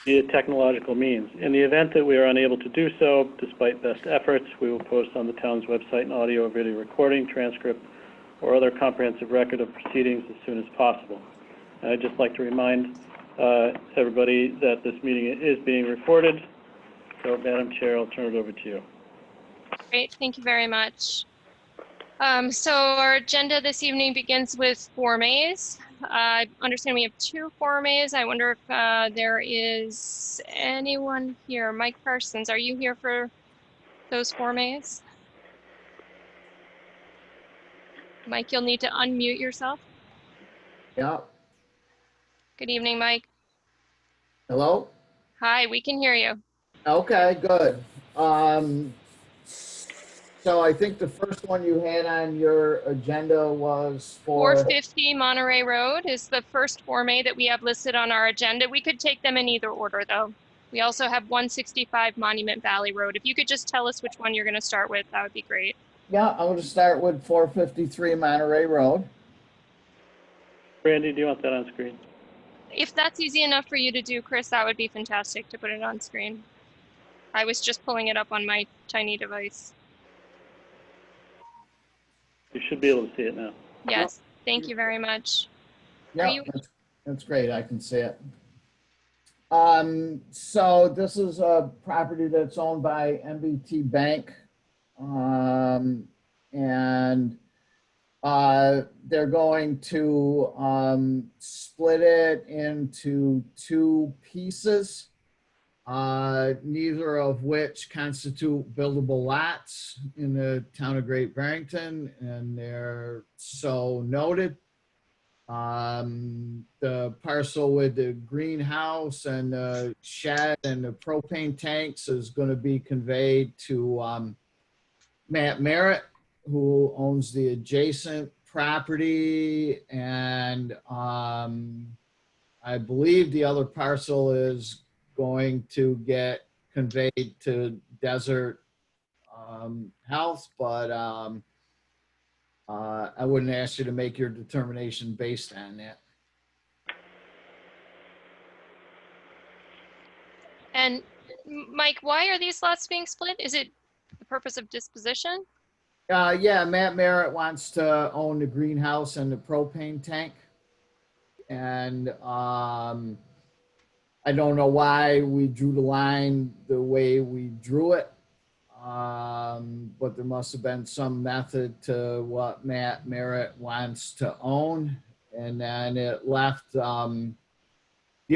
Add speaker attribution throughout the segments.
Speaker 1: via technological means. In the event that we are unable to do so, despite best efforts, we will post on the town's website an audio or video recording, transcript, or other comprehensive record of proceedings as soon as possible. And I'd just like to remind everybody that this meeting is being recorded. So, Madam Chair, I'll turn it over to you.
Speaker 2: Great, thank you very much. So our agenda this evening begins with Form As. I understand we have 2 Form As. I wonder if there is anyone here. Mike Parsons, are you here for those Form As? Mike, you'll need to unmute yourself.
Speaker 3: Yeah.
Speaker 2: Good evening, Mike.
Speaker 3: Hello?
Speaker 2: Hi, we can hear you.
Speaker 3: Okay, good. So I think the first one you had on your agenda was for
Speaker 2: 450 Monterey Road is the first Form A that we have listed on our agenda. We could take them in either order, though. We also have 165 Monument Valley Road. If you could just tell us which one you're going to start with, that would be great.
Speaker 3: Yeah, I'm going to start with 453 Monterey Road.
Speaker 1: Brandy, do you want that on screen?
Speaker 2: If that's easy enough for you to do, Chris, that would be fantastic to put it on screen. I was just pulling it up on my tiny device.
Speaker 1: You should be able to see it now.
Speaker 2: Yes, thank you very much.
Speaker 3: Yeah, that's great. I can see it. So this is a property that's owned by MBT Bank. And they're going to split it into 2 pieces, neither of which constitute buildable lots in the town of Great Barrington, and they're so noted. The parcel with the greenhouse and the shed and the propane tanks is going to be conveyed to Matt Merritt, who owns the adjacent property, and I believe the other parcel is going to get conveyed to Desert Health, but I wouldn't ask you to make your determination based on that.
Speaker 2: And Mike, why are these lots being split? Is it the purpose of disposition?
Speaker 3: Yeah, Matt Merritt wants to own the greenhouse and the propane tank. And I don't know why we drew the line the way we drew it. But there must have been some method to what Matt Merritt wants to own. And then it left the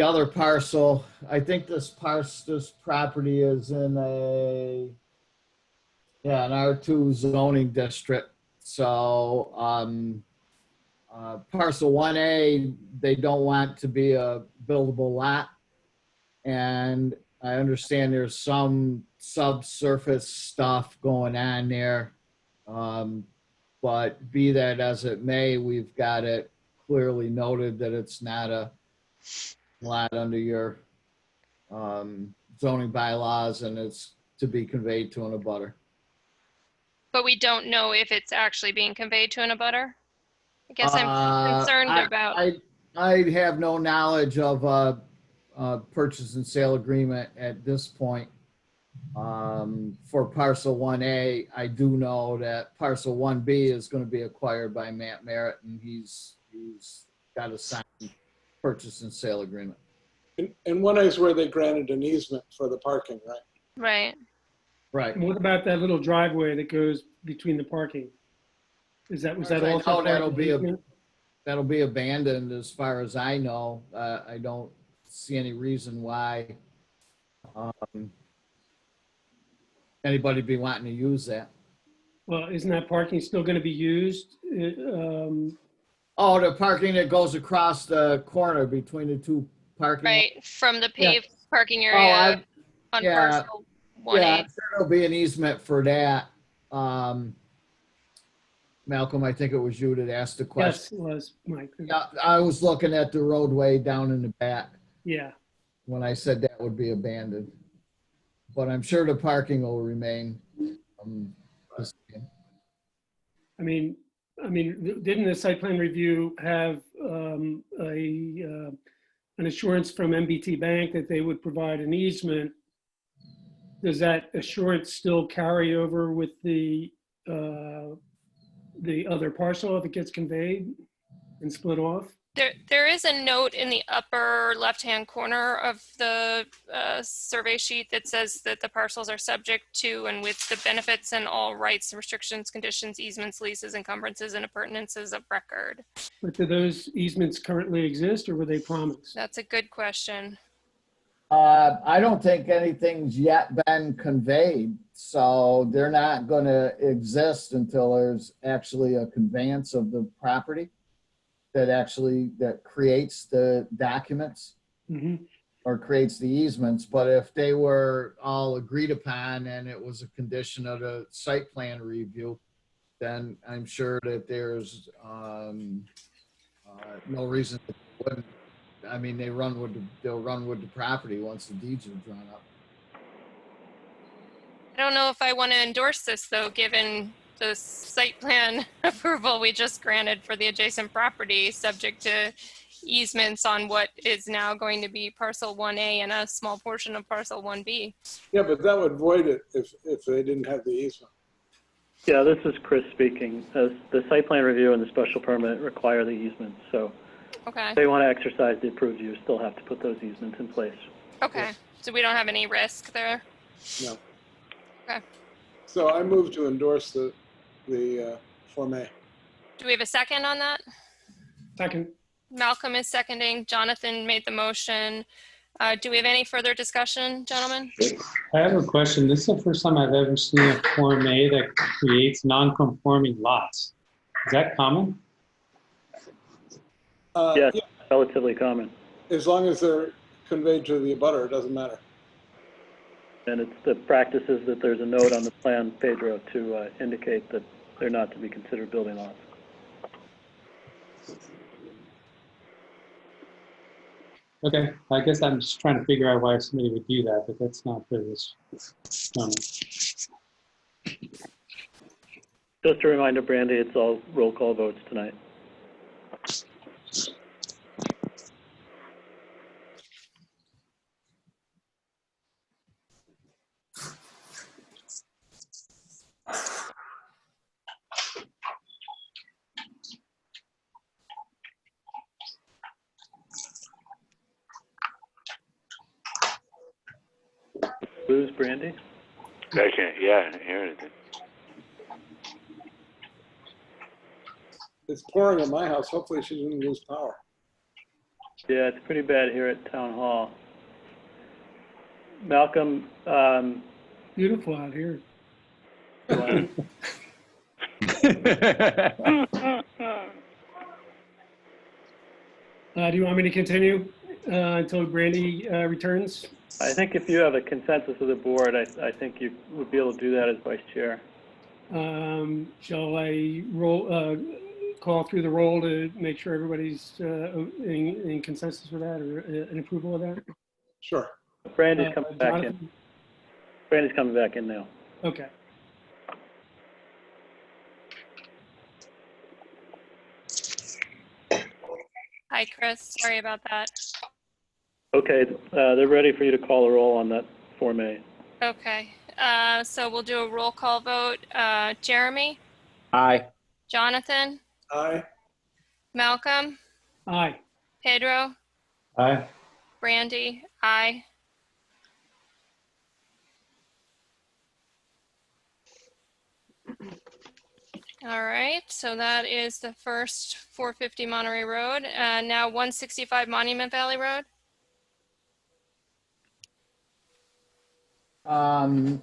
Speaker 3: other parcel. I think this property is in an R2 zoning district. So parcel 1A, they don't want to be a buildable lot. And I understand there's some subsurface stuff going on there. But be that as it may, we've got it clearly noted that it's not a lot under your zoning bylaws, and it's to be conveyed to an abutter.
Speaker 2: But we don't know if it's actually being conveyed to an abutter? I guess I'm concerned about.
Speaker 3: I have no knowledge of a purchase and sale agreement at this point. For parcel 1A, I do know that parcel 1B is going to be acquired by Matt Merritt, and he's got a signed purchase and sale agreement.
Speaker 4: And 1A is where they granted an easement for the parking, right?
Speaker 2: Right.
Speaker 3: Right.
Speaker 5: And what about that little driveway that goes between the parking? Was that also?
Speaker 3: That'll be abandoned as far as I know. I don't see any reason why anybody be wanting to use that.
Speaker 5: Well, isn't that parking still going to be used?
Speaker 3: Oh, the parking that goes across the corner between the 2 parking.
Speaker 2: Right, from the paved parking area on parcel 1A.
Speaker 3: Yeah, I'm sure there'll be an easement for that. Malcolm, I think it was you that asked the question.
Speaker 5: Yes, it was Mike.
Speaker 3: Yeah, I was looking at the roadway down in the back.
Speaker 5: Yeah.
Speaker 3: When I said that would be abandoned. But I'm sure the parking will remain.
Speaker 5: I mean, didn't the site plan review have an an assurance from MBT Bank that they would provide an easement, does that assurance still carry over with the other parcel if it gets conveyed and split off?
Speaker 2: There is a note in the upper left-hand corner of the survey sheet that says that the parcels are subject to and with the benefits and all rights, restrictions, conditions, easements, leases, encumbrances, and appurtenances of record.
Speaker 5: But do those easements currently exist, or were they promised?
Speaker 2: That's a good question.
Speaker 3: I don't think anything's yet been conveyed, so they're not going to exist until there's actually a conveyance of the property that creates the documents or creates the easements. But if they were all agreed upon and it was a condition of the site plan review, then I'm sure that there's no reason that they wouldn't. I mean, they'll run with the property once the deeds are drawn up.
Speaker 2: I don't know if I want to endorse this though, given the site plan approval we just granted for the adjacent property, subject to easements on what is now going to be parcel 1A and a small portion of parcel 1B.
Speaker 4: Yeah, but that would void it if they didn't have the easement.
Speaker 1: Yeah, this is Chris speaking. As the site plan review and the special permit require the easements, so
Speaker 2: Okay.
Speaker 1: if they want to exercise the approved use, still have to put those easements in place.
Speaker 2: Okay. So we don't have any risk there.
Speaker 4: No.
Speaker 2: Okay.
Speaker 4: So I move to endorse the Form A.
Speaker 2: Do we have a second on that?
Speaker 5: Second.
Speaker 2: Malcolm is seconding. Jonathan made the motion. Do we have any further discussion, gentlemen?
Speaker 6: I have a question. This is the first time I've ever seen a Form A that creates non-conforming lots. Is that common?
Speaker 1: Yes,
Speaker 4: Yeah,
Speaker 1: relatively common.
Speaker 4: as long as they're conveyed to the abutter, it doesn't matter.
Speaker 1: And it's the practice is that there's a note on the plan, Pedro, to indicate that they're not to be considered building lots.
Speaker 6: Okay, I guess I'm just trying to figure out why somebody would do that, but that's not for this moment.
Speaker 1: Just a reminder, Brandy, it's all roll call votes tonight. Lose Brandy?
Speaker 7: I can't, yeah, I didn't hear anything.
Speaker 4: It's pouring at my house. Hopefully she didn't lose power.
Speaker 1: Yeah, it's pretty bad here at Town Hall. Malcolm,
Speaker 5: Beautiful out here. Do you want me to continue until Brandy returns?
Speaker 1: I think if you have a consensus of the board, I think you would be able to do that as vice chair.
Speaker 5: Shall I call through the roll to make sure everybody's in consensus with that or an approval of that?
Speaker 4: Sure.
Speaker 1: Brandy's coming back in.
Speaker 5: Jonathan?
Speaker 1: Brandy's coming back in now.
Speaker 5: Okay.
Speaker 2: Hi, Chris. Sorry about that.
Speaker 1: Okay, they're ready for you to call a roll on that Form A.
Speaker 2: Okay. So we'll do a roll call vote. Jeremy?
Speaker 8: Aye.
Speaker 2: Jonathan?
Speaker 4: Aye.
Speaker 2: Malcolm?
Speaker 5: Aye.
Speaker 2: Pedro?
Speaker 6: Aye.
Speaker 2: Brandy? Aye. All right, so that is the first 450 Monterey Road. Now 165 Monument Valley Road.
Speaker 3: So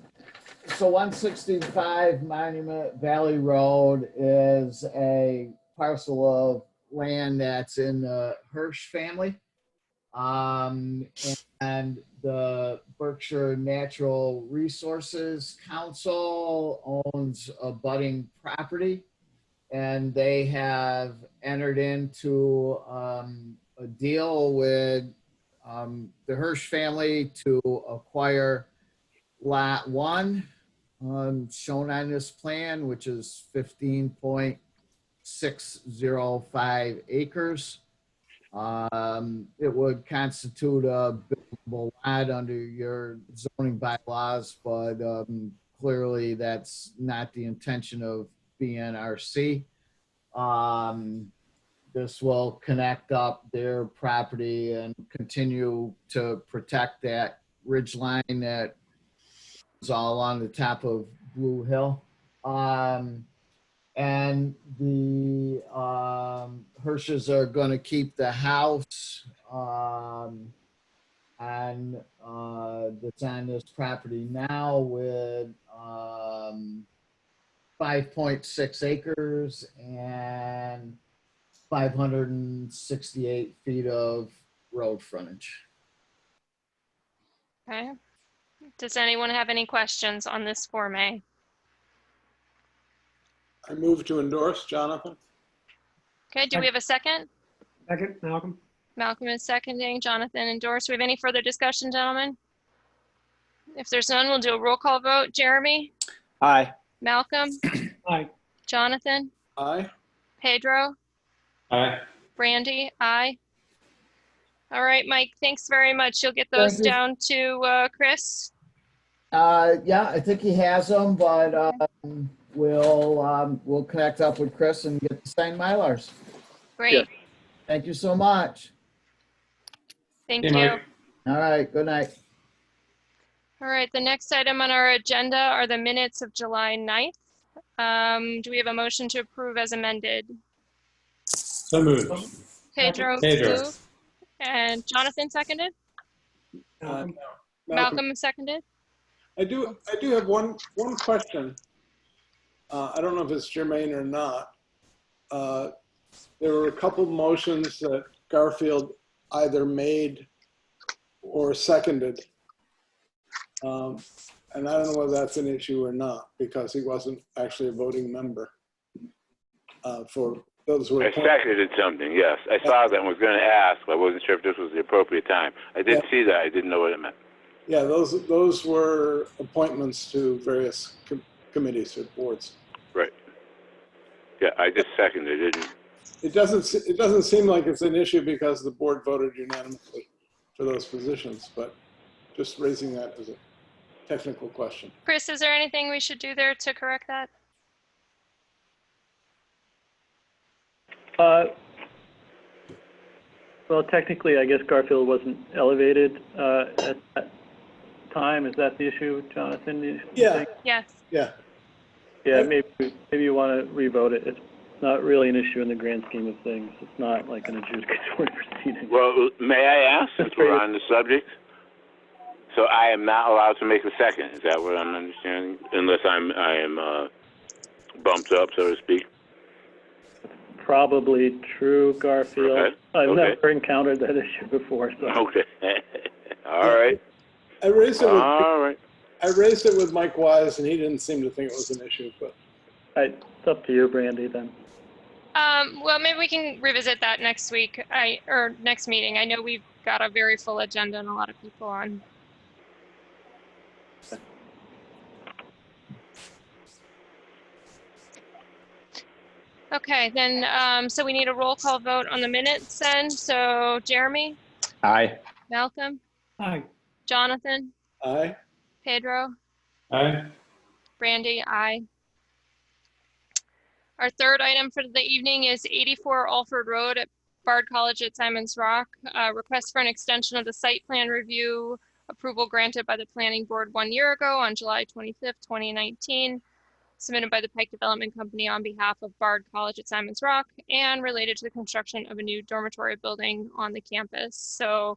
Speaker 3: 165 Monument Valley Road is a parcel of land that's in the Hirsch family. And the Berkshire Natural Resources Council owns abutting property, and they have entered into a deal with the Hirsch family to acquire Lot 1, shown on this plan, which is 15.605 acres. It would constitute a buildable lot under your zoning bylaws, but clearly that's not the intention of BNRC. This will connect up their property and continue to protect that ridge line that is all along the top of Blue Hill. And the Hirsch's are going to keep the house and that's on this property now with 5.6 acres and 568 feet of road frontage.
Speaker 2: Okay. Does anyone have any questions on this Form A?
Speaker 4: I move to endorse. Jonathan?
Speaker 2: Okay, do we have a second?
Speaker 5: Second, Malcolm?
Speaker 2: Malcolm is seconding, Jonathan endorsed. Do we have any further discussion, gentlemen? If there's none, we'll do a roll call vote. Jeremy?
Speaker 8: Aye.
Speaker 2: Malcolm?
Speaker 5: Aye.
Speaker 2: Jonathan?
Speaker 4: Aye.
Speaker 2: Pedro?
Speaker 6: Aye.
Speaker 2: Brandy? Aye. All right, Mike, thanks very much. You'll get those
Speaker 3: Thank you.
Speaker 2: down to Chris.
Speaker 3: Yeah, I think he has them, but we'll connect up with Chris and get the signed Mylars.
Speaker 2: Great,
Speaker 1: Yes.
Speaker 3: Thank you so much.
Speaker 2: thank
Speaker 6: Hey,
Speaker 2: you.
Speaker 6: Mike.
Speaker 3: All right, good night.
Speaker 2: All right, the next item on our agenda are the minutes of July 9th. Do we have a motion to approve as amended?
Speaker 6: So moved.
Speaker 2: Pedro
Speaker 6: Pedro.
Speaker 2: moved. And Jonathan seconded?
Speaker 5: Malcolm?
Speaker 2: Malcolm seconded?
Speaker 4: I do have one question. I don't know if it's germane or not. There were a couple of motions that Garfield either made or seconded. And I don't know whether that's an issue or not, because he wasn't actually a voting member. For those who
Speaker 7: I
Speaker 4: were
Speaker 7: seconded something, yes. I saw that and was going to ask. I wasn't sure if this was the appropriate time. I did see that. I didn't know what it meant.
Speaker 4: yeah, those were appointments to various committees or boards.
Speaker 7: Right. Yeah, I just seconded it.
Speaker 4: It doesn't seem like it's an issue because the board voted unanimously for those positions, but just raising that as a technical question.
Speaker 2: Chris, is there anything we should do there to correct that?
Speaker 1: Well, technically, I guess Garfield wasn't elevated at that time. Is that the issue, Jonathan? You
Speaker 4: Yeah.
Speaker 1: think?
Speaker 2: Yes.
Speaker 4: Yeah.
Speaker 1: Yeah, maybe you want to revote it. It's not really an issue in the grand scheme of things. It's not like an adjudicatory proceeding.
Speaker 7: Well, may I ask, since we're on the subject? So I am not allowed to make a second. Is that what I'm understanding? Unless I am bumped up, so to speak.
Speaker 1: Probably true, Garfield.
Speaker 7: Okay.
Speaker 1: I've
Speaker 7: Okay.
Speaker 1: never encountered that issue before. So.
Speaker 7: Okay. All right.
Speaker 4: I raised it
Speaker 7: All right.
Speaker 4: with Mike Wise, and he didn't seem to think it was an issue, but
Speaker 1: It's up to you, Brandy, then.
Speaker 2: Well, maybe we can revisit that next week, or next meeting. I know we've got a very full agenda and a lot of people on. Okay, then, so we need a roll call vote on the minutes then. So Jeremy,
Speaker 8: Aye.
Speaker 2: Malcolm,
Speaker 5: Aye.
Speaker 2: Jonathan,
Speaker 4: aye.
Speaker 2: Pedro,
Speaker 6: Aye.
Speaker 2: Brandy, aye. Our third item for the evening is 84 Alford Road at Bard College at Simon's Rock. Request for an extension of the site plan review approval granted by the planning board 1 year ago on July 25th, 2019, submitted by the Pike Development Company on behalf of Bard College at Simon's Rock and related to the construction of a new dormitory building on the campus. So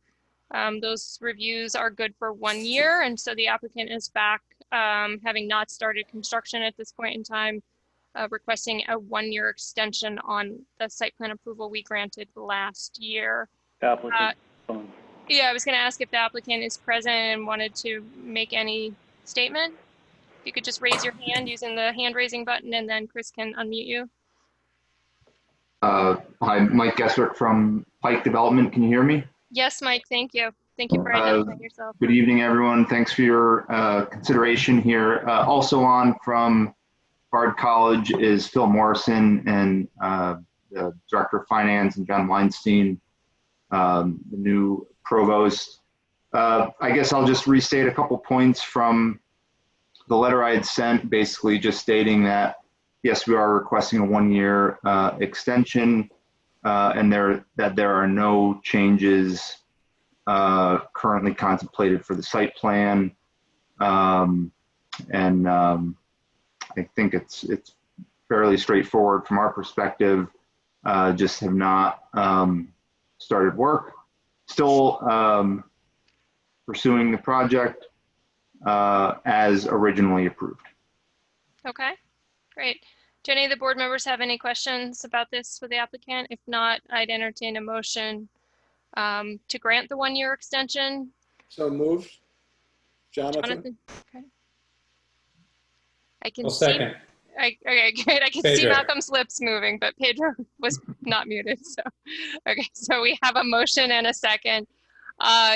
Speaker 2: those reviews are good for 1 year. And so the applicant is back, having not started construction at this point in time, requesting a 1 year extension on the site plan approval we granted last year.
Speaker 1: Applicant.
Speaker 2: Yeah, I was going to ask if the applicant is present and wanted to make any statement. If you could just raise your hand using the hand raising button, and then Chris can unmute you.
Speaker 9: Hi, Mike Gessert from Pike Development. Can you hear me?
Speaker 2: Yes, Mike, thank you. Thank you for identifying yourself.
Speaker 9: Good evening, everyone. Thanks for your consideration here. Also on from Bard College is Phil Morrison and the Director of Finance and John Weinstein. the new provost. I guess I'll just restate a couple points from the letter I had sent, basically just stating that, yes, we are requesting a 1-year extension, and that there are no changes currently contemplated for the site plan. I think it's fairly straightforward from our perspective. Just have not started work. Still pursuing the project as originally approved.
Speaker 2: Okay, great. Do any of the board members have any questions about this for the applicant? If not, I'd entertain a motion to grant the 1-year extension.
Speaker 4: So moved. Jonathan?
Speaker 2: Jonathan? Okay. I can
Speaker 6: I'll
Speaker 2: see.
Speaker 6: second.
Speaker 2: Okay, good. I can see
Speaker 6: Pedro.
Speaker 2: Malcolm's lips moving, but Pedro was not muted. So, okay, so we have a motion and a second.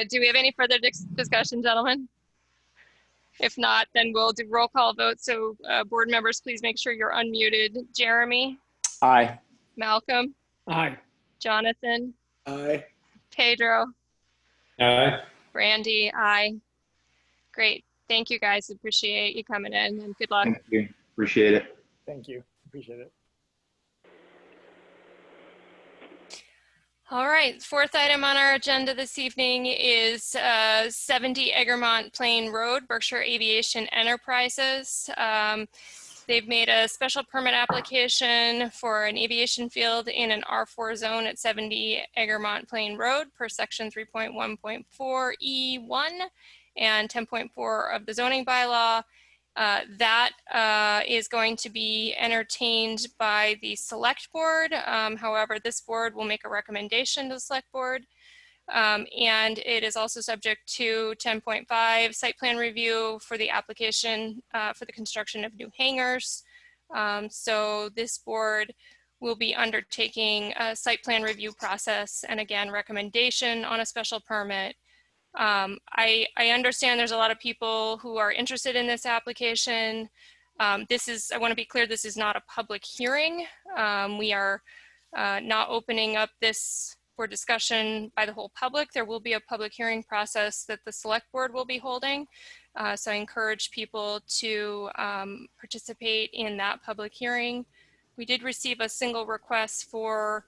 Speaker 2: Do we have any further discussion, gentlemen? If not, then we'll do roll call vote. So board members, please make sure you're unmuted. Jeremy?
Speaker 8: Aye.
Speaker 2: Malcolm?
Speaker 5: Aye.
Speaker 2: Jonathan?
Speaker 4: Aye.
Speaker 2: Pedro?
Speaker 6: Aye.
Speaker 2: Brandy? Aye. Great. Thank you guys. Appreciate you coming in and good luck.
Speaker 9: Thank you. Appreciate it.
Speaker 8: Thank you. Appreciate it.
Speaker 2: All right, fourth item on our agenda this evening is 70 Egremont Plain Road, Berkshire Aviation Enterprises. They've made a special permit application for an aviation field in an R4 zone at 70 Egremont Plain Road per section 3.1.4E1 and 10.4 of the zoning bylaw. That is going to be entertained by the select board. However, this board will make a recommendation to the select board. And it is also subject to 10.5 site plan review for the application for the construction of new hangars. So this board will be undertaking a site plan review process and again, recommendation on a special permit. I understand there's a lot of people who are interested in this application. I want to be clear, this is not a public hearing. We are not opening up this for discussion by the whole public. There will be a public hearing process that the select board will be holding. So I encourage people to participate in that public hearing. We did receive a single request for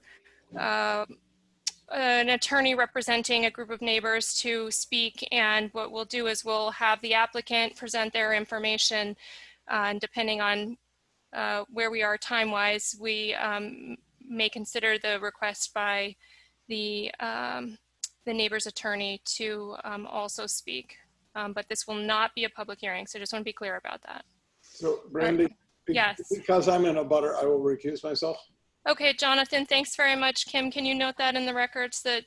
Speaker 2: an attorney representing a group of neighbors to speak, and what we'll do is we'll have the applicant present their information, and depending on where we are time-wise, we may consider the request by the neighbor's attorney to also speak. But this will not be a public hearing, so just want to be clear about that.
Speaker 4: So Brandy,
Speaker 2: yes.
Speaker 4: Because I'm in a butter, I will recuse myself.
Speaker 2: Okay, Jonathan, thanks very much. Kim, can you note that in the records that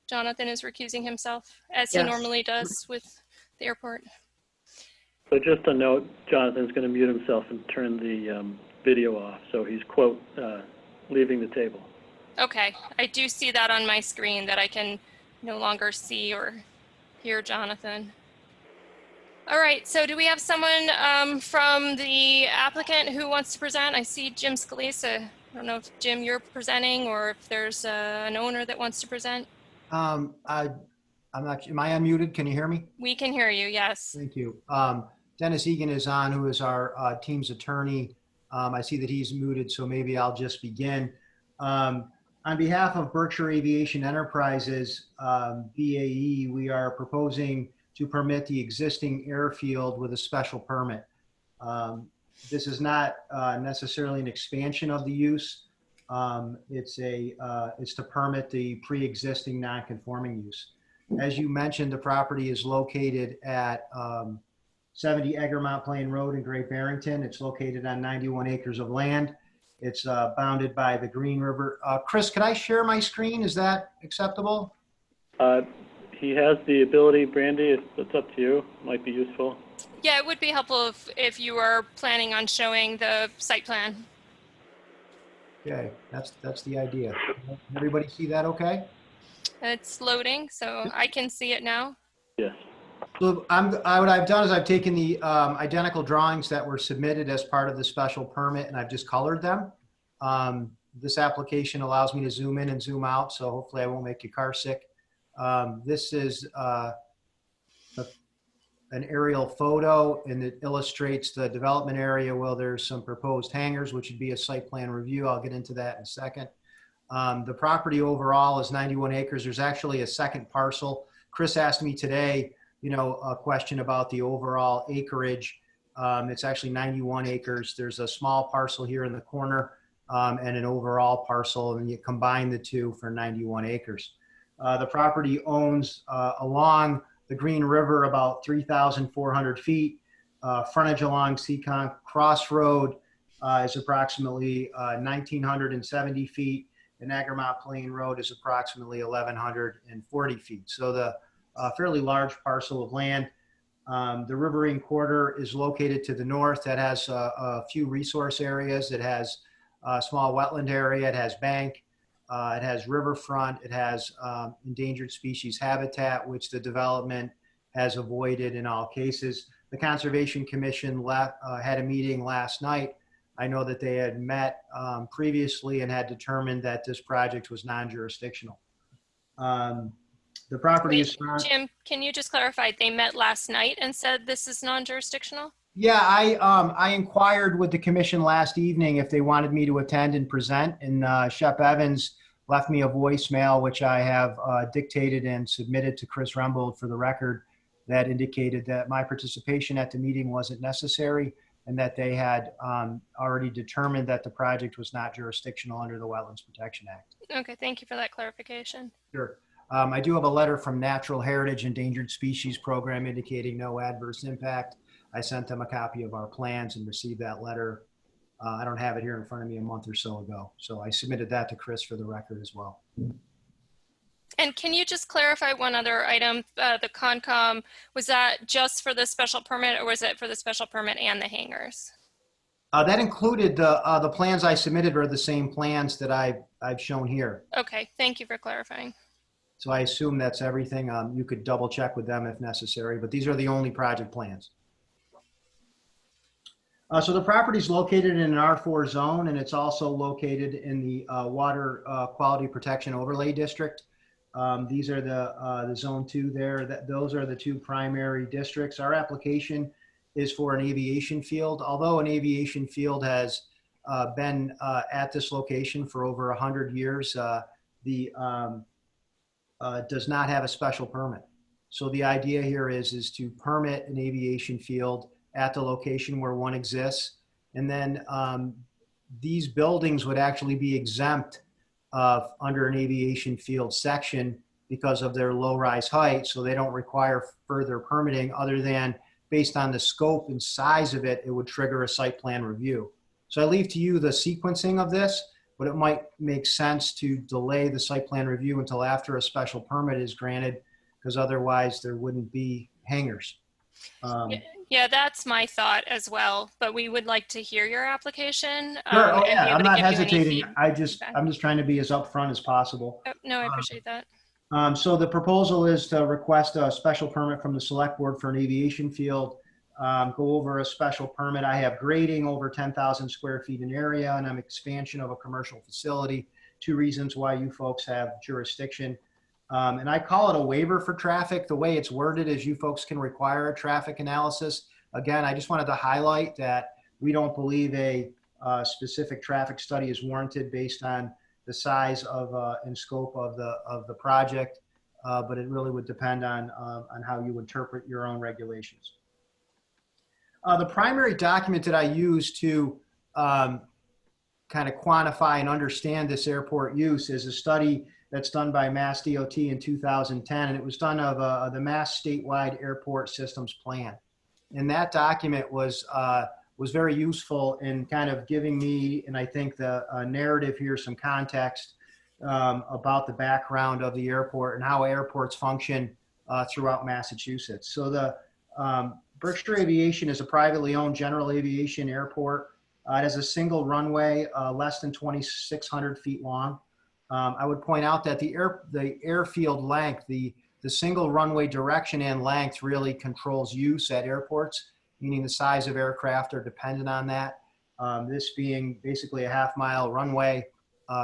Speaker 2: Jonathan is recusing himself as he normally does with the airport?
Speaker 1: So just a note, Jonathan's going to mute himself and turn the video off. So he's, quote, leaving the table.
Speaker 2: Okay, I do see that on my screen that I can no longer see or hear Jonathan. All right, so do we have someone from the applicant who wants to present? I see Jim Scalise. I don't know if, Jim, you're presenting or if there's an owner that wants to present.
Speaker 10: I'm not, am I unmuted? Can you hear me?
Speaker 2: We can hear you, yes.
Speaker 10: Thank you. Dennis Egan is on, who is our team's attorney. I see that he's muted, so maybe I'll just begin. On behalf of Berkshire Aviation Enterprises, BAE, we are proposing to permit the existing airfield with a special permit. This is not necessarily an expansion of the use. It's to permit the pre-existing non-conforming use. As you mentioned, the property is located at 70 Egremont Plain Road in Great Barrington. It's located on 91 acres of land. It's bounded by the Green River. Chris, can I share my screen? Is that acceptable?
Speaker 1: He has the ability, Brandy, it's up to you. Might be useful.
Speaker 2: Yeah, it would be helpful if you are planning on showing the site plan.
Speaker 10: Okay, that's the idea. Everybody see that okay?
Speaker 2: It's loading, so I can see it now.
Speaker 1: Yes.
Speaker 10: So what I've done is I've taken the identical drawings that were submitted as part of the special permit and I've just colored them. This application allows me to zoom in and zoom out, so hopefully I won't make you car sick. This is an aerial photo, and it illustrates the development area. Well, there's some proposed hangars, which would be a site plan review. I'll get into that in a second. The property overall is 91 acres. There's actually a second parcel. Chris asked me today, a question about the overall acreage. It's actually 91 acres. There's a small parcel here in the corner and an overall parcel, and you combine the two for 91 acres. The property owns along the Green River about 3,400 feet. Frontage along Seekonk Crossroad is approximately 1,970 feet. And Aggermont Plain Road is approximately 1,140 feet. So the fairly large parcel of land. The riverine corridor is located to the north. That has a few resource areas. It has a small wetland area. It has bank. It has riverfront. It has endangered species habitat, which the development has avoided in all cases. The Conservation Commission had a meeting last night. I know that they had met previously and had determined that this project was non-jurisdictional. The property is...
Speaker 2: Jim, can you just clarify, they met last night and said this is non-jurisdictional?
Speaker 10: Yeah, I inquired with the commission last evening if they wanted me to attend and present, and Shep Evans left me a voicemail, which I have dictated and submitted to Chris Rembold for the record, that indicated that my participation at the meeting wasn't necessary and that they had already determined that the project was not jurisdictional under the Wetlands Protection Act.
Speaker 2: Okay, thank you for that clarification.
Speaker 10: Sure. I do have a letter from Natural Heritage Endangered Species Program indicating no adverse impact. I sent them a copy of our plans and received that letter. I don't have it here in front of me, a month or so ago. So I submitted that to Chris for the record as well.
Speaker 2: And can you just clarify one other item? The Concom, was that just for the special permit, or was it for the special permit and the hangars?
Speaker 10: That included the plans I submitted are the same plans that I've shown here.
Speaker 2: Okay, thank you for clarifying.
Speaker 10: So I assume that's everything. You could double check with them if necessary, but these are the only project plans. So the property is located in an R4 zone, and it's also located in the Water Quality Protection Overlay District. These are the Zone 2 there. Those are the two primary districts. Our application is for an aviation field. Although an aviation field has been at this location for over 100 years, does not have a special permit. So the idea here is to permit an aviation field at the location where one exists. And then these buildings would actually be exempt under an aviation field section because of their low rise height. So they don't require further permitting other than based on the scope and size of it, it would trigger a site plan review. So I leave to you the sequencing of this, but it might make sense to delay the site plan review until after a special permit is granted, because otherwise there wouldn't be hangars.
Speaker 2: Yeah, that's my thought as well, but we would like to hear your application.
Speaker 10: Sure. Oh, yeah, I'm not hesitating. I'm just trying to be as upfront as possible.
Speaker 2: Oh, no, I appreciate that.
Speaker 10: So the proposal is to request a special permit from the select board for an aviation field, go over a special permit. I have grading over 10,000 square feet in area, and I'm expansion of a commercial facility. Two reasons why you folks have jurisdiction. And I call it a waiver for traffic. The way it's worded is you folks can require a traffic analysis. Again, I just wanted to highlight that we don't believe a specific traffic study is warranted based on the size of and scope of the project, but it really would depend on how you interpret your own regulations. The primary document that I use to kind of quantify and understand this airport use is a study that's done by Mass DOT in 2010, and it was done of the Mass Statewide Airport Systems Plan. And that document was very useful in kind of giving me, and I think the narrative here, some context about the background of the airport and how airports function throughout Massachusetts. So the Berkshire Aviation is a privately owned general aviation airport. It has a single runway, less than 2,600 feet long. I would point out that the airfield length, the single runway direction and length really controls use at airports, meaning the size of aircraft are dependent on that. This being basically a half-mile runway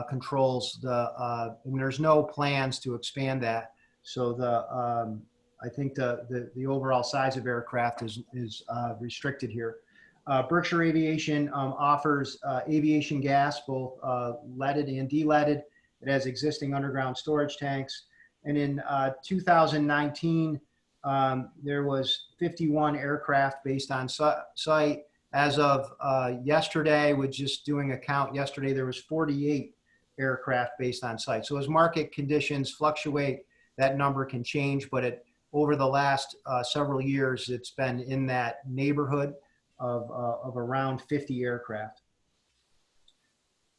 Speaker 10: controls and there's no plans to expand that. So I think the overall size of aircraft is restricted here. Berkshire Aviation offers aviation gas, both leaded and de-leaded. It has existing underground storage tanks. And in 2019, there was 51 aircraft based on site. As of yesterday, with just doing a count yesterday, there was 48 aircraft based on site. So as market conditions fluctuate, that number can change, but over the last several years, it's been in that neighborhood of around 50 aircraft.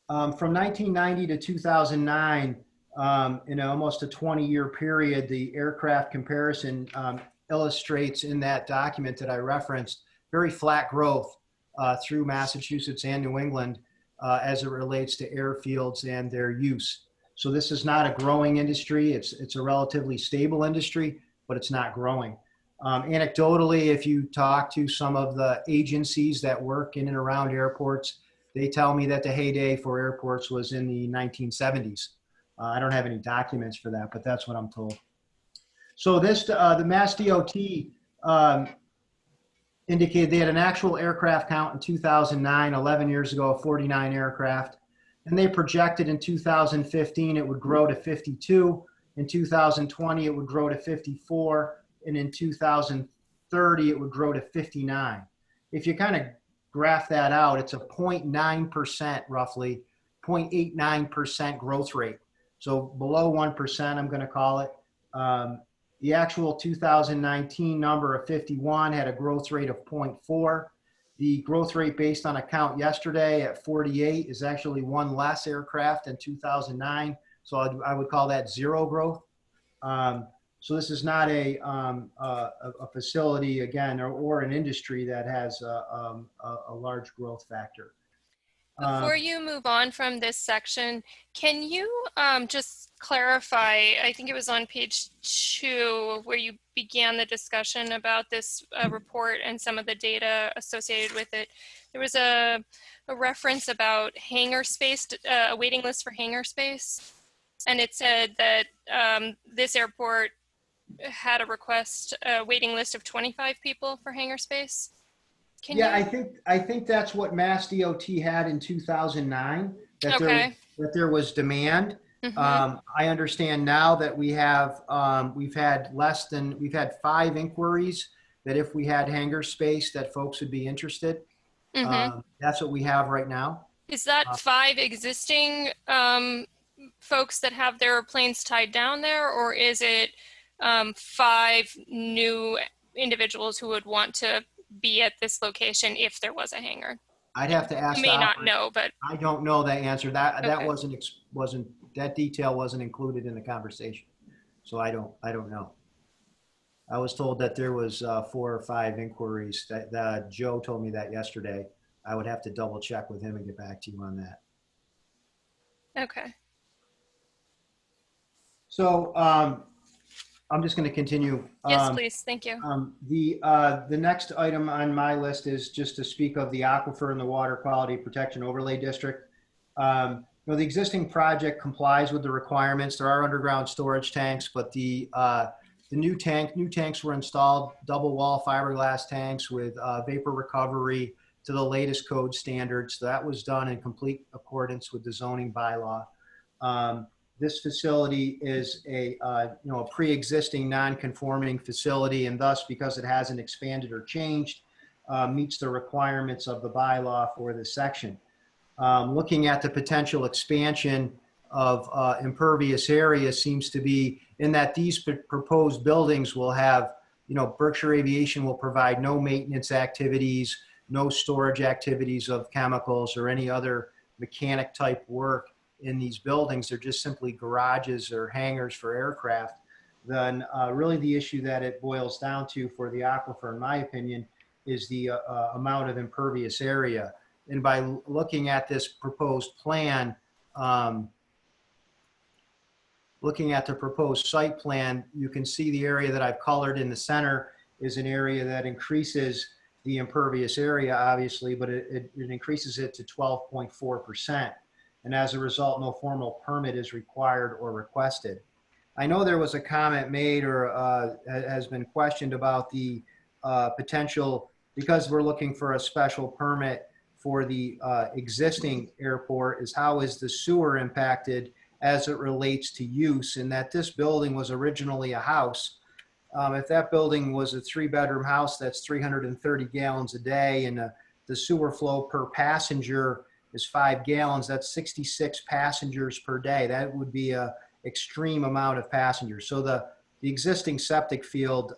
Speaker 10: From 1990 to 2009, in almost a 20-year period, the aircraft comparison illustrates in that document that I referenced very flat growth through Massachusetts and New England as it relates to airfields and their use. So this is not a growing industry. It's a relatively stable industry, but it's not growing. Anecdotally, if you talk to some of the agencies that work in and around airports, they tell me that the heyday for airports was in the 1970s. I don't have any documents for that, but that's what I'm told. So this, the Mass DOT indicated they had an actual aircraft count in 2009, 11 years ago, of 49 aircraft. And they projected in 2015 it would grow to 52. In 2020, it would grow to 54. And in 2030, it would grow to 59. If you kind of graph that out, it's a 0.9% roughly, 0.89% growth rate. So below 1%, I'm going to call it. The actual 2019 number of 51 had a growth rate of 0.4. The growth rate based on a count yesterday at 48 is actually one less aircraft than 2009. So I would call that zero growth. So this is not a facility, again, or an industry that has a large growth factor.
Speaker 2: Before you move on from this section, can you just clarify, I think it was on page 2 where you began the discussion about this report and some of the data associated with it. There was a reference about hangar space, a waiting list for hangar space. And it said that this airport had a request, a waiting list of 25 people for hangar space.
Speaker 10: I think that's what Mass DOT had in 2009, that there was demand. Mm-hmm. I understand now that we've had 5 inquiries that if we had hangar space that folks would be interested. Mm-hmm. That's what we have right now.
Speaker 2: Is that 5 existing folks that have their planes tied down there, or is it 5 new individuals who would want to be at this location if there was a hangar?
Speaker 10: I'd have to ask.
Speaker 2: You may not know, but
Speaker 10: I don't know that answer. That that detail wasn't included in the conversation, so I don't know. I was told that there was 4 or 5 inquiries. That Joe told me that yesterday. I would have to double check with him and get back to you on that.
Speaker 2: Okay.
Speaker 10: So I'm just going to continue.
Speaker 2: Yes, please. Thank you.
Speaker 10: The next item on my list is just to speak of the aquifer and the Water Quality Protection Overlay District. The existing project complies with the requirements. There are underground storage tanks, but the new tanks were installed, double wall fiberglass tanks with vapor recovery to the latest code standards. So that was done in complete accordance with the zoning bylaw. This facility is a pre-existing non-conforming facility, and thus, because it hasn't expanded or changed, meets the requirements of the bylaw for this section. Looking at the potential expansion of impervious area seems to be in that these proposed buildings will have, Berkshire Aviation will provide no maintenance activities, no storage activities of chemicals or any other mechanic type work in these buildings. They're just simply garages or hangars for aircraft. Then really the issue that it boils down to for the aquifer, in my opinion, is the amount of impervious area. And by looking at this proposed plan, looking at the proposed site plan, you can see the area that I've colored in the center is an area that increases the impervious area, obviously, but it increases it to 12.4%. And as a result, no formal permit is required or requested. I know there was a comment made or has been questioned about the potential, because we're looking for a special permit for the existing airport, is how is the sewer impacted as it relates to use, and that this building was originally a house. If that building was a 3-bedroom house, that's 330 gallons a day, and the sewer flow per passenger is 5 gallons. That's 66 passengers per day. That would be a extreme amount of passengers. So the existing septic field,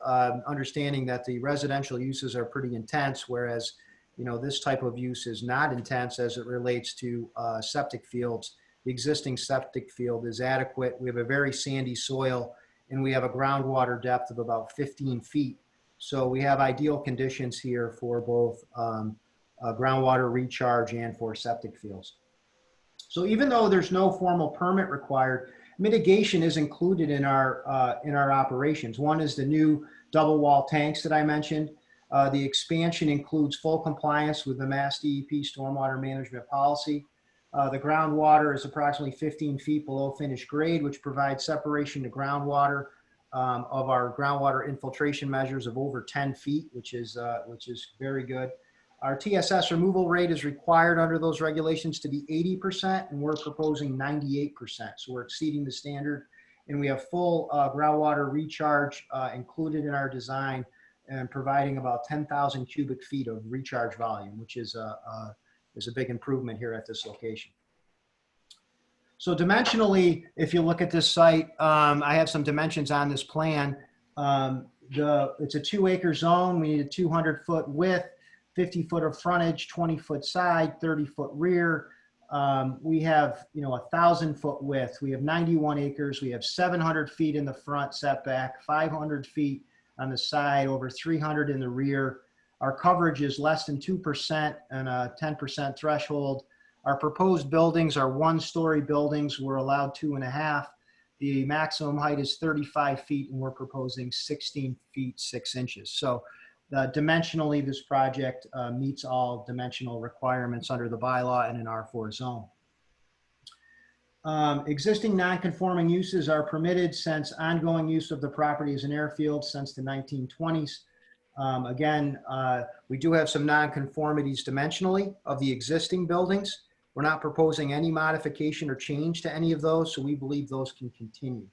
Speaker 10: understanding that the residential uses are pretty intense, whereas this type of use is not intense as it relates to septic fields. The existing septic field is adequate. We have a very sandy soil, and we have a groundwater depth of about 15 feet. So we have ideal conditions here for both groundwater recharge and for septic fields. So even though there's no formal permit required, mitigation is included in our operations. One is the new double wall tanks that I mentioned. The expansion includes full compliance with the Mass DEP stormwater management policy. The groundwater is approximately 15 feet below finished grade, which provides separation to groundwater of our groundwater infiltration measures of over 10 feet, which is very good. Our TSS removal rate is required under those regulations to be 80%, and we're proposing 98%. So we're exceeding the standard, and we have full groundwater recharge included in our design, and providing about 10,000 cubic feet of recharge volume, which is a big improvement here at this location. So dimensionally, if you look at this site, I have some dimensions on this plan. It's a 2-acre zone. We need a 200-foot width, 50 foot of frontage, 20-foot side, 30-foot rear. We have, 1,000-foot width. We have 91 acres. We have 700 feet in the front setback, 500 feet on the side, over 300 in the rear. Our coverage is less than 2% and a 10% threshold. Our proposed buildings are 1-story buildings. We're allowed 2.5. The maximum height is 35 feet, and we're proposing 16 feet 6 inches. So dimensionally, this project meets all dimensional requirements under the bylaw in an R4 zone. Existing non-conforming uses are permitted since ongoing use of the property as an airfield since the 1920s. Again, we do have some non-conformities dimensionally of the existing buildings. We're not proposing any modification or change to any of those, so we believe those can continue.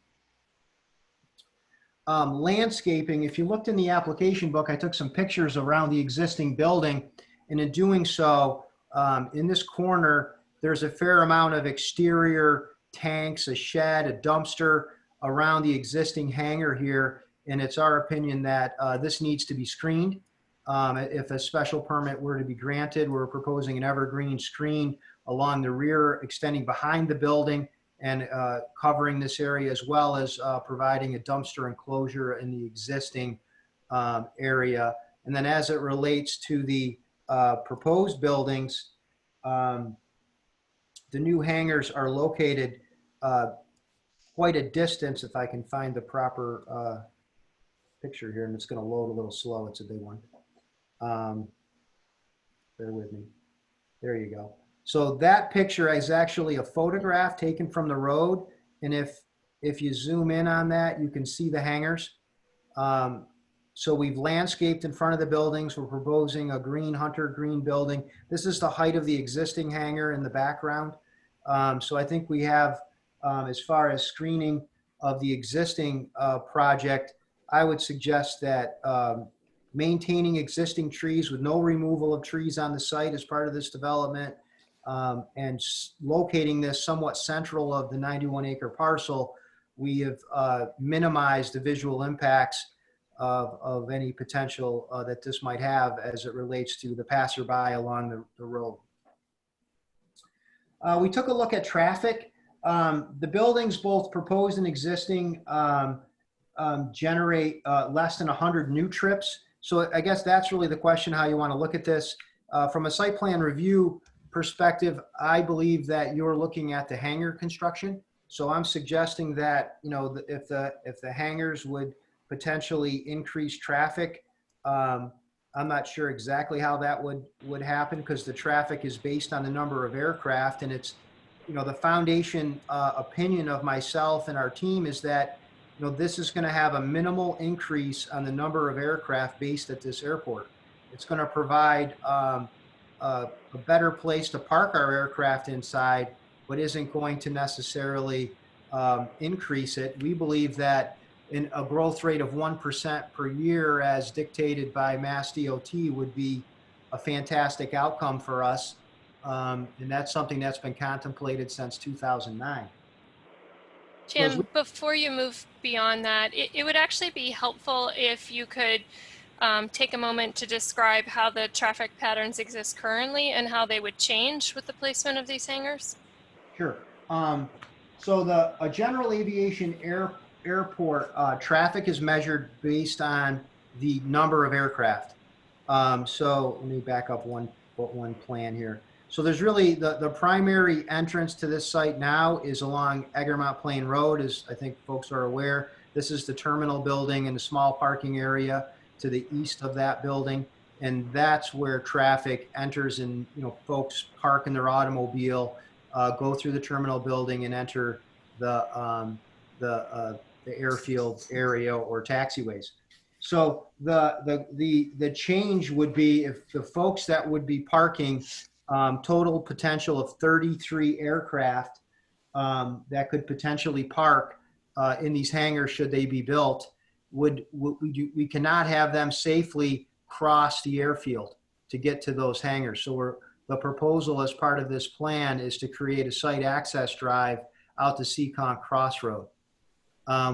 Speaker 10: Landscaping, if you looked in the application book, I took some pictures around the existing building, and in doing so, in this corner, there's a fair amount of exterior tanks, a shed, a dumpster around the existing hangar here, and it's our opinion that this needs to be screened. If a special permit were to be granted, we're proposing an evergreen screen along the rear, extending behind the building and covering this area, as well as providing a dumpster enclosure in the existing area. And then as it relates to the proposed buildings, the new hangars are located quite a distance, if I can find the proper picture here, and it's going to load a little slow. It's a big one. Bear with me. There you go. So that picture is actually a photograph taken from the road. And if you zoom in on that, you can see the hangars. So we've landscaped in front of the buildings. We're proposing a green hunter green building. This is the height of the existing hangar in the background. So I think we have, as far as screening of the existing project, I would suggest that maintaining existing trees with no removal of trees on the site as part of this development, and locating this somewhat central of the 91-acre parcel, we have minimized the visual impacts of any potential that this might have as it relates to the passerby along the road. We took a look at traffic. The buildings, both proposed and existing, generate less than 100 new trips. So I guess that's really the question, how you want to look at this. From a site plan review perspective, I believe that you're looking at the hangar construction. So I'm suggesting that, if the hangars would potentially increase traffic, I'm not sure exactly how that would happen, because the traffic is based on the number of aircraft, and it's, the foundation opinion of myself and our team is that this is going to have a minimal increase on the number of aircraft based at this airport. It's going to provide a better place to park our aircraft inside, but isn't going to necessarily increase it. We believe that in a growth rate of 1% per year, as dictated by Mass DOT, would be a fantastic outcome for us. And that's something that's been contemplated since 2009.
Speaker 2: Jim, before you move beyond that, it would actually be helpful if you could take a moment to describe how the traffic patterns exist currently and how they would change with the placement of these hangars.
Speaker 10: Sure. So the general aviation airport traffic is measured based on the number of aircraft. So let me back up one plan here. So there's really the primary entrance to this site now is along Egremont Plain Road, as I think folks are aware. This is the terminal building and the small parking area to the east of that building. And that's where traffic enters, and folks park in their automobile, go through the terminal building and enter the airfield area or taxiways. So the change would be if the folks that would be parking, total potential of 33 aircraft that could potentially park in these hangars should they be built, we cannot have them safely cross the airfield to get to those hangars. So the proposal as part of this plan is to create a site access drive out to Seacon Crossroad.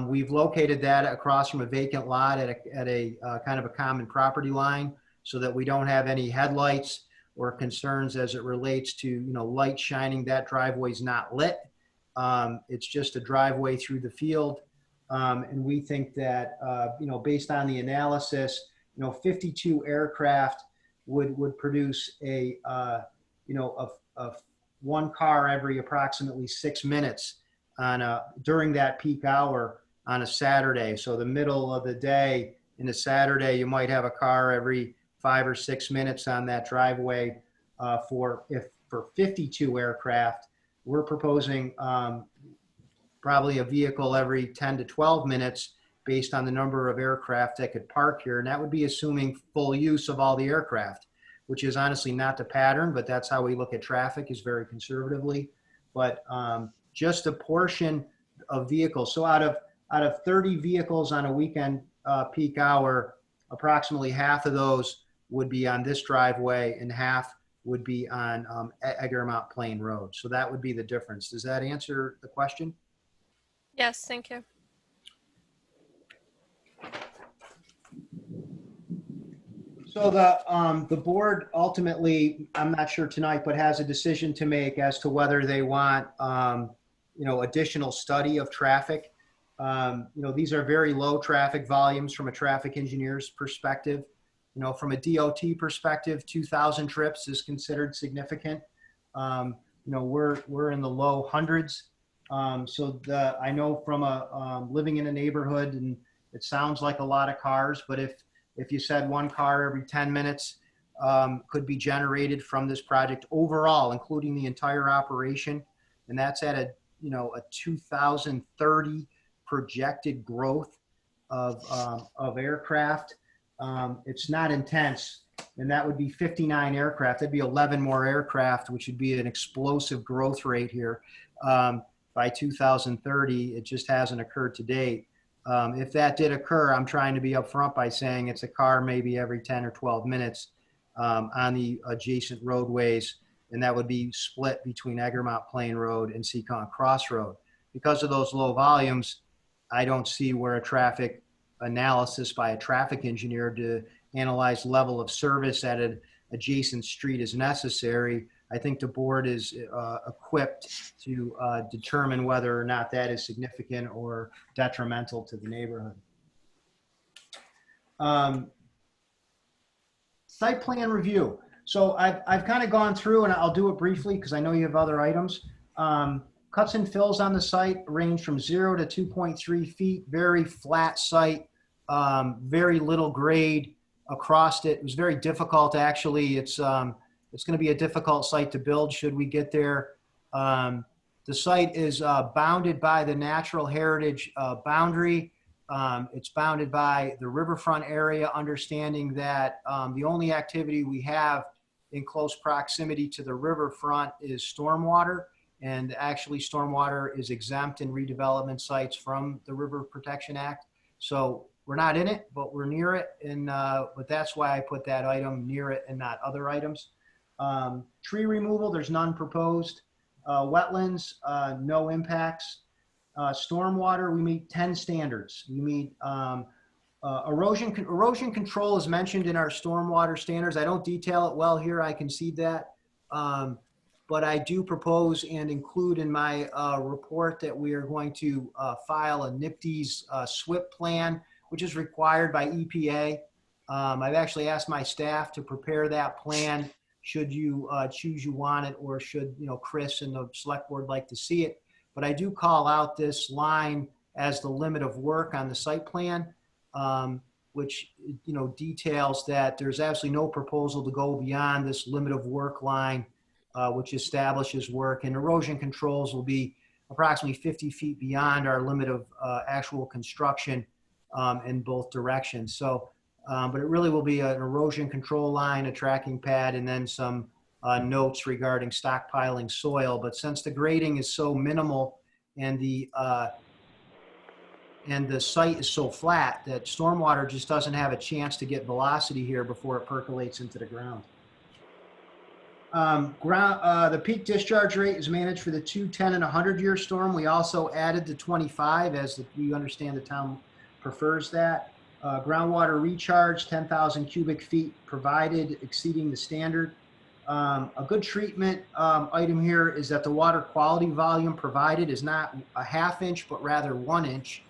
Speaker 10: We've located that across from a vacant lot at a kind of a common property line, so that we don't have any headlights or concerns as it relates to light shining. That driveway is not lit. It's just a driveway through the field, and we think that based on the analysis, 52 aircraft would produce a one car every approximately 6 minutes during that peak hour on a Saturday. So the middle of the day in a Saturday, you might have a car every 5 or 6 minutes on that driveway. For 52 aircraft, we're proposing probably a vehicle every 10 to 12 minutes based on the number of aircraft that could park here. And that would be assuming full use of all the aircraft, which is honestly not the pattern, but that's how we look at traffic, is very conservatively. But just a portion of vehicles. So out of 30 vehicles on a weekend peak hour, approximately half of those would be on this driveway and half would be on Egremont Plain Road. So that would be the difference. Does that answer the question?
Speaker 2: Yes, thank you.
Speaker 10: So the board ultimately, I'm not sure tonight, but has a decision to make as to whether they want additional study of traffic. These are very low traffic volumes from a traffic engineer's perspective. From a DOT perspective, 2,000 trips is considered significant. We're in the low hundreds. So I know from living in a neighborhood, and it sounds like a lot of cars, but if you said one car every 10 minutes could be generated from this project overall, including the entire operation, and that's at a 2030 projected growth of aircraft. It's not intense, and that would be 59 aircraft. That'd be 11 more aircraft, which would be an explosive growth rate here by 2030. It just hasn't occurred to date. If that did occur, I'm trying to be upfront by saying it's a car maybe every 10 or 12 minutes on the adjacent roadways, and that would be split between Egremont Plain Road and Seacon Crossroad. Because of those low volumes, I don't see where a traffic analysis by a traffic engineer to analyze level of service at an adjacent street is necessary. I think the board is equipped to determine whether or not that is significant or detrimental to the neighborhood. Site plan review. So I've kind of gone through, and I'll do it briefly because I know you have other items. Cuts and fills on the site range from 0 to 2.3 feet, very flat site, very little grade across it. It was very difficult, actually. It's going to be a difficult site to build should we get there. The site is bounded by the natural heritage boundary. It's bounded by the riverfront area, understanding that the only activity we have in close proximity to the riverfront is stormwater. And actually stormwater is exempt in redevelopment sites from the River Protection Act. So we're not in it, but we're near it. And, but that's why I put that item near it and not other items. Tree removal, there's none proposed. Wetlands, no impacts. Stormwater, we meet 10 standards. We meet erosion control is mentioned in our stormwater standards. I don't detail it well here, I concede that. But I do propose and include in my report that we are going to file a NIPD's SWIP plan, which is required by EPA. I've actually asked my staff to prepare that plan should you choose you want it, or should, you know, Chris and the select board like to see it. But I do call out this line as the limit of work on the site plan, which, you know, details that there's absolutely no proposal to go beyond this limit of work line, which establishes work, and erosion controls will be approximately 50 feet beyond our limit of actual construction in both directions. So, but it really will be an erosion control line, a tracking pad, and then some notes regarding stockpiling soil. But since the grading is so minimal and the site is so flat that stormwater just doesn't have a chance to get velocity here before it percolates into the ground. The peak discharge rate is managed for the 2, 10, and 100-year storm. We also added the 25, as we understand the town prefers that. Groundwater recharge, 10,000 cubic feet provided, exceeding the standard. A good treatment item here is that the water quality volume provided is not a ½ inch, but rather 1 inch,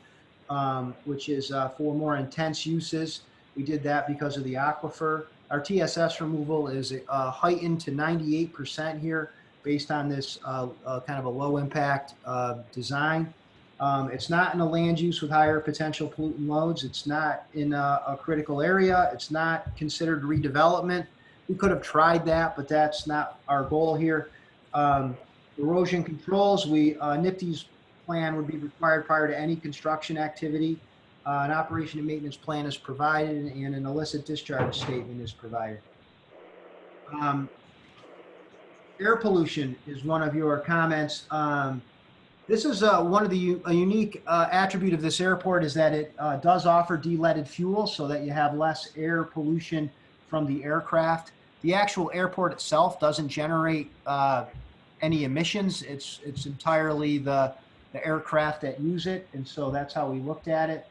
Speaker 10: which is for more intense uses. We did that because of the aquifer. Our TSS removal is heightened to 98% here based on this kind of a low impact design. It's not in a land use with higher potential pollutant loads. It's not in a critical area. It's not considered redevelopment. We could have tried that, but that's not our goal here. Erosion controls, NIPD's plan would be required prior to any construction activity. An operation and maintenance plan is provided, and an illicit discharge statement is provided. Air pollution is one of your comments. This is one of the a unique attribute of this airport is that it does offer de-leaded fuel so that you have less air pollution from the aircraft. The actual airport itself doesn't generate any emissions. It's entirely the aircraft that use it, and so that's how we looked at it.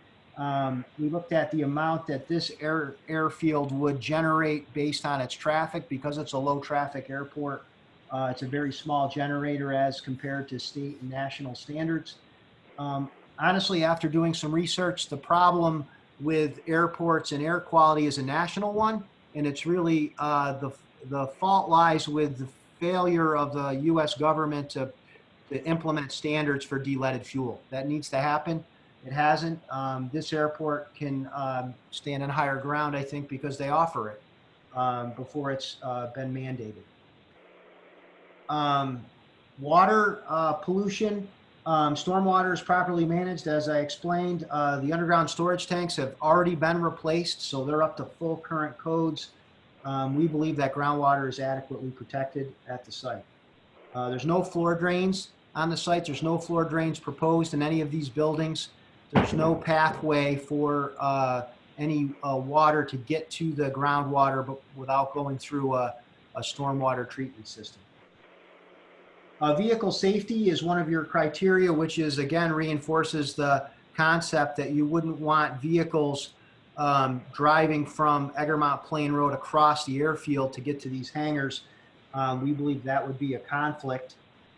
Speaker 10: We looked at the amount that this airfield would generate based on its traffic. Because it's a low traffic airport, it's a very small generator as compared to state and national standards. Honestly, after doing some research, the problem with airports and air quality is a national one, and it's really the fault lies with the failure of the U.S. government to implement standards for de-leaded fuel. That needs to happen. It hasn't. This airport can stand on higher ground, I think, because they offer it before it's been mandated. Water pollution, stormwater is properly managed. As I explained, the underground storage tanks have already been replaced, so they're up to full current codes. We believe that groundwater is adequately protected at the site. There's no floor drains on the site. There's no floor drains proposed in any of these buildings. There's no pathway for any water to get to the groundwater, but without going through a stormwater treatment system. Vehicle safety is one of your criteria, which is, again, reinforces the concept that you wouldn't want vehicles driving from Egremont Plain Road across the airfield to get to these hangars. We believe that would be a conflict.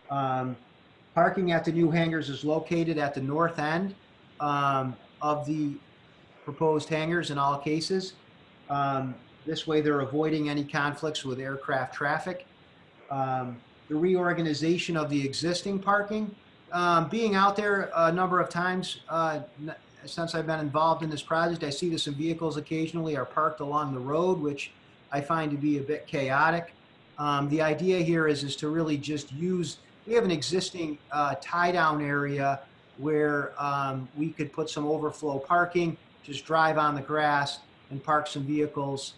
Speaker 10: Parking at the new hangars is located at the north end of the proposed hangars in all cases. This way they're avoiding any conflicts with aircraft traffic. The reorganization of the existing parking. Being out there a number of times since I've been involved in this project, I see that some vehicles occasionally are parked along the road, which I find to be a bit chaotic. The idea here is to really just use, we have an existing tie-down area where we could put some overflow parking, just drive on the grass and park some vehicles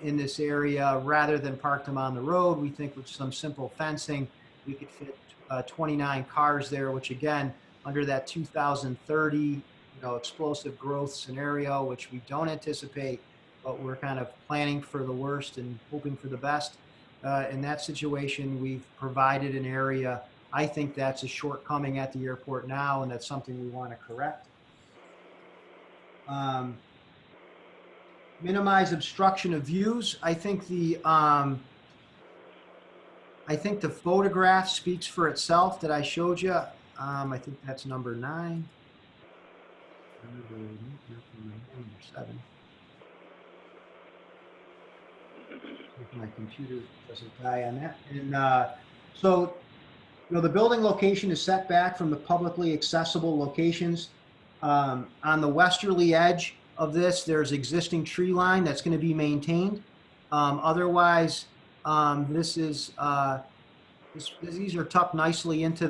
Speaker 10: in this area rather than park them on the road. We think with some simple fencing, we could fit 29 cars there, which again, under that 2030, explosive growth scenario, which we don't anticipate, but we're kind of planning for the worst and hoping for the best. In that situation, we've provided an area. I think that's a shortcoming at the airport now, and that's something we want to correct. Minimize obstruction of views. I think the photograph speaks for itself that I showed you. I think that's number 9. Number 7. If my computer doesn't die on that. And so, the building location is set back from the publicly accessible locations. On the westerly edge of this, there's existing tree line that's going to be maintained. Otherwise, these are tucked nicely into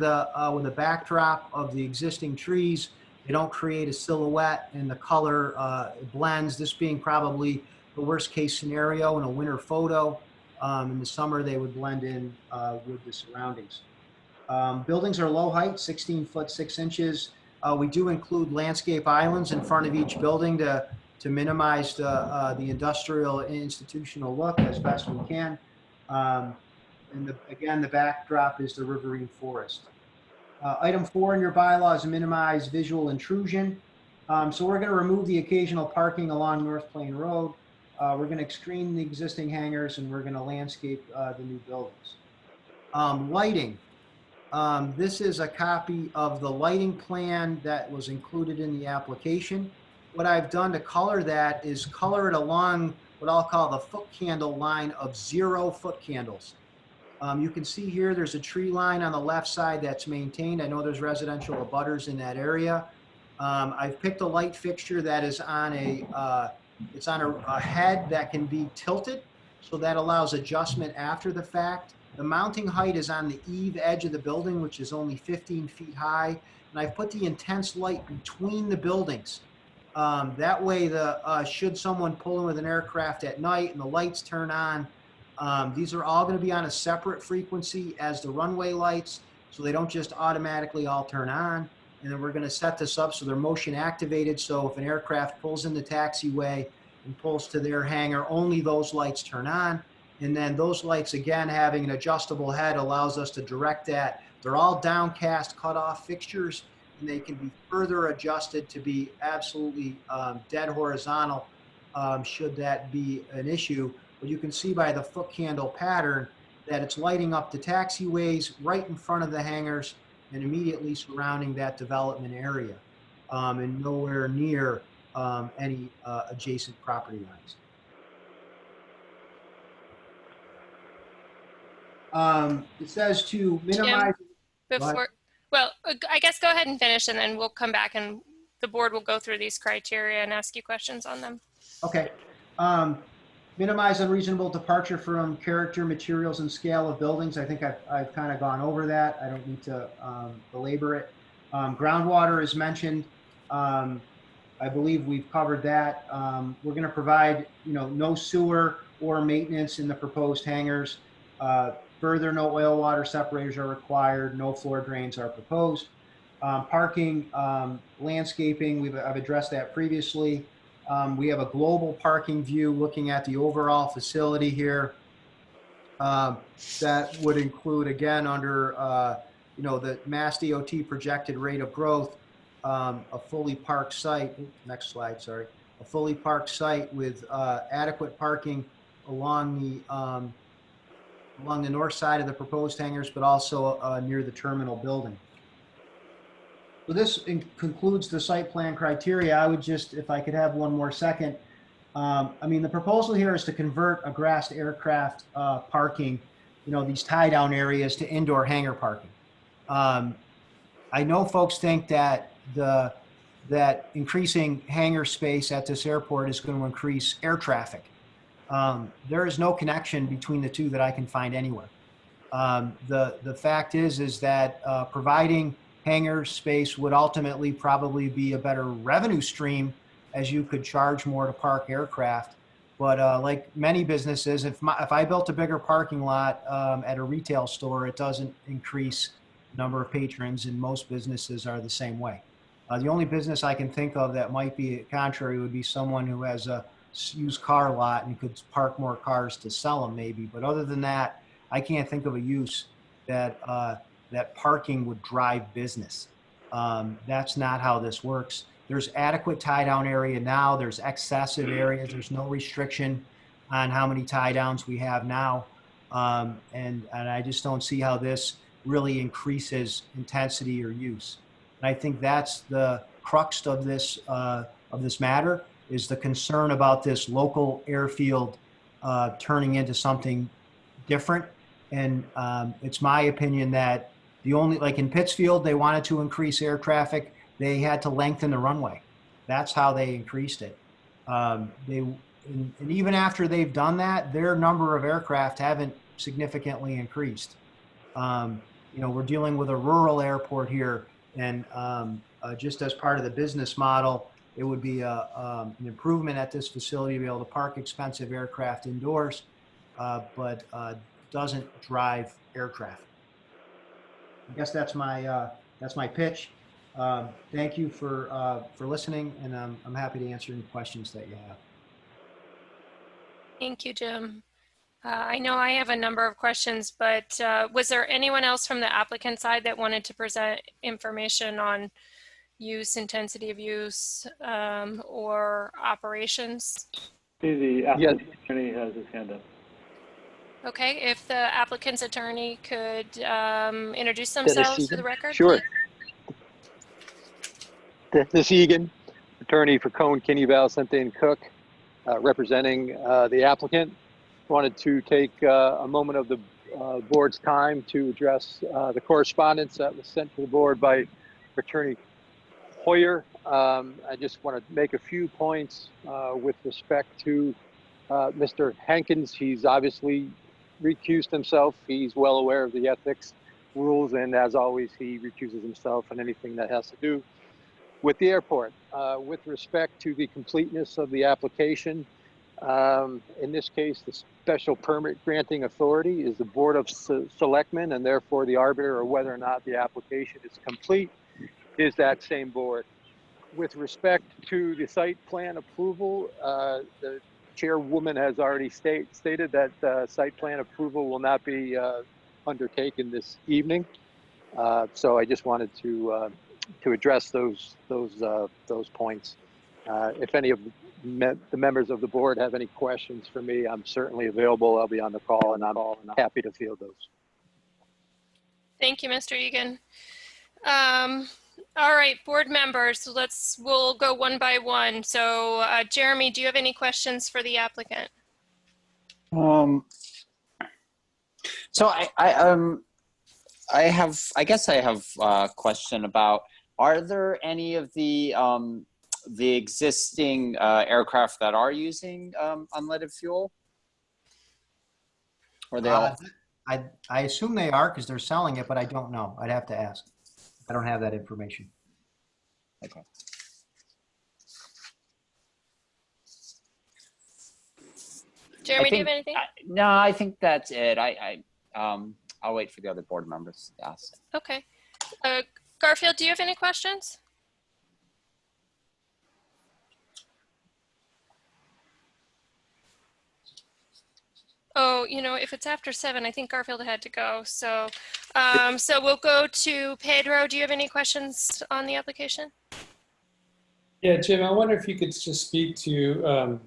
Speaker 10: with the backdrop of the existing trees. They don't create a silhouette, and the color blends, this being probably the worst case scenario in a winter photo. In the summer, they would blend in with the surroundings. Buildings are low height, 16 foot 6 inches. We do include landscape islands in front of each building to minimize the industrial and institutional look as best we can. And again, the backdrop is the riverine forest. Item 4 in your bylaw is minimize visual intrusion. So we're going to remove the occasional parking along North Plain Road. We're going to screen the existing hangars, and we're going to landscape the new buildings. Lighting. This is a copy of the lighting plan that was included in the application. What I've done to color that is color it along what I'll call the foot candle line of 0 foot candles. You can see here there's a tree line on the left side that's maintained. I know there's residential abutters in that area. I've picked a light fixture that is on a head that can be tilted, so that allows adjustment after the fact. The mounting height is on the eave edge of the building, which is only 15 feet high. And I've put the intense light between the buildings. That way, should someone pull in with an aircraft at night and the lights turn on, these are all going to be on a separate frequency as the runway lights, so they don't just automatically all turn on. And then we're going to set this up so they're motion activated. So if an aircraft pulls in the taxiway and pulls to their hangar, only those lights turn on. And then those lights, again, having an adjustable head allows us to direct that. They're all downcast cutoff fixtures, and they can be further adjusted to be absolutely dead horizontal should that be an issue. But you can see by the foot candle pattern that it's lighting up the taxiways right in front of the hangars and immediately surrounding that development area, and nowhere near any adjacent property lines. It says to minimize.
Speaker 2: I guess go ahead and finish, and then we'll come back and the board will go through these criteria and ask you questions on them.
Speaker 10: Okay. Minimize unreasonable departure from character, materials, and scale of buildings. I think I've kind of gone over that. I don't need to belabor it. Groundwater is mentioned. I believe we've covered that. We're going to provide, no sewer or maintenance in the proposed hangars. Further, no oil water separators are required. No floor drains are proposed. Parking, landscaping, I've addressed that previously. We have a global parking view looking at the overall facility here. That would include, again, under the Mass DOT projected rate of growth, a fully parked site. Next slide, sorry. A fully parked site with adequate parking along the north side of the proposed hangars, but also near the terminal building. So this concludes the site plan criteria. I would just, if I could have one more second. The proposal here is to convert a grassed aircraft parking, these tie down areas to indoor hangar parking. I know folks think that that increasing hangar space at this airport is going to increase air traffic. There is no connection between the two that I can find anywhere. The fact is that providing hangar space would ultimately probably be a better revenue stream, as you could charge more to park aircraft. But like many businesses, if I built a bigger parking lot at a retail store, it doesn't increase the number of patrons, and most businesses are the same way. The only business I can think of that might be contrary would be someone who has a used car lot and could park more cars to sell them maybe. But other than that, I can't think of a use that that parking would drive business. That's not how this works. There's adequate tie down area now. There's excessive areas. There's no restriction on how many tie downs we have now. And I just don't see how this really increases intensity or use. And I think that's the crux of this matter, is the concern about this local airfield turning into something different. And it's my opinion that the only, like in Pittsfield, they wanted to increase air traffic. They had to lengthen the runway. That's how they increased it. And even after they've done that, their number of aircraft haven't significantly increased. We're dealing with a rural airport here, and just as part of the business model, it would be an improvement at this facility to be able to park expensive aircraft indoors, but doesn't drive air traffic. I guess that's my pitch. Thank you for listening, and I'm happy to answer any questions that you have.
Speaker 2: Thank you, Jim. I know I have a number of questions, but was there anyone else from the applicant side that wanted to present information on use, intensity of use, or operations?
Speaker 1: The applicant's attorney has his hand up.
Speaker 2: Okay, if the applicant's attorney could introduce themselves for the record.
Speaker 11: Sure.
Speaker 2: Please.
Speaker 11: Dennis Egan, attorney for Cohn, Kinney, Valcente, and Cook, representing the applicant. Wanted to take a moment of the board's time to address the correspondence that was sent to the board by Attorney Hoyer. I just want to make a few points with respect to Mr. Hankins. He's obviously recused himself. He's well aware of the ethics rules, and as always, he recuses himself on anything that has to do with the airport. With respect to the completeness of the application, in this case, the special permit granting authority is the Board of Selectmen, and therefore the arbiter of whether or not the application is complete is that same board. With respect to the site plan approval, the chairwoman has already stated that site plan approval will not be undertaken this evening. So I just wanted to address those points. If any of the members of the board have any questions for me, I'm certainly available. I'll be on the call, and I'm happy to field those.
Speaker 2: Thank you, Mr. Egan. All right, board members, we'll go one by one. So Jeremy, do you have any questions for the applicant?
Speaker 8: So I guess I have a question about, are there any of the existing aircraft that are using unleaded fuel? Or they all?
Speaker 10: I assume they are, because they're selling it, but I don't know. I'd have to ask. I don't have that information.
Speaker 8: Okay.
Speaker 2: Jeremy, do you have anything?
Speaker 8: No, I think that's it. I'll wait for the other board members to ask.
Speaker 2: Okay. Garfield, do you have any questions? Oh, if it's after 7, I think Garfield had to go. So, so we'll go to Pedro. Do you have any questions on the application?
Speaker 6: Yeah, Jim, I wonder if you could just speak to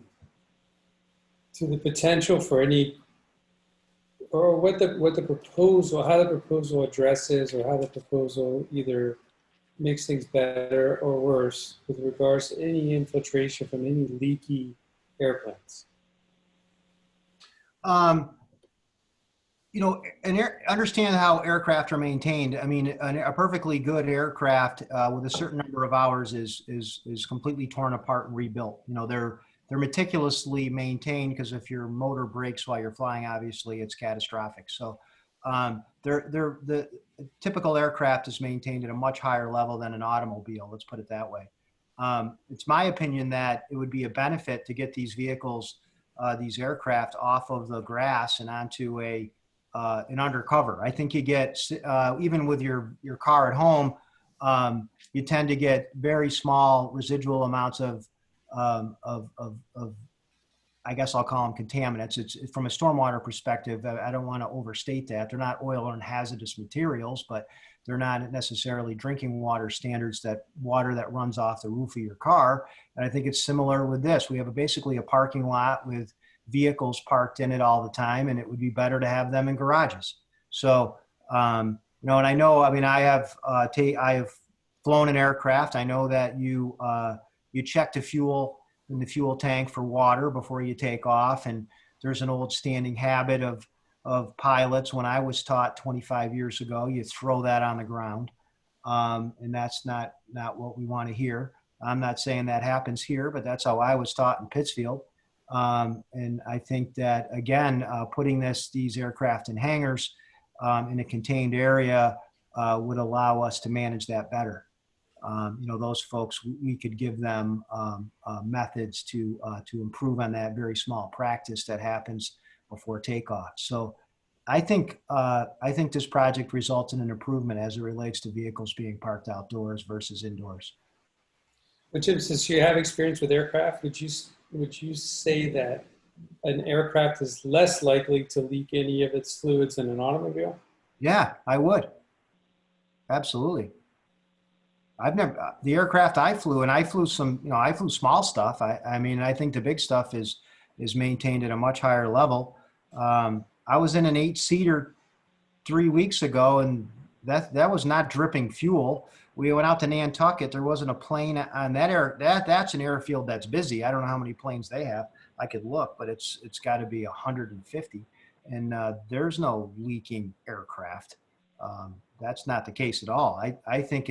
Speaker 6: the potential for any, or what the proposal, how the proposal addresses, or how the proposal either makes things better or worse with regards to any infiltration from any leaky airplanes.
Speaker 10: Understand how aircraft are maintained. I mean, a perfectly good aircraft with a certain number of hours is completely torn apart and rebuilt. They're meticulously maintained, because if your motor breaks while you're flying, obviously it's catastrophic. So the typical aircraft is maintained at a much higher level than an automobile. Let's put it that way. It's my opinion that it would be a benefit to get these vehicles, these aircraft off of the grass and onto an undercover. I think you get, even with your car at home, you tend to get very small residual amounts of I guess I'll call them contaminants. It's from a stormwater perspective. I don't want to overstate that. They're not oil and hazardous materials, but they're not necessarily drinking water standards, that water that runs off the roof of your car. And I think it's similar with this. We have basically a parking lot with vehicles parked in it all the time, and it would be better to have them in garages. So, and I know, I have flown an aircraft. I know that you check the fuel in the fuel tank for water before you take off. And there's an old standing habit of pilots. When I was taught 25 years ago, you throw that on the ground. And that's not what we want to hear. I'm not saying that happens here, but that's how I was taught in Pittsfield. And I think that, again, putting these aircraft in hangars in a contained area would allow us to manage that better. Those folks, we could give them methods to improve on that very small practice that happens before takeoff. So I think this project results in an improvement as it relates to vehicles being parked outdoors versus indoors.
Speaker 6: But Jim, since you have experience with aircraft, would you say that an aircraft is less likely to leak any of its fluids than an automobile?
Speaker 10: Yeah, I would. Absolutely. The aircraft I flew, and I flew I flew small stuff. I think the big stuff is maintained at a much higher level. I was in an 8-seater 3 weeks ago, and that was not dripping fuel. We went out to Nantucket. There wasn't a plane on that that's an airfield that's busy. I don't know how many planes they have. I could look, but it's got to be 150, and there's no leaking aircraft. That's not the case at all. I think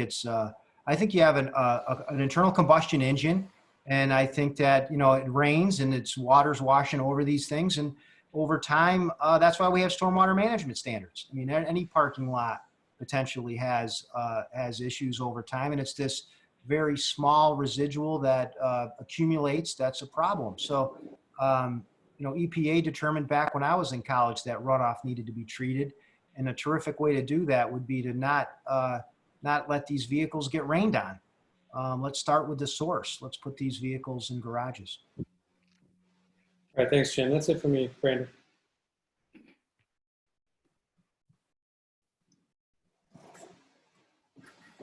Speaker 10: I think you have an internal combustion engine, and I think that, it rains and it's water's washing over these things. And over time, that's why we have stormwater management standards. Any parking lot potentially has issues over time, and it's this very small residual that accumulates. That's a problem. So, EPA determined back when I was in college that runoff needed to be treated. And a terrific way to do that would be to not let these vehicles get rained on. Let's start with the source. Let's put these vehicles in garages.
Speaker 6: All right, thanks, Jim. That's it for me, Brandon.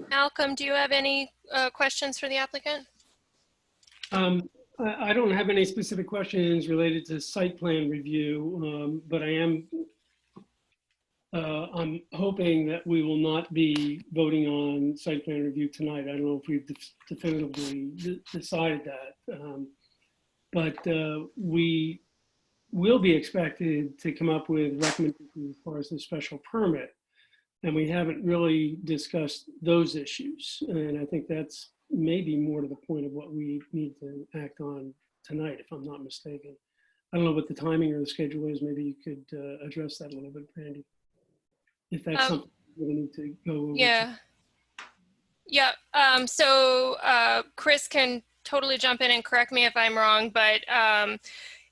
Speaker 2: Malcolm, do you have any questions for the applicant?
Speaker 5: I don't have any specific questions related to site plan review, but I'm hoping that we will not be voting on site plan review tonight. I don't know if we've definitively decided that, but we will be expected to come up with recommendations as far as the special permit. And we haven't really discussed those issues. And I think that's maybe more to the point of what we need to act on tonight, if I'm not mistaken. I don't know what the timing or the schedule is. Maybe you could address that a little bit, Brandy, if that's something we need to go over.
Speaker 2: Yeah. So Chris can totally jump in and correct me if I'm wrong, but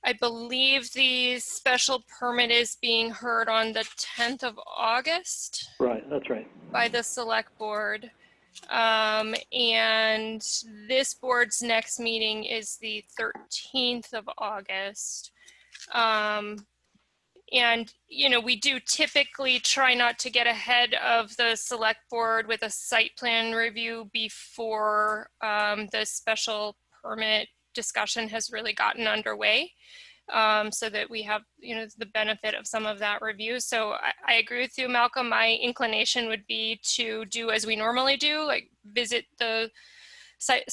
Speaker 2: I believe the special permit is being heard on the 10th of August.
Speaker 1: Right, that's right.
Speaker 2: By the select board. And this board's next meeting is the 13th of August. And, we do typically try not to get ahead of the select board with a site plan review before the special permit discussion has really gotten underway, so that we have, the benefit of some of that review. So I agree with you, Malcolm. My inclination would be to do as we normally do, like visit the site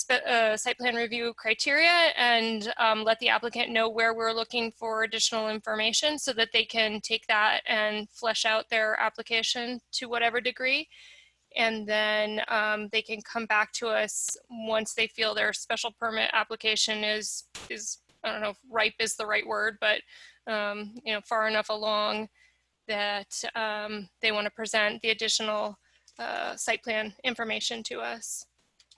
Speaker 2: plan review criteria and let the applicant know where we're looking for additional information so that they can take that and flesh out their application to whatever degree. And then they can come back to us once they feel their special permit application is I don't know if ripe is the right word, but far enough along that they want to present the additional site plan information to us.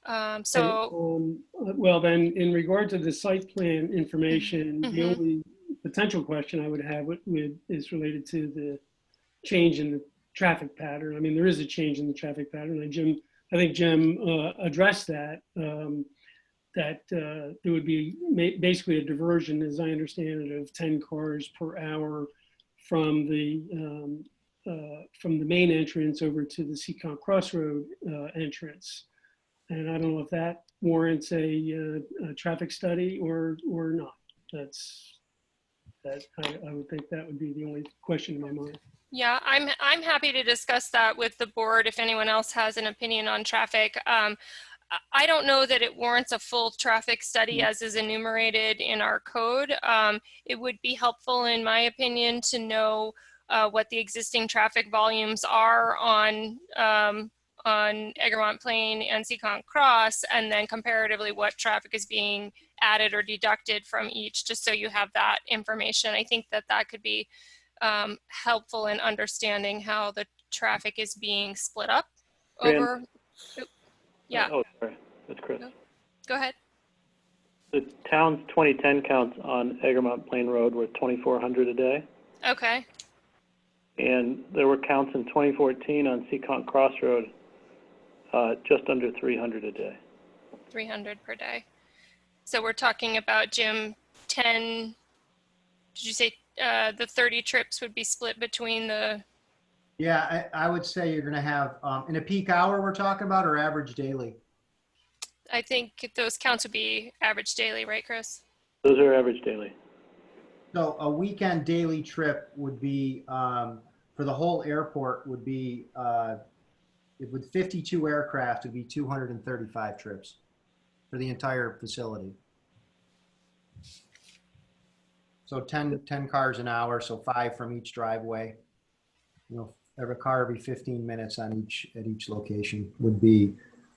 Speaker 5: Well, then, in regard to the site plan information, the
Speaker 2: Mhm.
Speaker 5: only potential question I would have is related to the change in the traffic pattern. I mean, there is a change in the traffic pattern, and I think Jim addressed that. That there would be basically a diversion, as I understand it, of 10 cars per hour from the main entrance over to the Seacon Crossroad entrance. And I don't know if that warrants a traffic study or not. I would think that would be the only question in my mind.
Speaker 2: Yeah, I'm happy to discuss that with the board if anyone else has an opinion on traffic. I don't know that it warrants a full traffic study as is enumerated in our code. It would be helpful, in my opinion, to know what the existing traffic volumes are on Egremont Plain and Seacon Cross, and then comparatively what traffic is being added or deducted from each, just so you have that information. I think that that could be helpful in understanding how the traffic is being split up over. Yeah.
Speaker 1: Oh, sorry, that's Chris.
Speaker 2: Go ahead.
Speaker 1: The town's 2010 counts on Egremont Plain Road were 2,400 a day.
Speaker 2: Okay.
Speaker 1: And there were counts in 2014 on Seacon Crossroad, just under 300 a day.
Speaker 2: 300 per day. So we're talking about, Jim, 10, did you say the 30 trips would be split between the?
Speaker 10: Yeah, I would say you're going to have, in a peak hour we're talking about, or average daily?
Speaker 2: I think those counts would be average daily, right, Chris?
Speaker 1: Those are average daily.
Speaker 10: So a weekend daily trip would be, for the whole airport would be, with 52 aircraft, would be 235 trips for the entire facility. So 10 cars an hour, so 5 from each driveway. You know, every car every 15 minutes at each location would be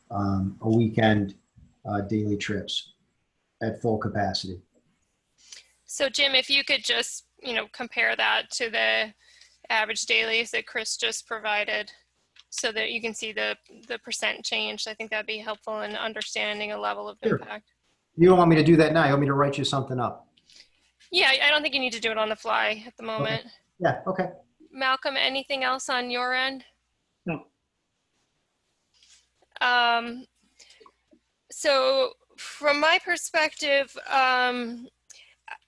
Speaker 10: a weekend daily trips at full capacity.
Speaker 2: So Jim, if you could just, compare that to the average dailies that Chris just provided so that you can see the percent change, I think that'd be helpful in understanding a level of impact.
Speaker 10: You don't want me to do that now? You want me to write you something up? Yeah,
Speaker 2: I don't think you need to do it on the fly at the moment.
Speaker 10: Okay. Yeah, okay.
Speaker 2: Malcolm, anything else on your end?
Speaker 5: No.
Speaker 2: So from my perspective,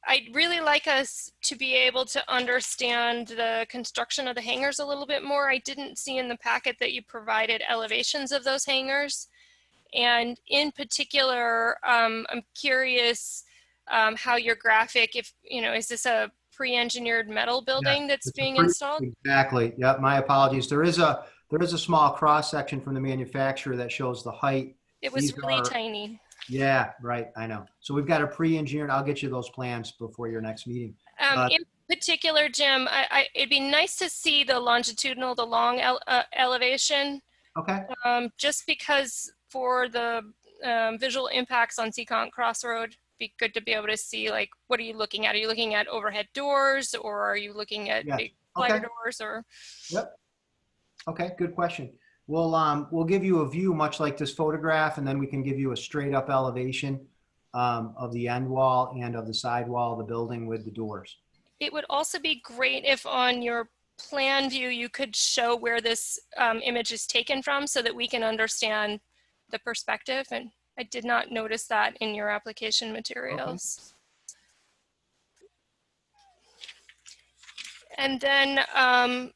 Speaker 2: I'd really like us to be able to understand the construction of the hangars a little bit more. I didn't see in the packet that you provided elevations of those hangars. And in particular, I'm curious how your graphic, is this a pre-engineered metal building that's being installed?
Speaker 10: Exactly. Yeah, my apologies. There is a small cross section from the manufacturer that shows the height.
Speaker 2: It was really tiny.
Speaker 10: Yeah, right. I know. So we've got a pre-engineered. I'll get you those plans before your next meeting.
Speaker 2: In particular, Jim, it'd be nice to see the longitudinal, the long elevation.
Speaker 10: Okay.
Speaker 2: Just because for the visual impacts on Seacon Crossroad, be good to be able to see, like, what are you looking at? Are you looking at overhead doors, or are you looking at big slider doors? Or
Speaker 10: Yep. Okay, good question. We'll give you a view much like this photograph, and then we can give you a straight up elevation of the end wall and of the side wall of the building with the doors.
Speaker 2: It would also be great if on your plan view you could show where this image is taken from so that we can understand the perspective. And I did not notice that in your application materials. Okay. And then,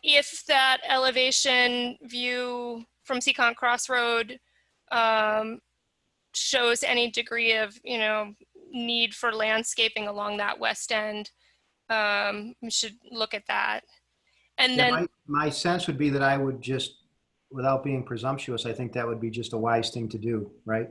Speaker 2: if that elevation view from Seacon Crossroad shows any degree of, need for landscaping along that west end, we should look at that. And then
Speaker 10: my sense would be that I would just, without being presumptuous, I think that would be just a wise thing to do, right?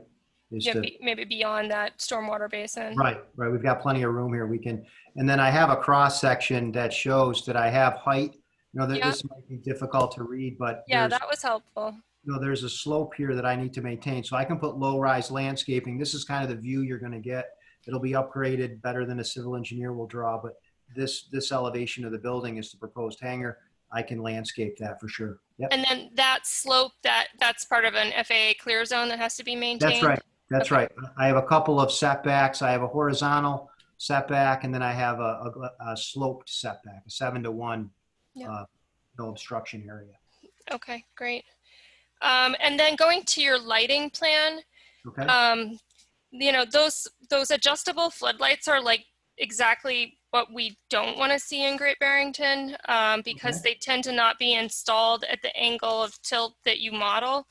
Speaker 2: Maybe beyond that stormwater basin.
Speaker 10: Right. We've got plenty of room here. We can, and then I have a cross section that shows that I have height. This might be difficult to read, but
Speaker 2: that was helpful.
Speaker 10: There's a slope here that I need to maintain. So I can put low-rise landscaping. This is kind of the view you're going to get. It'll be upgraded better than a civil engineer will draw, but this elevation of the building is the proposed hangar, I can landscape that for sure. Yep.
Speaker 2: And then that slope, that's part of an FAA clear zone that has to be maintained?
Speaker 10: That's right. That's
Speaker 2: Okay.
Speaker 10: right. I have a couple of setbacks. I have a horizontal setback, and then I have a sloped setback, a 7-to-1
Speaker 2: Yep.
Speaker 10: No obstruction area.
Speaker 2: Okay, great. And then going to your lighting plan,
Speaker 10: Okay.
Speaker 2: you know, those adjustable floodlights are like exactly what we don't want to see in Great Barrington, because they tend to not be installed at the angle of tilt that you model.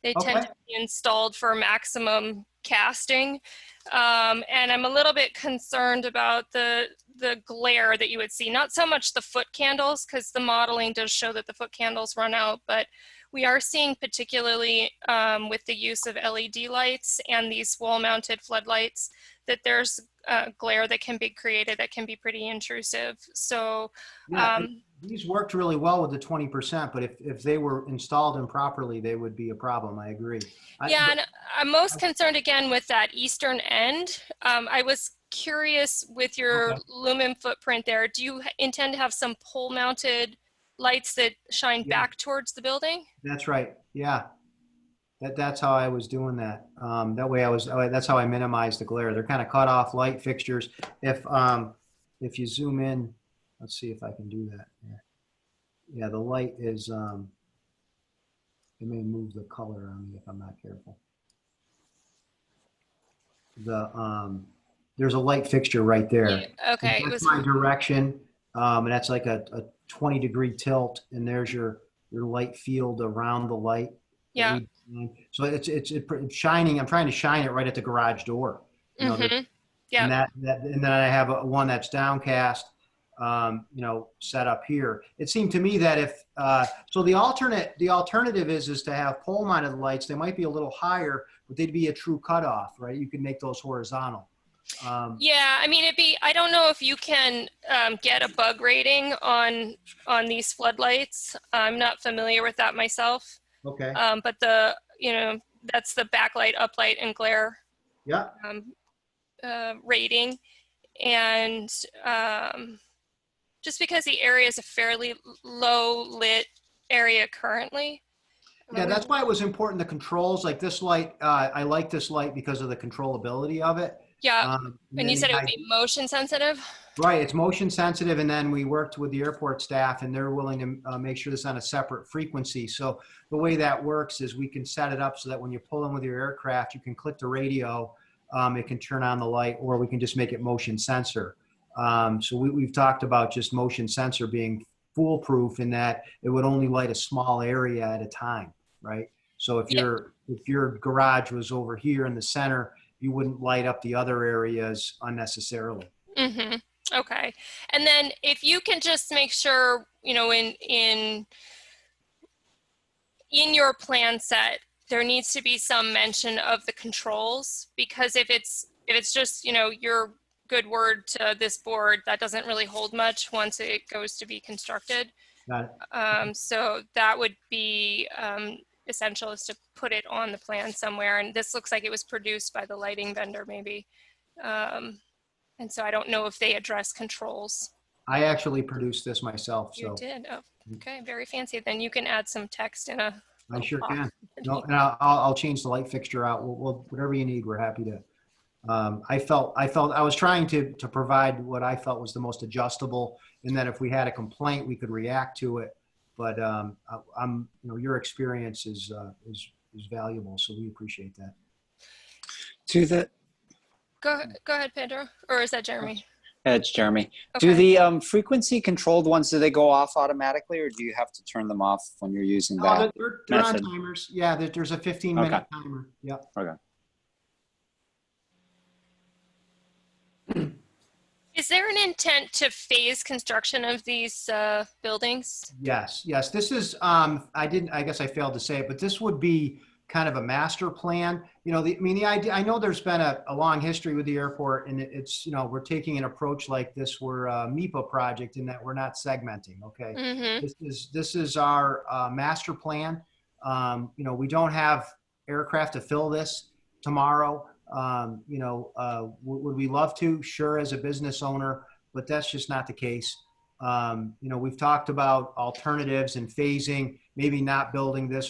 Speaker 2: They tend to be installed for maximum casting. And I'm a little bit concerned about the glare that you would see. Not so much the foot candles, because the modeling does show that the foot candles run out, but we are seeing, particularly with the use of LED lights and these wall-mounted floodlights, that there's glare that can be created that can be pretty intrusive. So
Speaker 10: these worked really well with the 20%, but if they were installed improperly, they would be a problem. I agree.
Speaker 2: And I'm most concerned again with that eastern end. I was curious with your lumen footprint there. Do you intend to have some pole-mounted lights that shine back towards the building?
Speaker 10: That's right. Yeah. That's how I was doing that. That way that's how I minimized the glare. They're kind of cut off light fixtures. If you zoom in, let's see if I can do that. Yeah, the light is, it may move the color on me if I'm not careful. There's a light fixture right there.
Speaker 2: Yeah, okay.
Speaker 10: That's my direction. And that's like a 20-degree tilt, and there's your light field around the light.
Speaker 2: Yeah.
Speaker 10: So it's shining. I'm trying to shine it right at the garage door. You know,
Speaker 2: yeah.
Speaker 10: And then I have one that's downcast, set up here. It seemed to me that if so, the alternative is to have pole-mounted lights. They might be a little higher, but they'd be a true cutoff, right? You could make those horizontal.
Speaker 2: Yeah, I mean, I don't know if you can get a bug rating on these floodlights. I'm not familiar with that myself.
Speaker 10: Okay.
Speaker 2: But that's the backlight, uplight, and glare rating. And just because the area is a fairly low lit area currently.
Speaker 10: Yeah, that's why it was important, the controls, like this light, I like this light because of the controllability of it.
Speaker 2: Yeah, and you said it would be motion sensitive?
Speaker 10: Right, it's motion sensitive, and then we worked with the airport staff, and they're willing to make sure this on a separate frequency. So the way that works is we can set it up so that when you pull in with your aircraft, you can click the radio, it can turn on the light, or we can just make it motion sensor. So we've talked about just motion sensor being foolproof in that it would only light a small area at a time, right? So if your garage was over here in the center, you wouldn't light up the other areas unnecessarily.
Speaker 2: Mm-hmm. Okay. And then if you can just make sure, in your plan set, there needs to be some mention of the controls, because if it's just, your good word to this board, that doesn't really hold much once it goes to be constructed.
Speaker 10: Got it.
Speaker 2: So that would be essential, is to put it on the plan somewhere. And this looks like it was produced by the lighting vendor maybe. And so I don't know if they address controls.
Speaker 10: I actually produced this myself.
Speaker 2: You
Speaker 10: so.
Speaker 2: did? Oh, okay, very fancy. Then you can add some text in a
Speaker 10: I sure can. No, and I'll change the light fixture out. We'll whatever you need, we're happy to. I was trying to provide what I felt was the most adjustable, in that if we had a complaint, we could react to it. But your experience is valuable, so we appreciate that.
Speaker 8: To the
Speaker 2: Go ahead, Pedro, or is that Jeremy?
Speaker 8: It's Jeremy.
Speaker 2: Okay.
Speaker 8: Do the frequency controlled ones, do they go off automatically, or do you have to turn them off when you're using that?
Speaker 10: They're on timers. Yeah, there's a 15-minute timer. Yep.
Speaker 8: Okay.
Speaker 2: Is there an intent to phase construction of these buildings?
Speaker 10: Yes. This is, I guess I failed to say it, but this would be kind of a master plan. The idea, I know there's been a long history with the airport, and it's, we're taking an approach like this. We're a MIPA project in that we're not segmenting. Okay.
Speaker 2: Mm-hmm.
Speaker 10: This is our master plan. We don't have aircraft to fill this tomorrow. Would we love to? Sure, as a business owner, but that's just not the case. We've talked about alternatives and phasing, maybe not building this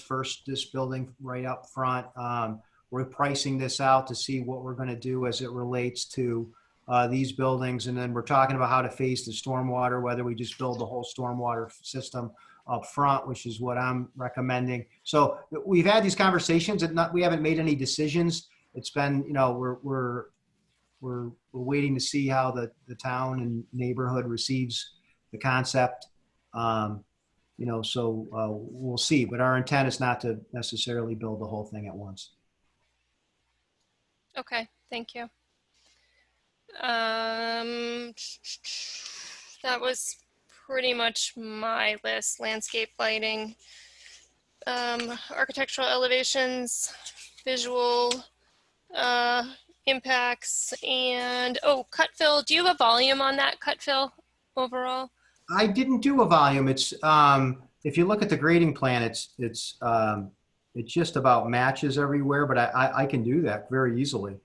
Speaker 10: building right up front. We're pricing this out to see what we're going to do as it relates to these buildings. And then we're talking about how to phase the stormwater, whether we just build the whole stormwater system up front, which is what I'm recommending. So we've had these conversations and we haven't made any decisions. It's been, we're waiting to see how the town and neighborhood receives the concept. We'll see, but our intent is not to necessarily build the whole thing at once.
Speaker 2: Okay, thank you. That was pretty much my list. Landscape lighting, architectural elevations, visual impacts, and cut fill. Do you have a volume on that cut fill overall?
Speaker 10: I didn't do a volume. It's if you look at the grading plan, it's just about matches everywhere, but I can do that very easily.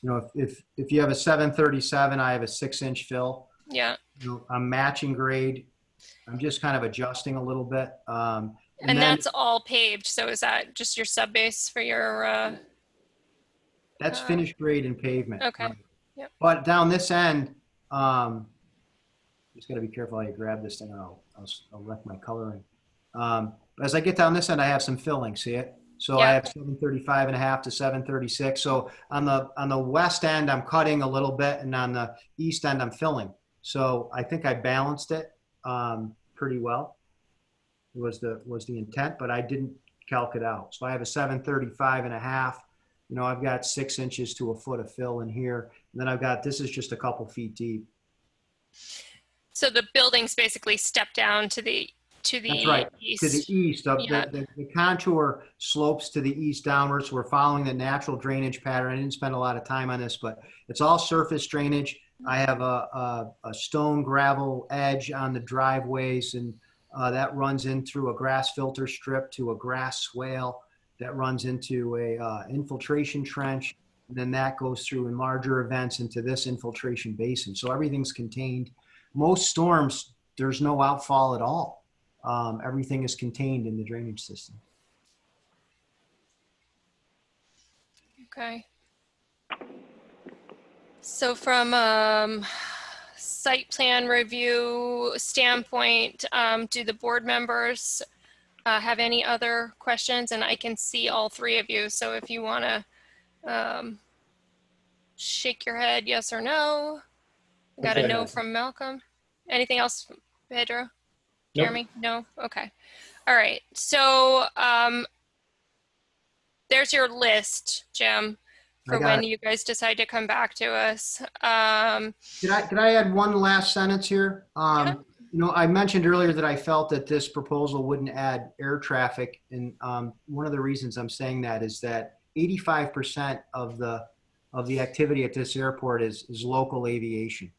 Speaker 10: If you have a 737, I have a 6-inch fill.
Speaker 2: Yeah.
Speaker 10: I'm matching grade. I'm just kind of adjusting a little bit.
Speaker 2: And that's all paved. So is that just your sub base for your?
Speaker 10: That's finished grade and pavement.
Speaker 2: Okay. Yep.
Speaker 10: But down this end, just got to be careful how you grab this thing, or I'll wreck my coloring. But as I get down this end, I have some filling. See it? So I have 735.5 to 736. So on the west end, I'm cutting a little bit, and on the east end, I'm filling. So I think I balanced it pretty well. It was the intent, but I didn't calc it out. So I have a 735.5. I've got 6 inches to a foot of fill in here, and then this is just a couple feet deep.
Speaker 2: So the buildings basically step down to the
Speaker 10: That's right.
Speaker 2: east.
Speaker 10: To the east. The contour slopes to the east downwards. We're following the natural drainage pattern. I didn't spend a lot of time on this, but it's all surface drainage. I have a stone gravel edge on the driveways, and that runs in through a grass filter strip to a grass swale that runs into a infiltration trench. And then that goes through in larger events into this infiltration basin. So everything's contained. Most storms, there's no outfall at all. Everything is contained in the drainage system.
Speaker 2: Okay. So from site plan review standpoint, do the board members have any other questions? And I can see all three of you. So if you want to shake your head, yes or no. I got a no from Malcolm. Anything else, Pedro? Jeremy? Nope. No? Okay. All right. So there's your list, Jim, for when you guys decide to come back to us.
Speaker 10: Could I add one last sentence here?
Speaker 2: Yeah.
Speaker 10: I mentioned earlier that I felt that this proposal wouldn't add air traffic. And one of the reasons I'm saying that is that 85% of the activity at this airport is local aviation.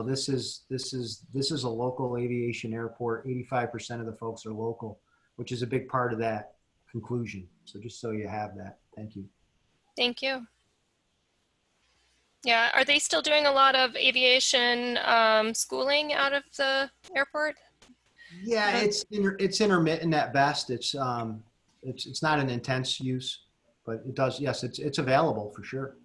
Speaker 10: This is a local aviation airport. 85% of the folks are local, which is a big part of that conclusion. So just so you have that. Thank you.
Speaker 2: Thank you. Yeah, are they still doing a lot of aviation schooling out of the airport?
Speaker 10: Yeah, it's intermittent at best. It's not an intense use, but it does. Yes, it's available for sure.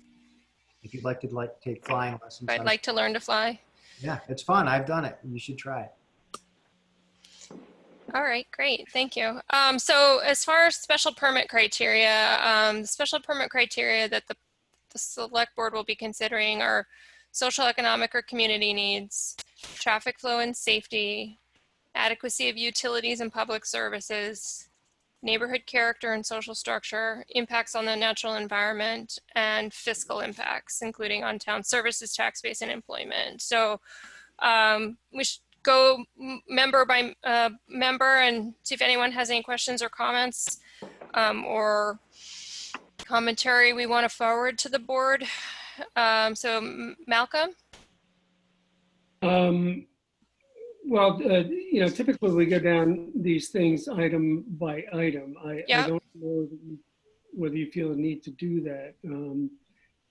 Speaker 10: If you'd like to take flying lessons.
Speaker 2: I'd like to learn to fly.
Speaker 10: Yeah, it's fun. I've done it. You should try it.
Speaker 2: All right, great. Thank you. So as far as special permit criteria, the special permit criteria that the select board will be considering are social, economic, or community needs, traffic flow and safety, adequacy of utilities and public services, neighborhood character and social structure, impacts on the natural environment, and fiscal impacts, including on town services, tax base, and employment. So we should go member by member and see if anyone has any questions or comments or commentary we want to forward to the board. So Malcolm?
Speaker 5: Well, typically we go down these things item by item. I don't know whether you feel a need to do that.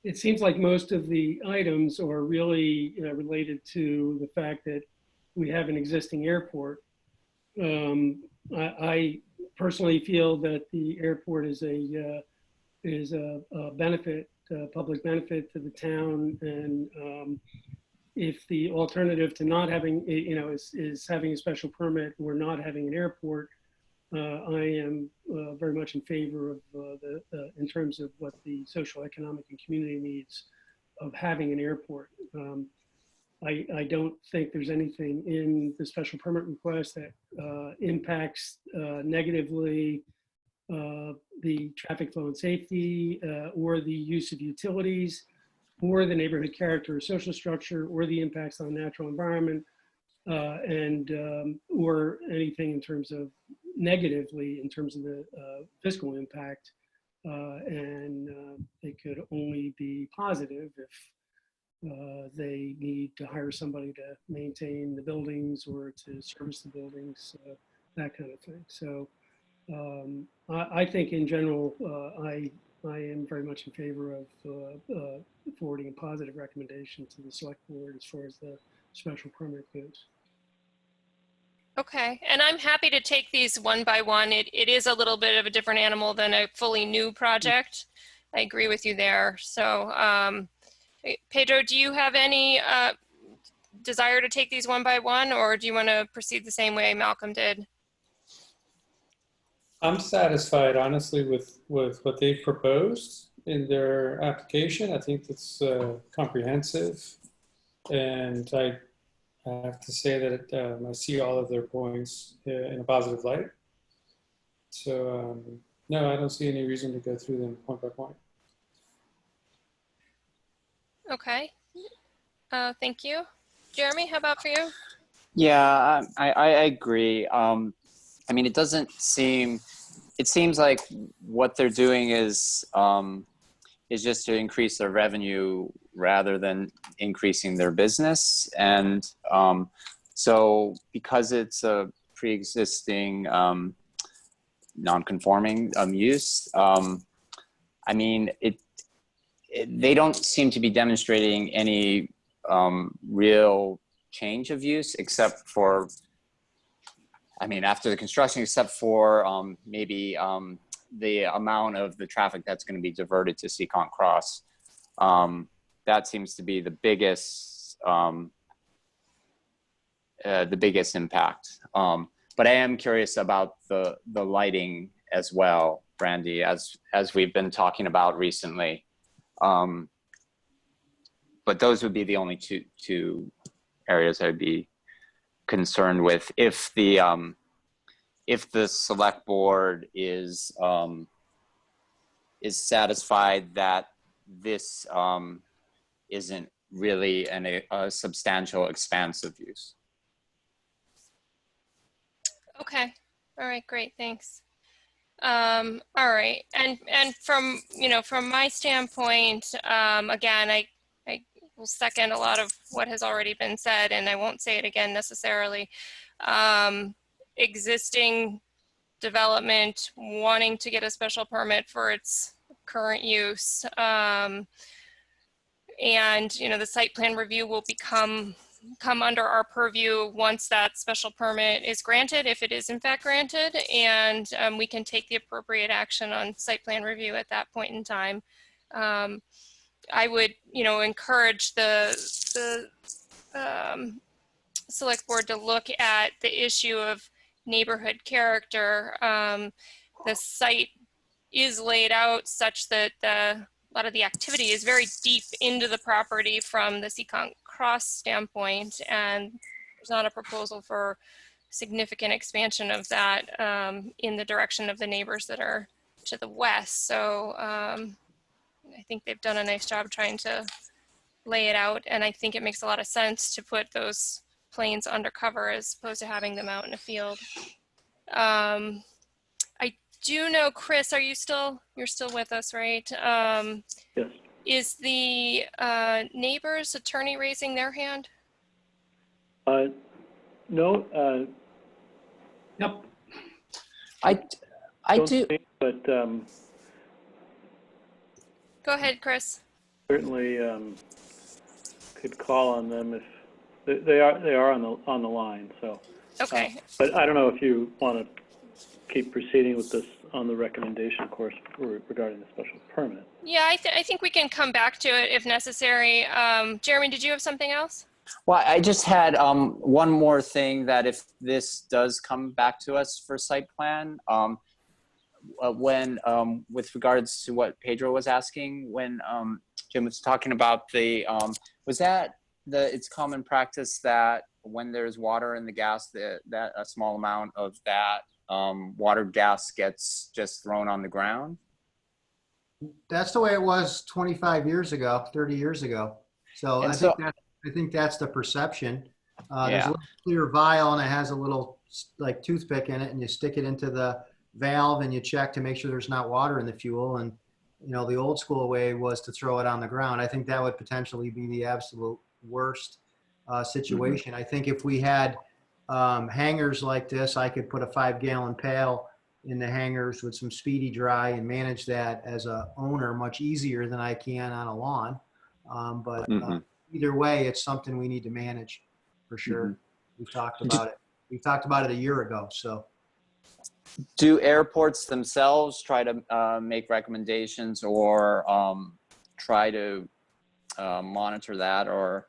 Speaker 5: it seems like most of the items are really related to the fact that we have an existing airport. I personally feel that the airport is a benefit, public benefit to the town, and if the alternative to not having, is having a special permit or not having an airport, I am very much in favor of in terms of what the social, economic, and community needs of having an airport. I don't think there's anything in the special permit request that impacts negatively the traffic flow and safety, or the use of utilities, or the neighborhood character or social structure, or the impacts on the natural environment, or anything in terms of negatively in terms of the fiscal impact. It could only be positive if they need to hire somebody to maintain the buildings or to service the buildings, that kind of thing. So I think in general, I am very much in favor of forwarding a positive recommendation to the select board as far as the special permit goes.
Speaker 2: Okay, and I'm happy to take these one by one. It is a little bit of a different animal than a fully new project. I agree with you there. So Pedro, do you have any desire to take these one by one, or do you want to proceed the same way Malcolm did?
Speaker 6: I'm satisfied, honestly, with what they've proposed in their application. I think it's comprehensive, and I have to say that I see all of their points in a positive light. So no, I don't see any reason to go through them point by point.
Speaker 2: Okay, thank you. Jeremy, how about for you?
Speaker 8: Yeah, I agree. I mean, it seems like what they're doing is just to increase their revenue rather than increasing their business. And so because it's a pre-existing non-conforming use, I mean, they don't seem to be demonstrating any real change of use, except for, I mean, after the construction, except for maybe the amount of the traffic that's going to be diverted to Seacon Cross. That seems to be the biggest impact. But I am curious about the lighting as well, Brandy, as we've been talking about recently. But those would be the only two areas I'd be concerned with if the select board is satisfied that this isn't really a substantial expansive use.
Speaker 2: Okay, all right, great, thanks. All right, and from my standpoint, again, I will second a lot of what has already been said, and I won't say it again necessarily. Existing development wanting to get a special permit for its current use, and the site plan review will come under our purview once that special permit is granted, if it is in fact granted, and we can take the appropriate action on site plan review at that point in time. I would, encourage the select board to look at the issue of neighborhood character. The site is laid out such that a lot of the activity is very deep into the property from the Seacon Cross standpoint, and there's not a proposal for significant expansion of that in the direction of the neighbors that are to the west. So I think they've done a nice job trying to lay it out, and I think it makes a lot of sense to put those planes undercover as opposed to having them out in a field. I do know, Chris, you're still with us, right?
Speaker 1: Yes.
Speaker 2: Is the neighbor's attorney raising their hand?
Speaker 1: No.
Speaker 5: Yep.
Speaker 8: I do.
Speaker 1: But
Speaker 2: Go ahead, Chris.
Speaker 1: certainly could call on them if they are on the line. So,
Speaker 2: Okay.
Speaker 1: but I don't know if you want to keep proceeding with this on the recommendation course regarding the special permit.
Speaker 2: Yeah, I think we can come back to it if necessary. Jeremy, did you have something else?
Speaker 8: Well, I just had one more thing, that if this does come back to us for site plan, when with regards to what Pedro was asking, when Jim was talking about the, was that it's common practice that when there's water in the gas, that a small amount of that water gas gets just thrown on the ground?
Speaker 10: That's the way it was 25 years ago, 30 years ago. So I think that's the perception. There's a little clear vial and it has a little like toothpick in it, and you stick it into the valve and you check to make sure there's not water in the fuel. And you know, the old school way was to throw it on the ground. I think that would potentially be the absolute worst situation. I think if we had hangars like this, I could put a 5-gallon pail in the hangars with some speedy dry and manage that as a owner much easier than I can on a lawn. But either way, it's something we need to manage for sure. We've talked about it. We talked about it a year ago. So
Speaker 8: do airports themselves try to make recommendations or try to monitor that, or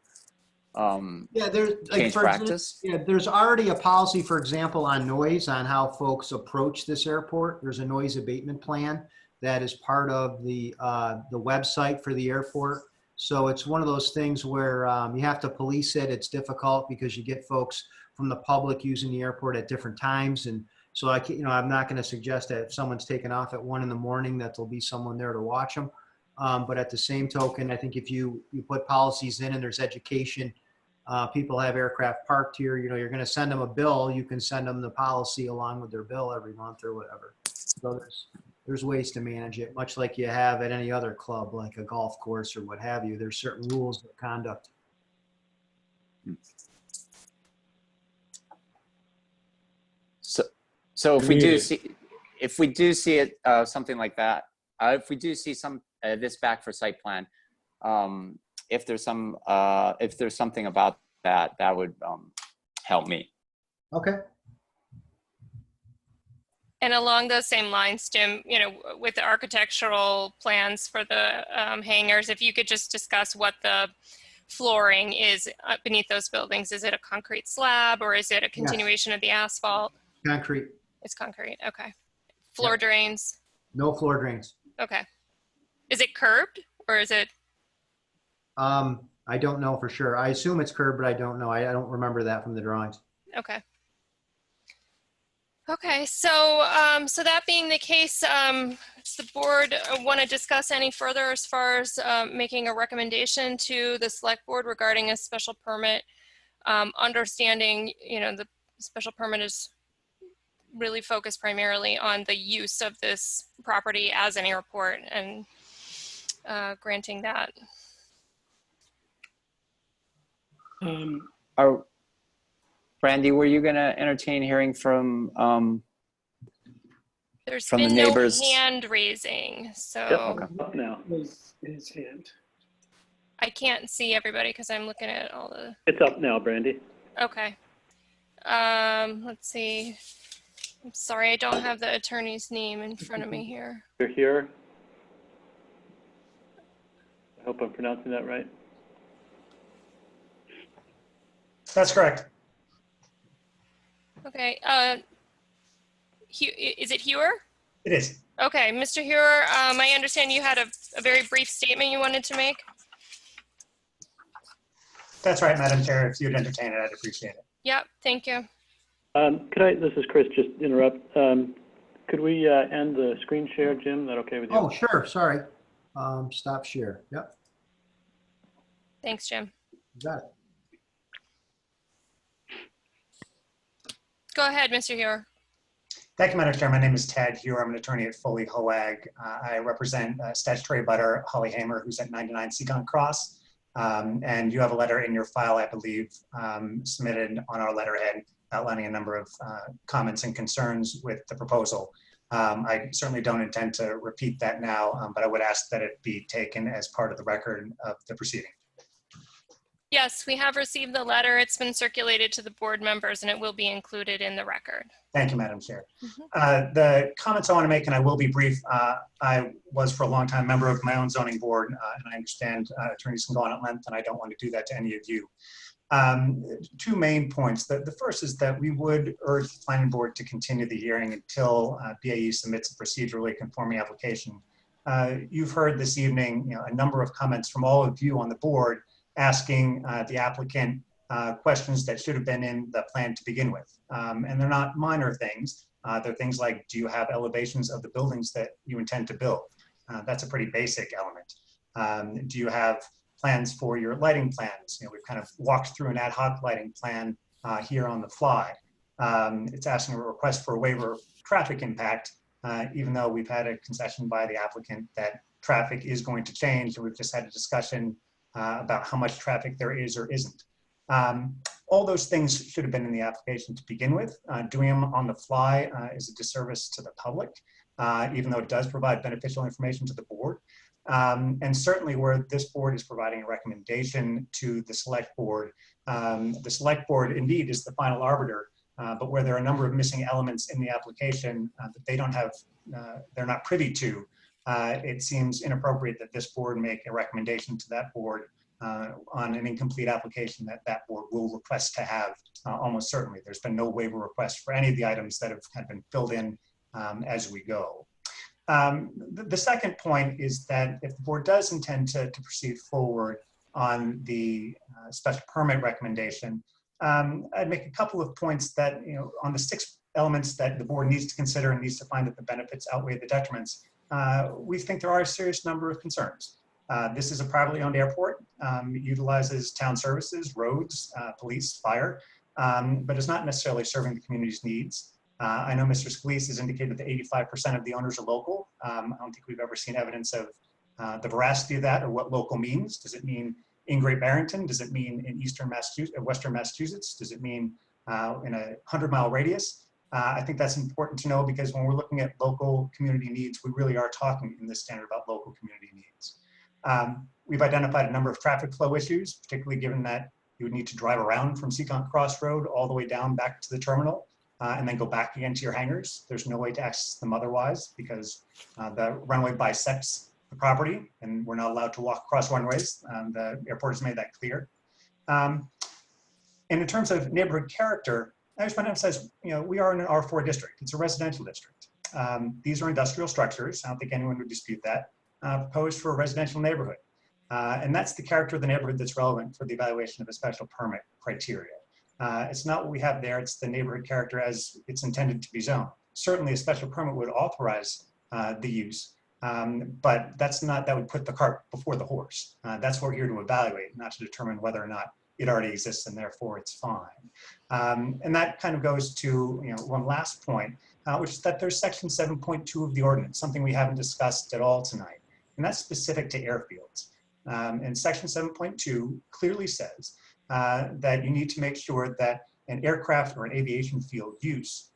Speaker 10: yeah, there's
Speaker 8: change practice?
Speaker 10: Yeah, there's already a policy, for example, on noise, on how folks approach this airport. There's a noise abatement plan that is part of the website for the airport. So it's one of those things where you have to police it. It's difficult because you get folks from the public using the airport at different times. And so I'm not going to suggest that if someone's taken off at 1 in.the morning, that there'll be someone there to watch them. But at the same token, I think if you put policies in and there's education, people have aircraft parked here, you know, you're going to send them a bill, you can send them the policy along with their bill every month or whatever. So there's ways to manage it, much like you have at any other club, like a golf course or what have you. There's certain rules of conduct.
Speaker 8: So if we do see it, something like that, if we do see some this back for site plan, if there's something about that, that would help me.
Speaker 10: Okay.
Speaker 2: And along those same lines, Jim, you know, with the architectural plans for the hangars, if you could just discuss what the flooring is beneath those buildings. Is it a concrete slab or is it a continuation of the asphalt?
Speaker 10: Concrete.
Speaker 2: It's concrete. Okay. Floor drains?
Speaker 10: No floor drains.
Speaker 2: Okay. Is it curbed or is it?
Speaker 10: I don't know for sure. I assume it's curbed, but I don't know. I don't remember that from the drawings.
Speaker 2: Okay. Okay, so so that being the case, does the board want to discuss any further as far as making a recommendation to the select board regarding a special permit? Understanding, you know, the special permit is really focused primarily on the use of this property as an airport and granting that.
Speaker 8: Brandy, were you going to entertain hearing from
Speaker 2: There's
Speaker 8: the
Speaker 2: been
Speaker 8: neighbors?
Speaker 2: no hand raising, so
Speaker 1: Up now.
Speaker 5: His hand.
Speaker 2: I can't see everybody because I'm looking at all the.
Speaker 1: It's up now, Brandy.
Speaker 2: Okay. Let's see. I'm sorry, I don't have the attorney's name in front of me here.
Speaker 1: You're here. I hope I'm pronouncing that right.
Speaker 12: That's correct.
Speaker 2: Okay. Is it Hewer?
Speaker 12: It is.
Speaker 2: Okay, Mr. Hewer, I understand you had a very brief statement you wanted to make.
Speaker 12: That's right, Madam Chair. If you'd entertain it, I'd appreciate it.
Speaker 2: Yep, thank you.
Speaker 1: Could I, this is Chris, just interrupt. Could we end the screen share, Jim? Is that okay with you?
Speaker 10: Oh, sure. Sorry. Stop share. Yep.
Speaker 2: Thanks, Jim.
Speaker 10: You got it.
Speaker 2: Go ahead, Mr. Hewer.
Speaker 12: Thank you, Madam Chair. My name is Ted Hewer. I'm an attorney at Foley Hoag. I represent statutory butter Holly Hamer, who's at 99 Seagon Cross. And you have a letter in your file, I believe, submitted on our letterhead outlining a number of comments and concerns with the proposal. I certainly don't intend to repeat that now, but I would ask that it be taken as part of the record of the proceeding.
Speaker 2: Yes, we have received the letter. It's been circulated to the board members and it will be included in the record.
Speaker 12: Thank you, Madam Chair. The comments I want to make, and I will be brief, I was for a long time member of my own zoning board, and I understand attorneys can go on at length, and I don't want to do that to any of you. Two main points. The first is that we would urge the planning board to continue the hearing until BAE submits a procedurally conforming application. You've heard this evening, a number of comments from all of you on the board asking the applicant questions that should have been in the plan to begin with. And they're not minor things. They're things like, do you have elevations of the buildings that you intend to build? That's a pretty basic element. Do you have plans for your lighting plans? We've kind of walked through an ad hoc lighting plan here on the fly. It's asking a request for a waiver of traffic impact, even though we've had a concession by the applicant that traffic is going to change, and we've just had a discussion about how much traffic there is or isn't. All those things should have been in the application to begin with. Doing them on the fly is a disservice to the public, even though it does provide beneficial information to the board. And certainly where this board is providing a recommendation to the select board indeed is the final arbiter, but where there are a number of missing elements in the application that they don't have, they're not privy to, it seems inappropriate that this board make a recommendation to that board on an incomplete application that board will request to have almost certainly. There's been no waiver request for any of the items that have kind of been filled in as we go. The second point is that if the board does intend to proceed forward on the special permit recommendation, I'd make a couple of points that, on the 6 elements that the board needs to consider and needs to find that the benefits outweigh the detriments, we think there are a serious number of concerns. This is a privately owned airport. It utilizes town services, roads, police, fire, but it's not necessarily serving the community's needs. I know Mr. Scalise has indicated that 85% of the owners are local. I don't think we've ever seen evidence of the veracity of that or what local means. Does it mean in Great Barrington? Does it mean in Western Massachusetts? Does it mean in a 100-mile radius? I think that's important to know, because when we're looking at local community needs, we really are talking in this standard about local community needs. We've identified a number of traffic flow issues, particularly given that you would need to drive around from Seacon Cross Road all the way down back to the terminal and then go back again to your hangars. There's no way to access them otherwise because the runway bisects the property and we're not allowed to walk across runways. The airport has made that clear. And in terms of neighborhood character, I just want to emphasize, we are in an R4 district. It's a residential district. These are industrial structures. I don't think anyone would dispute that. Proposed for a residential neighborhood. And that's the character of the neighborhood that's relevant for the evaluation of a special permit criteria. It's not what we have there, it's the neighborhood character as it's intended to be zoned. Certainly a special permit would authorize the use, but that would put the cart before the horse. That's what we're here to evaluate, not to determine whether or not it already exists and therefore it's fine. And that kind of goes to one last point, which is that there's section 7.2 of the ordinance, something we haven't discussed at all tonight. And that's specific to airfields. And section 7.2 clearly says that you need to make sure that an aircraft or an aviation field use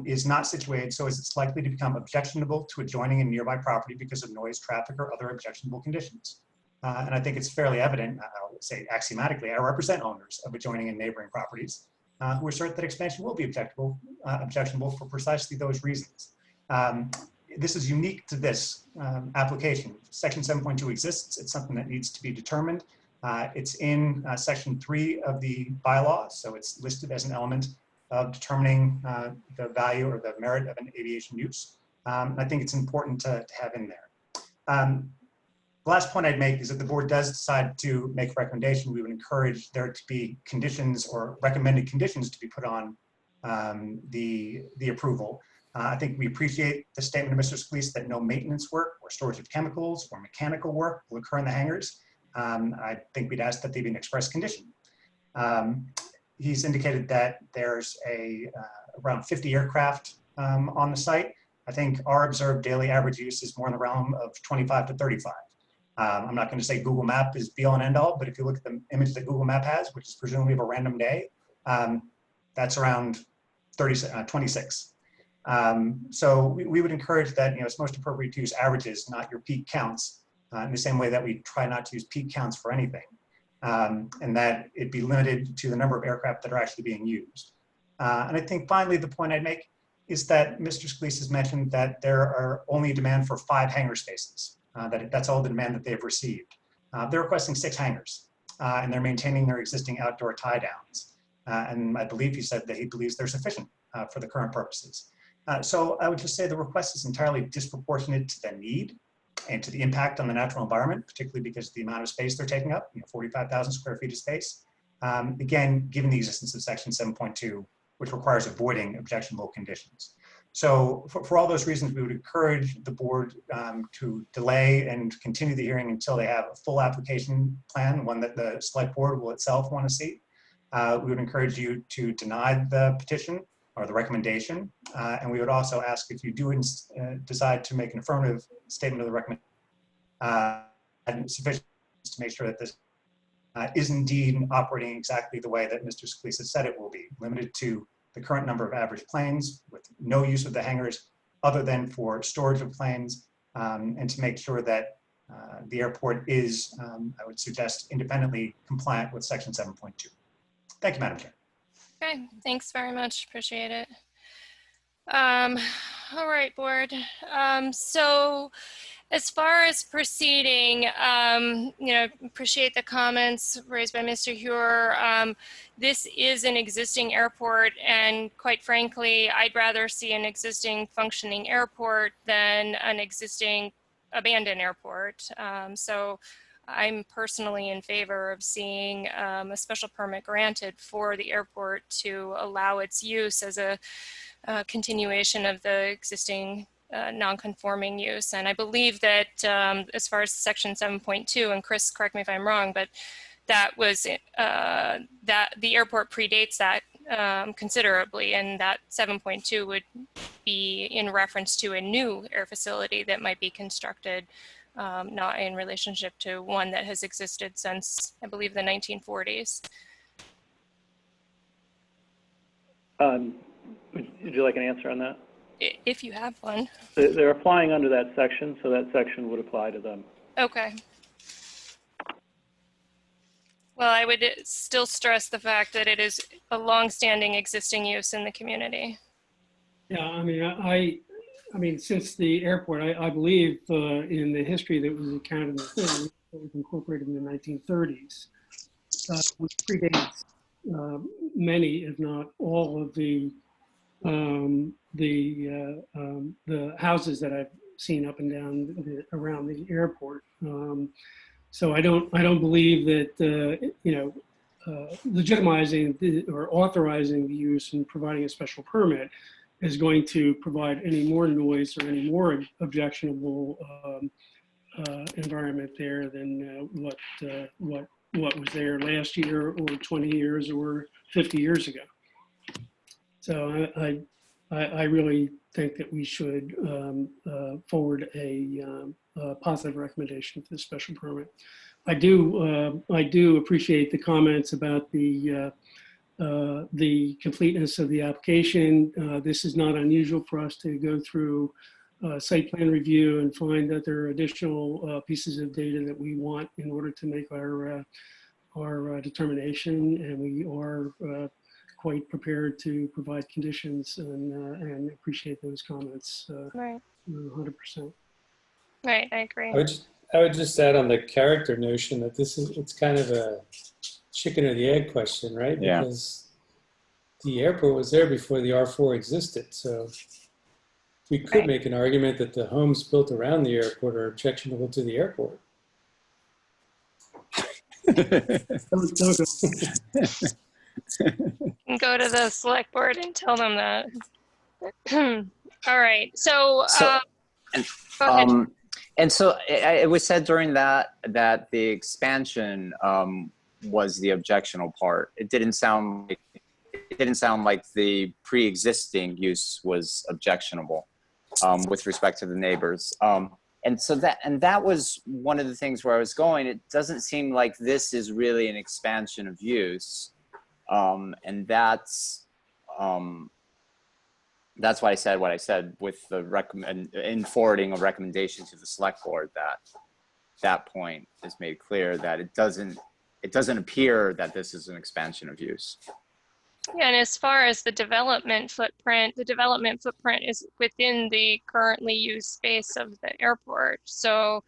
Speaker 12: is not situated so as it's likely to become objectionable to adjoining and nearby property because of noise, traffic, or other objectionable conditions. And I think it's fairly evident, I'll say axiomatically, I represent owners of adjoining and neighboring properties who assert that expansion will be objectionable for precisely those reasons. This is unique to this application. Section 7.2 exists. It's something that needs to be determined. It's in section 3 of the bylaw, so it's listed as an element of determining the value or the merit of an aviation use. I think it's important to have in there. The last point I'd make is that the board does decide to make a recommendation. We would encourage there to be conditions or recommended conditions to be put on the approval. I think we appreciate the statement of Mr. Scalise that no maintenance work or storage of chemicals or mechanical work will occur in the hangars. I think we'd ask that they be an express condition. He's indicated that there's around 50 aircraft on the site. I think our observed daily average use is more in the realm of 25 to 35. I'm not going to say Google Map is be all and end all, but if you look at the image that Google Map has, which is presumably of a random day, that's around 26. So we would encourage that, it's most appropriate to use averages, not your peak counts, in the same way that we try not to use peak counts for anything, and that it be limited to the number of aircraft that are actually being used. And I think finally, the point I'd make is that Mr. Scalise has mentioned that there are only demand for 5 hangar spaces. That's all the demand that they've received. They're requesting 6 hangars, and they're maintaining their existing outdoor tie downs. And I believe he said that he believes they're sufficient for the current purposes. So I would just say the request is entirely disproportionate to the need and to the impact on the natural environment, particularly because of the amount of space they're taking up, 45,000 square feet of space. Again, given the existence of section 7.2, which requires avoiding objectionable conditions. So for all those reasons, we would encourage the board to delay and continue the hearing until they have a full application plan, one that the select board will itself want to see. We would encourage you to deny the petition or the recommendation. And we would also ask if you do decide to make an affirmative statement of the recommendation, sufficient to make sure that this is indeed operating exactly the way that Mr. Scalise has said it will be, limited to the current number of average planes with no use of the hangars other than for storage of planes, and to make sure that the airport is, I would suggest, independently compliant with section 7.2. Thank you, Madam Chair.
Speaker 2: Okay, thanks very much. Appreciate it. All right, board. So as far as proceeding, appreciate the comments raised by Mr. Hure. This is an existing airport, and quite frankly, I'd rather see an existing functioning airport than an existing abandoned airport. So I'm personally in favor of seeing a special permit granted for the airport to allow its use as a continuation of the existing non-conforming use. And I believe that as far as section 7.2, and Chris, correct me if I'm wrong, but that was that the airport predates that considerably, and that 7.2 would be in reference to a new air facility that might be constructed, not in relationship to one that has existed since, I believe, the 1940s.
Speaker 1: Would you like an answer on that?
Speaker 2: If you have one.
Speaker 1: They're applying under that section, so that section would apply to them.
Speaker 2: Okay. Well, I would still stress the fact that it is a long-standing existing use in the community.
Speaker 5: Yeah, I mean, since the airport, I believe in the history that was accounted in the 30s, that was incorporated in the 1930s, which predates many, if not all, of the houses that I've seen up and down around the airport. So I don't believe that legitimizing or authorizing the use and providing a special permit is going to provide any more noise or any more objectionable environment there than what was there last year or 20 years or 50 years ago. So I really think that we should forward a positive recommendation for the special permit. I do appreciate the comments about the completeness of the application. This is not unusual for us to go through site plan review and find that there are additional pieces of data that we want in order to make our determination, and we are quite prepared to provide conditions and appreciate those comments.
Speaker 2: Right.
Speaker 5: 100%.
Speaker 2: Right, I agree.
Speaker 6: I would just add on the character notion that it's kind of a chicken or the egg question, right?
Speaker 8: Yeah.
Speaker 6: Because the airport was there before the R4 existed. So we could make an argument that the homes built around the airport are objectionable to the airport.
Speaker 2: Go to the select board and tell them that. All right, so go ahead.
Speaker 8: And so it was said during that the expansion was the objectionable part. It didn't sound like the pre-existing use was objectionable with respect to the neighbors. And so that was one of the things where I was going. It doesn't seem like this is really an expansion of use, and that's that's why I said what I said with the in forwarding a recommendation to the select board, that point is made clear that it doesn't appear that this is an expansion of use.
Speaker 2: Yeah, and as far as the development footprint is within the currently used space of the airport. So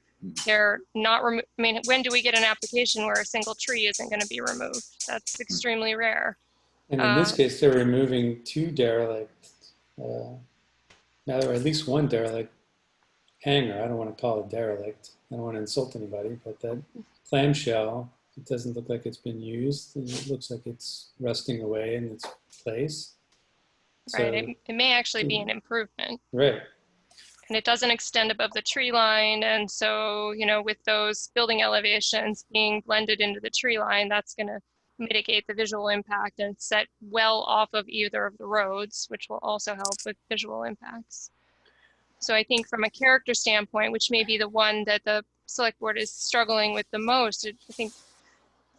Speaker 2: they're not, I mean, when do we get an application where a single tree isn't going to be removed? That's extremely rare.
Speaker 6: And in this case, they're removing 2 derelict, now there are at least 1 derelict hangar. I don't want to call it derelict. I don't want to insult anybody, but that clamshell, it doesn't look like it's been used, and it looks like it's rusting away in its place.
Speaker 2: Right,
Speaker 6: So,
Speaker 2: it may actually be an improvement.
Speaker 6: Right.
Speaker 2: And it doesn't extend above the tree line. And so, you know, with those building elevations being blended into the tree line, that's going to mitigate the visual impact and set well off of either of the roads, which will also help with visual impacts. So I think from a character standpoint, which may be the one that the select board is struggling with the most, I think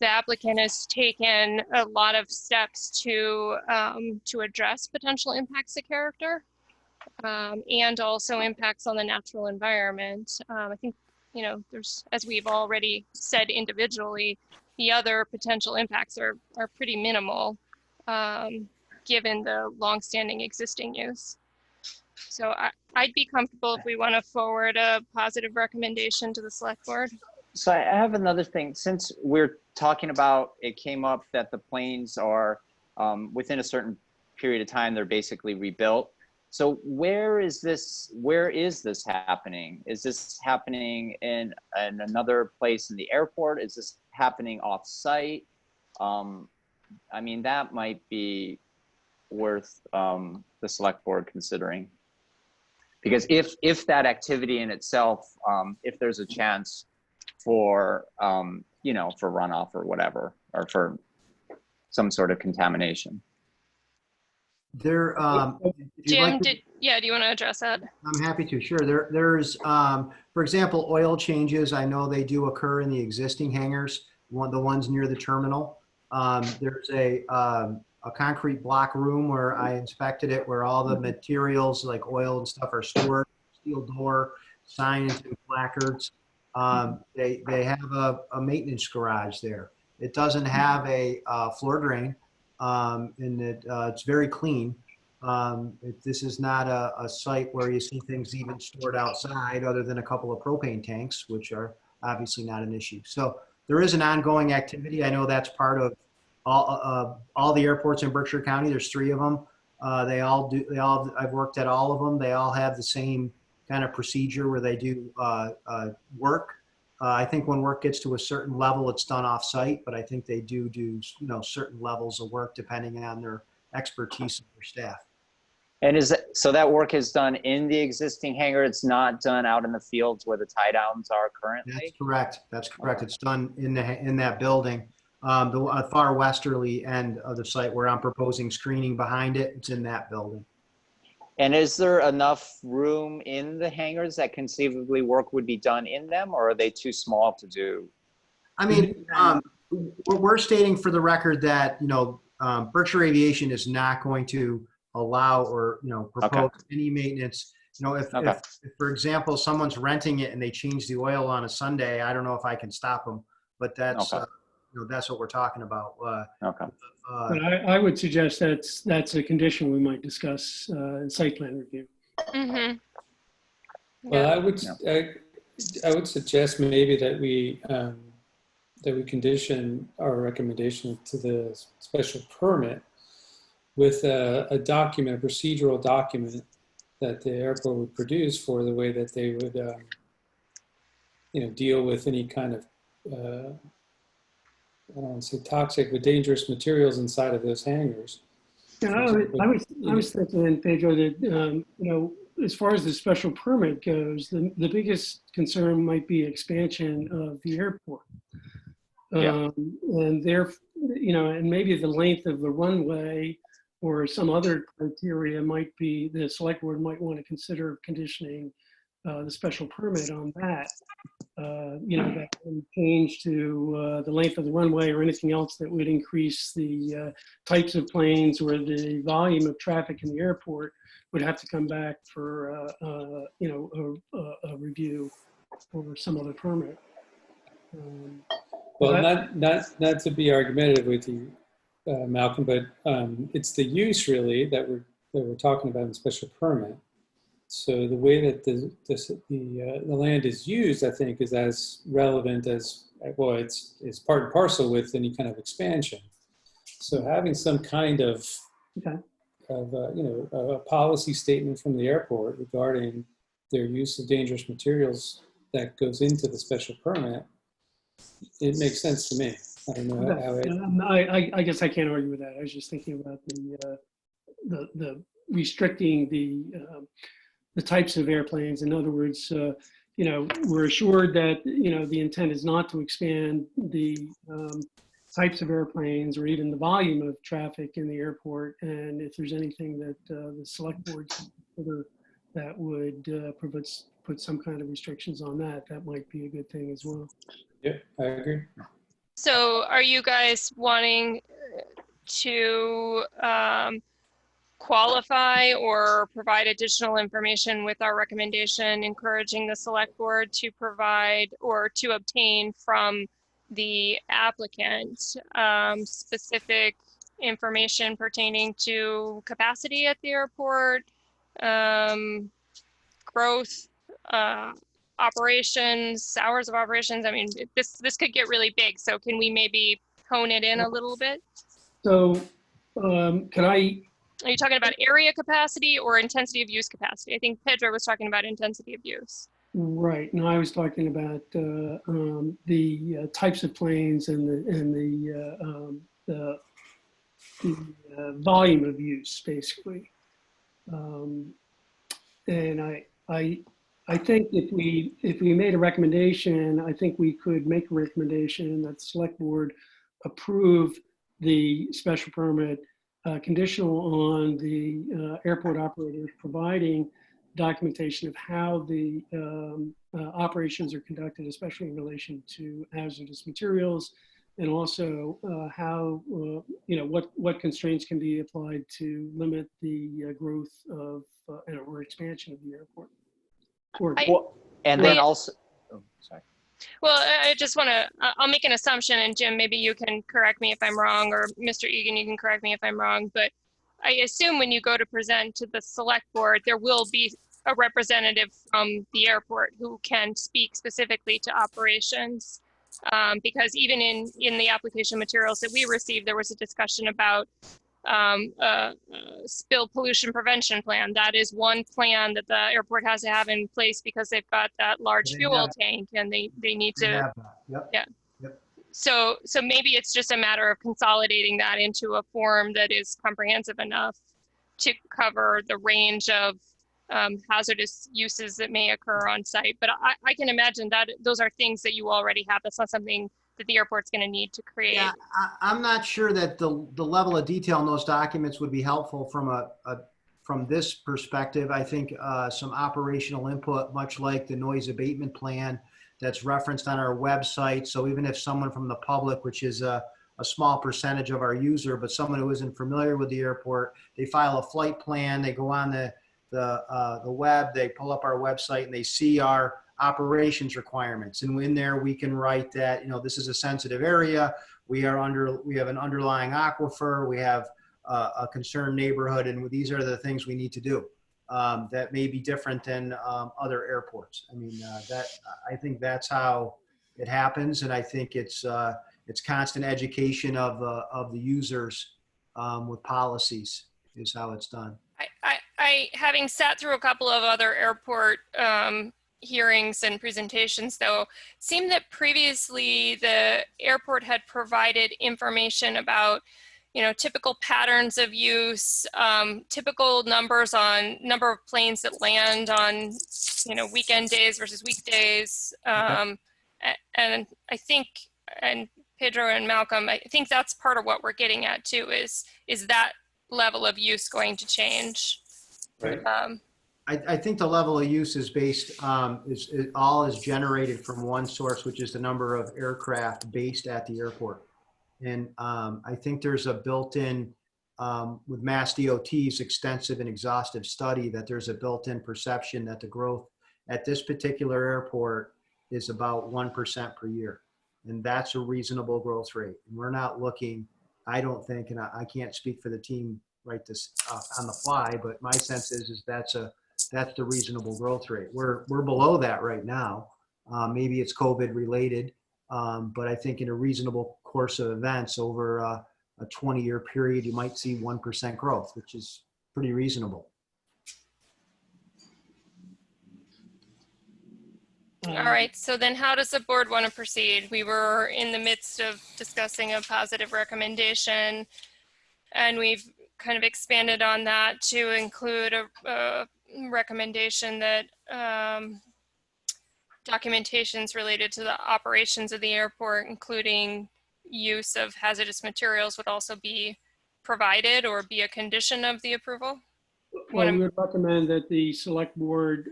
Speaker 2: the applicant has taken a lot of steps to address potential impacts to character. And also impacts on the natural environment. I think, you know, there's, as we've already said individually, the other potential impacts are pretty minimal, given the longstanding existing use. So I'd be comfortable if we want to forward a positive recommendation to the select board.
Speaker 8: So I have another thing. Since we're talking about, it came up that the planes are within a certain period of time, they're basically rebuilt. So where is this happening? Is this happening in another place in the airport? Is this happening off-site? I mean, that might be worth the select board considering. Because if that activity in itself, if there's a chance for, you know, for runoff or whatever, or for some sort of contamination.
Speaker 10: There,
Speaker 2: Jim, do you want to address that?
Speaker 10: I'm happy to. Sure. There's, for example, oil changes. I know they do occur in the existing hangars, the ones near the terminal. There's a concrete block room where I inspected it, where all the materials like oil and stuff are stored. Steel door, signs, and placards. They have a maintenance garage there. It doesn't have a floor drain. And it's very clean. This is not a site where you see things even stored outside other than a couple of propane tanks, which are obviously not an issue. So there is an ongoing activity. I know that's part of all the airports in Berkshire County. There's 3 of them. I've worked at all of them. They all have the same kind of procedure where they do work. I think when work gets to a certain level, it's done off site, but I think they do certain levels of work depending on their expertise of their staff.
Speaker 8: And so that work is done in the existing hangar? It's not done out in the fields where the tie downs are currently?
Speaker 10: That's correct. That's correct.
Speaker 8: Okay.
Speaker 10: It's done in that building. The far westerly end of the site where I'm proposing screening behind it, it's in that building.
Speaker 8: And is there enough room in the hangars that conceivably work would be done in them, or are they too small to do?
Speaker 10: I mean, we're stating for the record that, Berkshire Aviation is not going to allow or, propose any maintenance. If, for example, someone's renting it and they change the oil on a Sunday, I don't know if I can stop them, but that's, that's what we're talking about.
Speaker 5: But I would suggest that's a condition we might discuss in site plan review.
Speaker 2: Mm-hmm.
Speaker 6: Well, I would suggest maybe that we condition our recommendation to the special permit with a document, a procedural document that the airport would produce for the way that they would, deal with any kind of I don't want to say toxic, but dangerous materials inside of those hangars.
Speaker 5: Yeah, I was thinking, Pedro, that as far as the special permit goes, the biggest concern might be expansion of the airport, and and maybe the length of the runway or some other criteria might be the select board might want to consider conditioning the special permit on that. that would change to the length of the runway or anything else that would increase the types of planes or the volume of traffic in the airport would have to come back for, a review or some other permit.
Speaker 6: Well, not to be argumentative with you, Malcolm, but it's the use really that we're talking about in the special permit. So the way that the land is used, I think, is as relevant as, well, it's part and parcel with any kind of expansion. So having some kind of, a policy statement from the airport regarding their use of dangerous materials that goes into the special permit, it makes sense to me. I don't know how it.
Speaker 5: I guess I can't argue with that. I was just thinking about the restricting the types of airplanes. In other words, we're assured that, the intent is not to expand the types of airplanes or even the volume of traffic in the airport. And if there's anything that the select board consider that would put some kind of restrictions on that, that might be a good thing as well.
Speaker 6: Yeah, I agree.
Speaker 2: So are you guys wanting to qualify or provide additional information with our recommendation, encouraging the select board to provide or to obtain from the applicant specific information pertaining to capacity at the airport, growth, operations, hours of operations? I mean, this could get really big. So can we maybe hone it in a little bit?
Speaker 5: So
Speaker 2: Are you talking about area capacity or intensity of use capacity? I think Pedro was talking about intensity of use.
Speaker 5: Right. No, I was talking about the types of planes and the volume of use, basically. And I think if we made a recommendation, I think we could make a recommendation that the select board approve the special permit conditional on the airport operators providing documentation of how the operations are conducted, especially in relation to hazardous materials, and also how, what constraints can be applied to limit the growth of or expansion of the airport.
Speaker 2: Well, I just want to, I'll make an assumption, and Jim, maybe you can correct me if I'm wrong, or Mr. Egan, you can correct me if I'm wrong, but I assume when you go to present to the select board, there will be a representative from the airport who can speak specifically to operations. Because even in the application materials that we received, there was a discussion about spill pollution prevention plan. That is one plan that the airport has to have in place because they've got that large fuel tank and they need to, yeah.
Speaker 10: Yep.
Speaker 2: So maybe it's just a matter of consolidating that into a form that is comprehensive enough to cover the range of hazardous uses that may occur on site. But I can imagine that those are things that you already have. That's not something that the airport's going to need to create.
Speaker 10: Yeah, I'm not sure that the level of detail in those documents would be helpful from this perspective. I think some operational input, much like the noise abatement plan that's referenced on our website. So even if someone from the public, which is a small percentage of our user, but someone who isn't familiar with the airport, they file a flight plan, they go on the web, they pull up our website and they see our operations requirements. And in there we can write that, this is a sensitive area. We have an underlying aquifer. We have a concerned neighborhood, and these are the things we need to do. That may be different than other airports. I mean, I think that's how it happens. And I think it's constant education of the users with policies is how it's done.
Speaker 2: I having sat through a couple of other airport hearings and presentations, though, it seemed that previously the airport had provided information about, typical patterns of use, typical numbers on number of planes that land on, weekend days versus weekdays. And I think, and Pedro and Malcolm, I think that's part of what we're getting at too, is that level of use going to change?
Speaker 6: Right.
Speaker 10: I think the level of use is based, all is generated from one source, which is the number of aircraft based at the airport. And I think there's a built-in, with Mass DOT's extensive and exhaustive study, that there's a built-in perception that the growth at this particular airport is about 1% per year. And that's a reasonable growth rate. And we're not looking, I don't think, and I can't speak for the team right this on the fly, but my sense is that's the reasonable growth rate. We're below that right now. Maybe it's COVID related, but I think in a reasonable course of events over a 20-year period, you might see 1% growth, which is pretty reasonable.
Speaker 2: All right, so then how does the board want to proceed? We were in the midst of discussing a positive recommendation, and we've kind of expanded on that to include a recommendation that documentations related to the operations of the airport, including use of hazardous materials, would also be provided or be a condition of the approval?
Speaker 5: Well, we would recommend that the select board,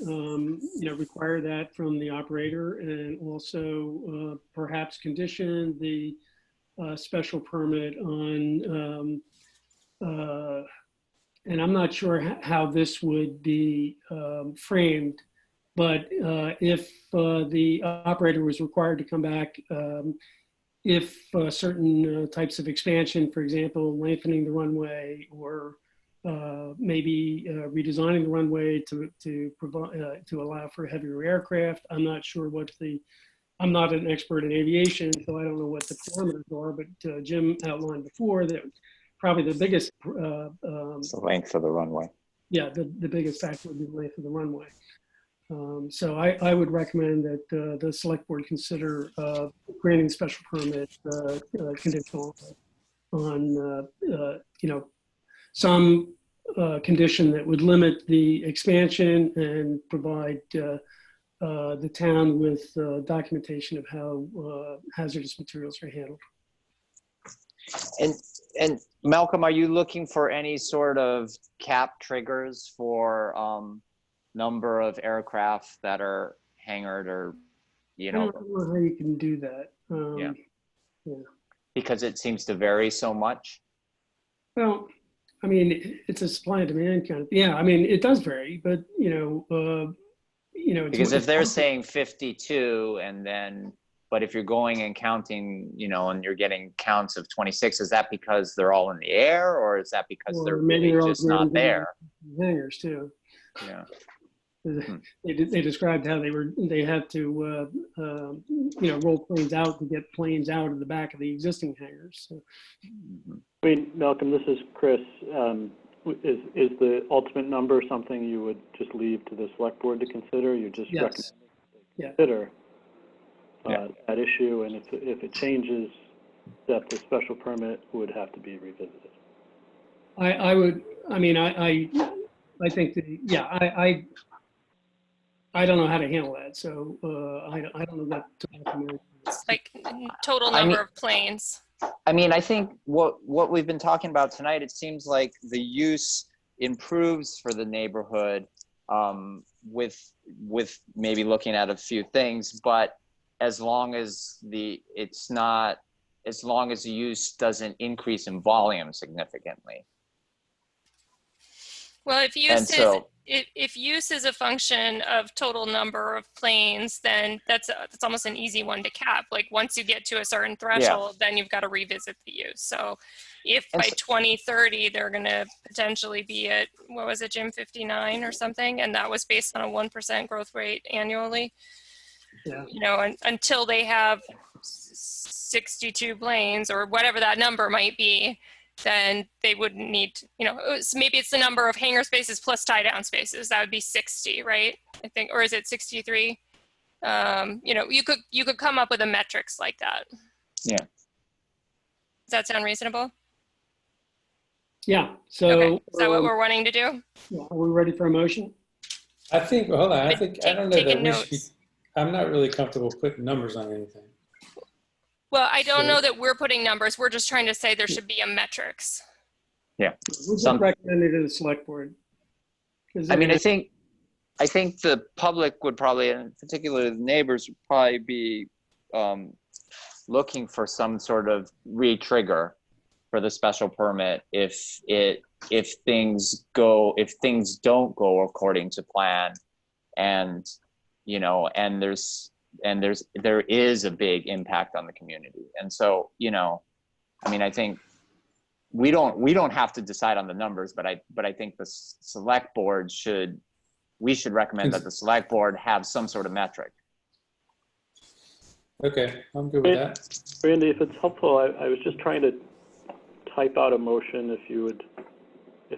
Speaker 5: require that from the operator, and also perhaps condition the special permit on, and I'm not sure how this would be framed, but if the operator was required to come back, if certain types of expansion, for example, lengthening the runway, or maybe redesigning the runway to provide to allow for heavier aircraft. I'm not sure I'm not an expert in aviation, so I don't know what the parameters are, but Jim outlined before that probably the biggest
Speaker 8: It's the length of the runway.
Speaker 5: Yeah, the biggest factor would be the length of the runway. So I would recommend that the select board consider granting special permit conditional on some condition that would limit the expansion and provide the town with documentation of how hazardous materials are handled.
Speaker 8: And Malcolm, are you looking for any sort of cap triggers for number of aircraft that are hangared, or
Speaker 5: I don't know how you can do that. Yeah.
Speaker 8: Because it seems to vary so much.
Speaker 5: Well, I mean, it's a supply and demand kind of. Yeah, I mean, it does vary, but
Speaker 8: because if they're saying 52, and then, but if you're going and counting, and you're getting counts of 26, is that because they're all in the air, or is that because they're really just not there?
Speaker 5: Hangars too.
Speaker 8: Yeah.
Speaker 5: They described how they had to roll planes out to get planes out of the back of the existing hangars. So.
Speaker 1: I mean, Malcolm, this is Chris. Is the ultimate number something you would just leave to the select board to consider? You just recommend consider that issue, and if it changes, that the special permit would have to be revisited.
Speaker 5: I would. I mean, I think that I don't know how to handle that, so I don't know that.
Speaker 2: It's like total number of planes.
Speaker 8: I mean, I think what we've been talking about tonight, it seems like the use improves for the neighborhood with maybe looking at a few things, but as long as the use doesn't increase in volume significantly.
Speaker 2: Well, if use is a function of total number of planes, then that's almost an easy one to cap. Like once you get to a certain threshold, then you've got to revisit the use. So if by 2030 they're going to potentially be at, what was it, Jim, 59 or something, and that was based on a 1% growth rate annually, until they have 62 planes or whatever that number might be, then they wouldn't need, maybe it's the number of hangar spaces plus tie down spaces. That would be 60, right? I think, or is it 63? You could come up with a metrics like that.
Speaker 8: Yeah.
Speaker 2: Does that sound reasonable?
Speaker 5: Yeah. So
Speaker 2: okay. Is that what we're wanting to do?
Speaker 5: Yeah. Are we ready for a motion?
Speaker 6: I think, hold on. I don't know that we should be, I'm not really comfortable putting numbers on anything.
Speaker 2: Well, I don't know that we're putting numbers. We're just trying to say there should be a metrics.
Speaker 8: Yeah.
Speaker 5: We just recommended to the select board.
Speaker 8: I mean, I think I think the public would probably, and particularly the neighbors, would probably be looking for some sort of re-trigger for the special permit if things don't go according to plan, and there is a big impact on the community. And so, I mean, I think we don't have to decide on the numbers, but I think the select board we should recommend that the select board have some sort of metric.
Speaker 6: Okay, I'm good with that.
Speaker 1: Randy, if it's helpful, I was just trying to type out a motion if you would.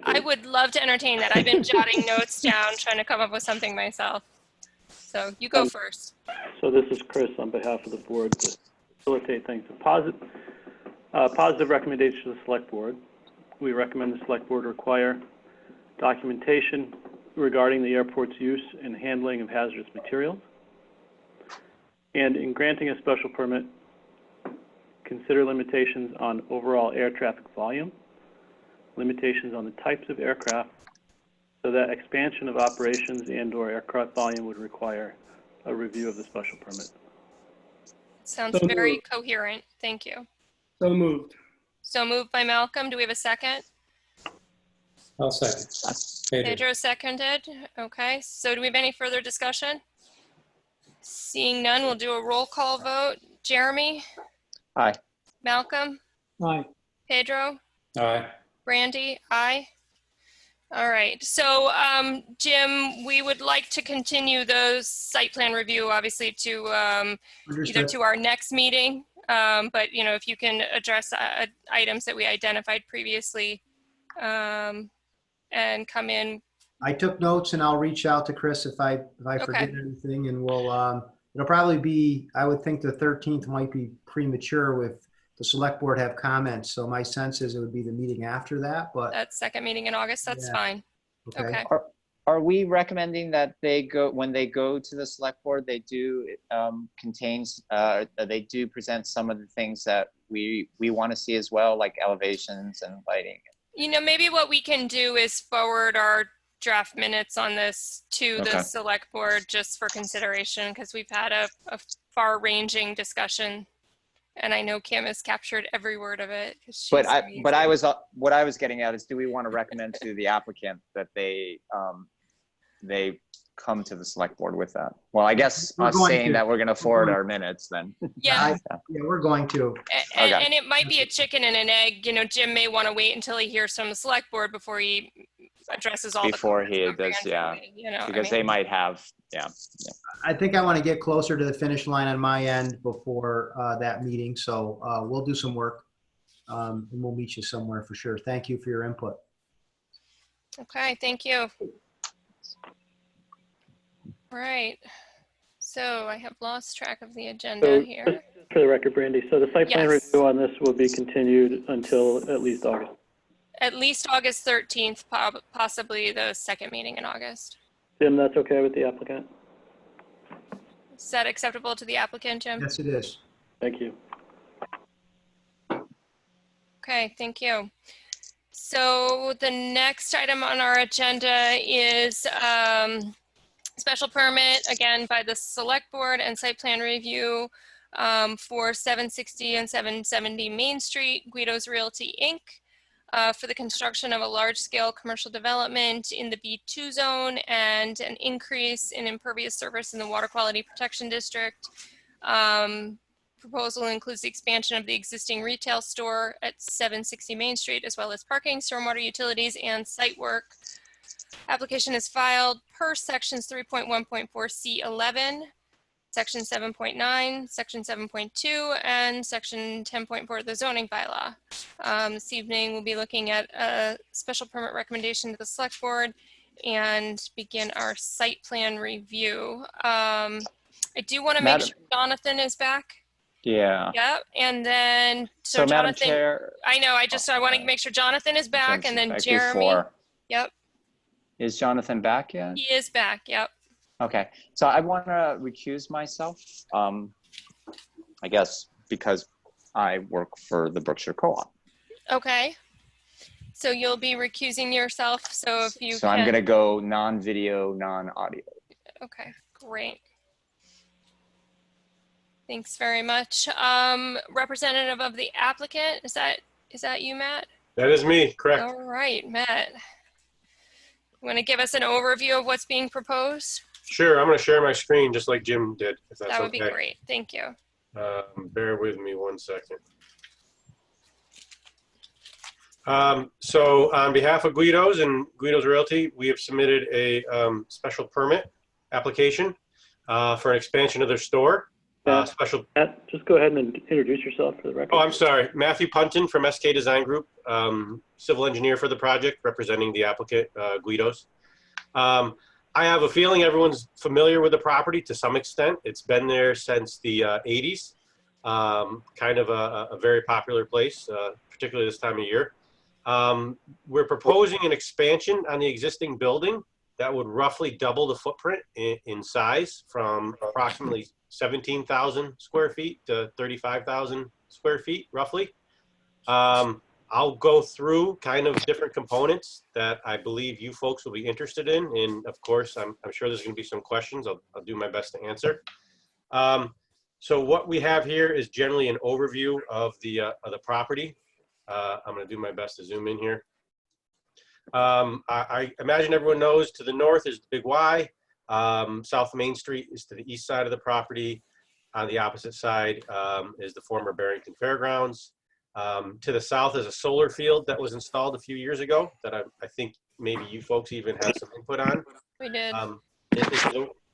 Speaker 2: I would love to entertain that. I've been jotting notes down, trying to come up with something myself. So you go first.
Speaker 1: So this is Chris on behalf of the board to facilitate things. Positive recommendation to the select board. We recommend the select board require documentation regarding the airport's use and handling of hazardous materials. And in granting a special permit, consider limitations on overall air traffic volume, limitations on the types of aircraft, so that expansion of operations and/or aircraft volume would require a review of the special permit.
Speaker 2: Sounds very coherent. Thank you.
Speaker 5: So moved.
Speaker 2: So moved by Malcolm. Do we have a second?
Speaker 6: I'll second.
Speaker 2: Pedro seconded. Okay. So do we have any further discussion? Seeing none, we'll do a roll call vote. Jeremy?
Speaker 8: Aye.
Speaker 2: Malcolm?
Speaker 5: Aye.
Speaker 2: Pedro?
Speaker 6: Aye.
Speaker 2: Brandy? Aye. All right. So, Jim, we would like to continue the site plan review, obviously, to either to our next meeting, but if you can address items that we identified previously and come in.
Speaker 10: I took notes, and I'll reach out to Chris if I forget anything, and we'll it'll probably be, I would think the 13th might be premature with the select board have comments. So my sense is it would be the meeting after that, but
Speaker 2: that second meeting in August, that's fine. Okay.
Speaker 8: Are we recommending that when they go to the select board, they do they do present some of the things that we want to see as well, like elevations and lighting?
Speaker 2: Maybe what we can do is forward our draft minutes on this to the select board just for consideration, because we've had a far-ranging discussion, and I know Kim has captured every word of it.
Speaker 8: What I was getting at is, do we want to recommend to the applicant that they come to the select board with that? Well, I guess us saying that we're going to forward our minutes then.
Speaker 2: Yeah.
Speaker 10: We're going to.
Speaker 2: And it might be a chicken and an egg. Jim may want to wait until he hears from the select board before he addresses all
Speaker 8: before he does, because they might have,
Speaker 10: I think I want to get closer to the finish line on my end before that meeting. So we'll do some work and we'll meet you somewhere for sure. Thank you for your input.
Speaker 2: Okay, thank you. All right. So I have lost track of the agenda here.
Speaker 1: Just for the record, Brandy, so the site plan review on this will be continued until at least August.
Speaker 2: At least August 13th, possibly the second meeting in August.
Speaker 1: Jim, that's okay with the applicant?
Speaker 2: Is that acceptable to the applicant, Jim?
Speaker 10: Yes, it is.
Speaker 1: Thank you.
Speaker 2: Okay, thank you. So the next item on our agenda is special permit, again, by the select board and site plan review for 760 and 770 Main Street, Guido's Realty, Inc. For the construction of a large-scale commercial development in the B2 zone and an increase in impervious surface in the Water Quality Protection District. Proposal includes the expansion of the existing retail store at 760 Main Street, as well as parking, stormwater utilities, and site work. Application is filed per sections 3.1.4C11, section 7.9, section 7.2, and section 10.4 of the zoning bylaw. This evening, we'll be looking at a special permit recommendation to the select board and begin our site plan review. I do want to make sure Jonathan is back.
Speaker 8: Yeah.
Speaker 2: Yep. And then, so
Speaker 8: Madam
Speaker 2: Jonathan,
Speaker 8: Chair,
Speaker 2: I know, I want to make sure Jonathan is back, and then Jeremy. Yep.
Speaker 8: Is Jonathan back yet?
Speaker 2: He is back. Yep.
Speaker 8: Okay. So I want to recuse myself, I guess, because I work for the Berkshire Co-op.
Speaker 2: Okay. So you'll be recusing yourself, so if you
Speaker 8: So I'm gonna go non-video, non-audio.
Speaker 2: Okay, great. Thanks very much. Representative of the applicant, is that you, Matt?
Speaker 13: That is me, correct.
Speaker 2: All right, Matt. You want to give us an overview of what's being proposed?
Speaker 13: Sure, I'm going to share my screen just like Jim did, if that's
Speaker 2: That would
Speaker 13: okay.
Speaker 2: be great. Thank you.
Speaker 13: Bear with me 1 second. So on behalf of Guido's and Guido's Realty, we have submitted a special permit application for an expansion of their store.
Speaker 1: Matt, just go ahead and introduce yourself for the record.
Speaker 13: Oh, I'm sorry. Matthew Punton from SK Design Group, civil engineer for the project, representing the applicant, Guido's. I have a feeling everyone's familiar with the property to some extent. It's been there since the 80s. Kind of a very popular place, particularly this time of year. We're proposing an expansion on the existing building that would roughly double the footprint in size from approximately 17,000 square feet to 35,000 square feet, roughly. I'll go through kind of different components that I believe you folks will be interested in. And of course, I'm sure there's going to be some questions. I'll do my best to answer. So what we have here is generally an overview of the property. I'm going to do my best to zoom in here. I imagine everyone knows to the north is the Big Y. South Main Street is to the east side of the property. On the opposite side is the former Barrington Fairgrounds. To the south is a solar field that was installed a few years ago that I think maybe you folks even have some input on.
Speaker 2: We did.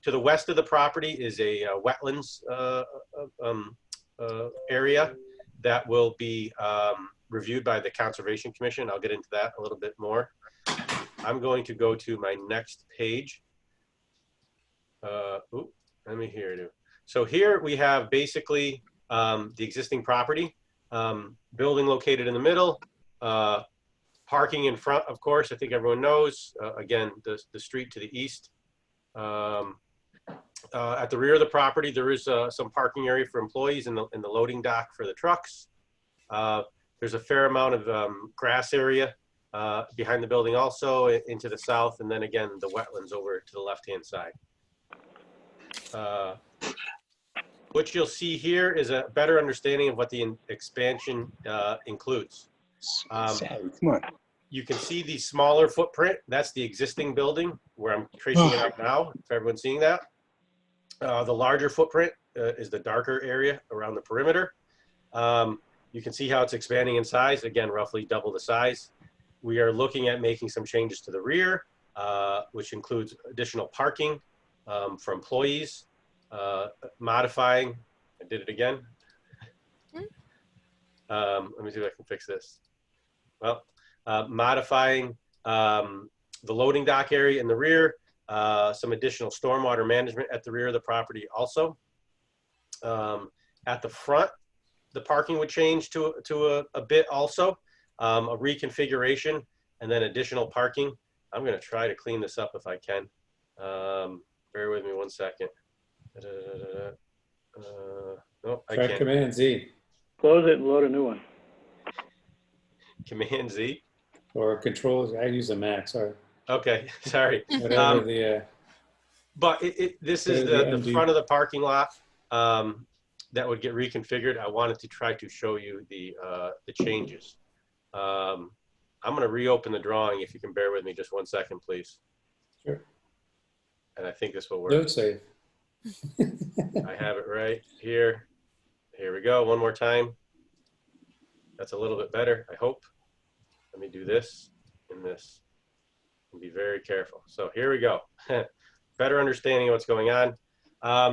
Speaker 13: To the west of the property is a wetlands area that will be reviewed by the Conservation Commission. I'll get into that a little bit more. I'm going to go to my next page. Let me hear it. So here we have basically the existing property, building located in the middle, parking in front, of course, I think everyone knows, again, the street to the east. At the rear of the property, there is some parking area for employees in the loading dock for the trucks. There's a fair amount of grass area behind the building also into the south, and then again, the wetlands over to the left-hand side. What you'll see here is a better understanding of what the expansion includes. You can see the smaller footprint. That's the existing building where I'm tracing it out now, if everyone's seeing that. The larger footprint is the darker area around the perimeter. You can see how it's expanding in size, again, roughly double the size. We are looking at making some changes to the rear, which includes additional parking for employees, modifying, I did it again. Let me see if I can fix this. Well, modifying the loading dock area in the rear, some additional stormwater management at the rear of the property also. At the front, the parking would change to a bit also, a reconfiguration, and then additional parking. I'm going to try to clean this up if I can. Bear with me 1 second. No, I can't.
Speaker 6: Command Z.
Speaker 1: Close it and load a new one.
Speaker 13: Command Z?
Speaker 6: Or Control, I use a Mac, sorry.
Speaker 13: Okay, sorry.
Speaker 6: Whatever the...
Speaker 13: But this is the front of the parking lot that would get reconfigured. I wanted to try to show you the changes. I'm going to reopen the drawing if you can bear with me just 1 second, please.
Speaker 6: Sure.
Speaker 13: And I think this will work.
Speaker 6: Note save.
Speaker 13: I have it right here. Here we go. One more time. That's a little bit better, I hope. Let me do this and this. And be very careful. So here we go. Better understanding of what's going on.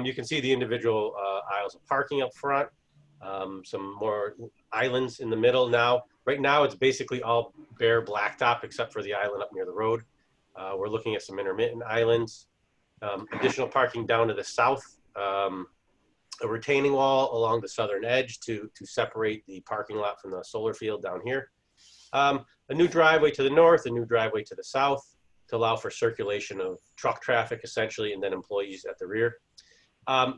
Speaker 13: You can see the individual aisles of parking up front. Some more islands in the middle now. Right now, it's basically all bare blacktop except for the island up near the road. We're looking at some intermittent islands. Additional parking down to the south. A retaining wall along the southern edge to separate the parking lot from the solar field down here. A new driveway to the north, a new driveway to the south to allow for circulation of truck traffic essentially, and then employees at the rear.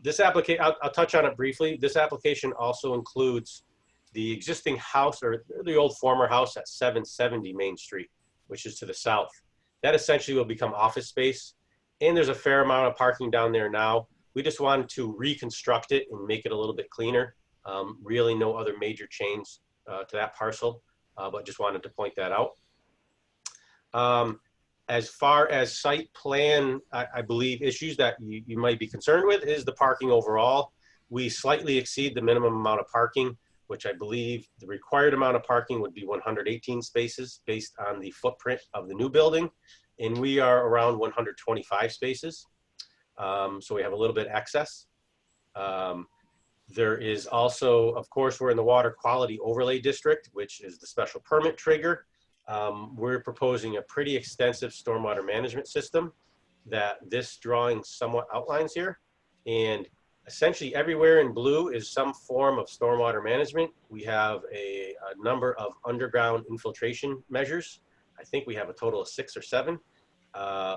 Speaker 13: This application, I'll touch on it briefly. This application also includes the existing house, or the old former house at 770 Main Street, which is to the south. That essentially will become office space. And there's a fair amount of parking down there now. We just wanted to reconstruct it and make it a little bit cleaner. Really no other major change to that parcel, but just wanted to point that out. As far as site plan, I believe issues that you might be concerned with is the parking overall. We slightly exceed the minimum amount of parking, which I believe the required amount of parking would be 118 spaces based on the footprint of the new building. And we are around 125 spaces. So we have a little bit excess. There is also, of course, we're in the water quality overlay district, which is the special permit trigger. We're proposing a pretty extensive stormwater management system that this drawing somewhat outlines here. And essentially everywhere in blue is some form of stormwater management. We have a number of underground infiltration measures. I think we have a total of 6 or 7,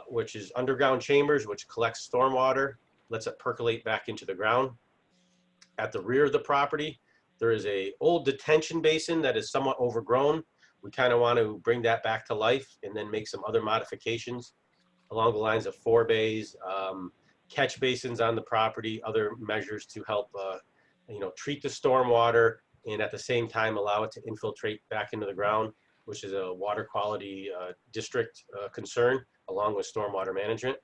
Speaker 13: which is underground chambers, which collects stormwater, lets it percolate back into the ground. At the rear of the property, there is a old detention basin that is somewhat overgrown. We kind of want to bring that back to life and then make some other modifications along the lines of forebays, catch basins on the property, other measures to help, treat the stormwater and at the same time allow it to infiltrate back into the ground, which is a water quality district concern, along with stormwater management.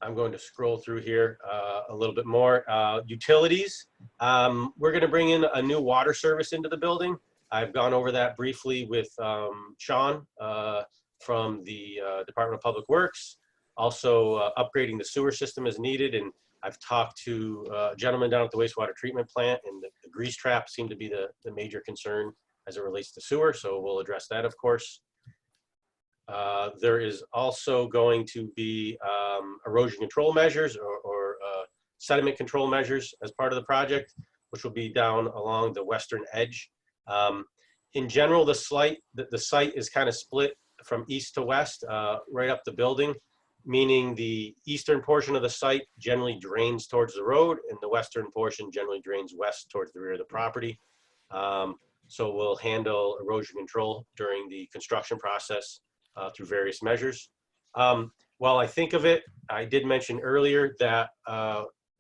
Speaker 13: I'm going to scroll through here a little bit more. Utilities. We're going to bring in a new water service into the building. I've gone over that briefly with Sean from the Department of Public Works. Also, upgrading the sewer system is needed, and I've talked to a gentleman down at the wastewater treatment plant, and the grease trap seemed to be the major concern as it relates to sewer, so we'll address that, of course. There is also going to be erosion control measures or sediment control measures as part of the project, which will be down along the western edge. In general, the site is kind of split from east to west, right up the building, meaning the eastern portion of the site generally drains towards the road and the western portion generally drains west towards the rear of the property. So we'll handle erosion control during the construction process through various measures. While I think of it, I did mention earlier that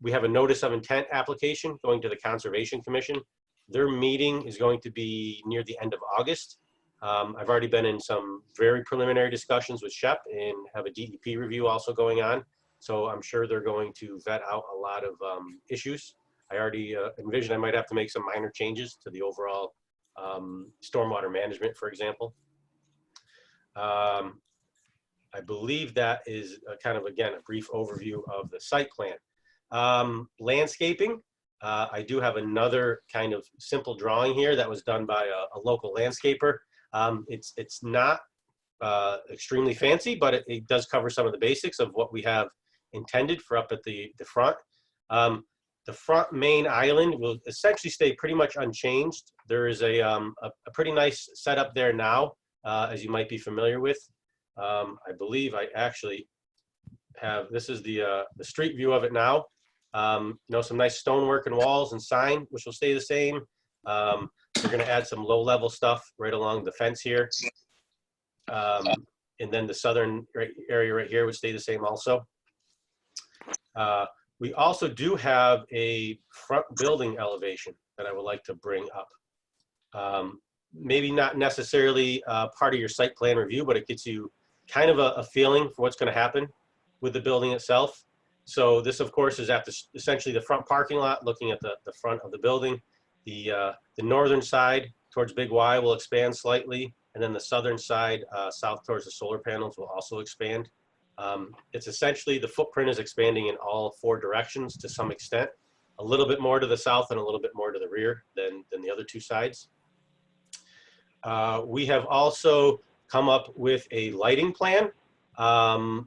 Speaker 13: we have a notice of intent application going to the Conservation Commission. Their meeting is going to be near the end of August. I've already been in some very preliminary discussions with SHEP and have a DEP review also going on. So I'm sure they're going to vet out a lot of issues. I already envision I might have to make some minor changes to the overall stormwater management, for example. I believe that is kind of, again, a brief overview of the site plan. Landscaping, I do have another kind of simple drawing here that was done by a local landscaper. It's not extremely fancy, but it does cover some of the basics of what we have intended for up at the front. The front main island will essentially stay pretty much unchanged. There is a pretty nice setup there now, as you might be familiar with. I believe I actually have, this is the street view of it now. Some nice stonework and walls and sign, which will stay the same. We're going to add some low-level stuff right along the fence here. And then the southern area right here would stay the same also. We also do have a front building elevation that I would like to bring up. Maybe not necessarily part of your site plan review, but it gets you kind of a feeling for what's going to happen with the building itself. So this, of course, is at essentially the front parking lot, looking at the front of the building. The northern side towards Big Y will expand slightly, and then the southern side, south towards the solar panels, will also expand. It's essentially, the footprint is expanding in all 4 directions to some extent, a little bit more to the south and a little bit more to the rear than the other 2 sides. We have also come up with a lighting plan,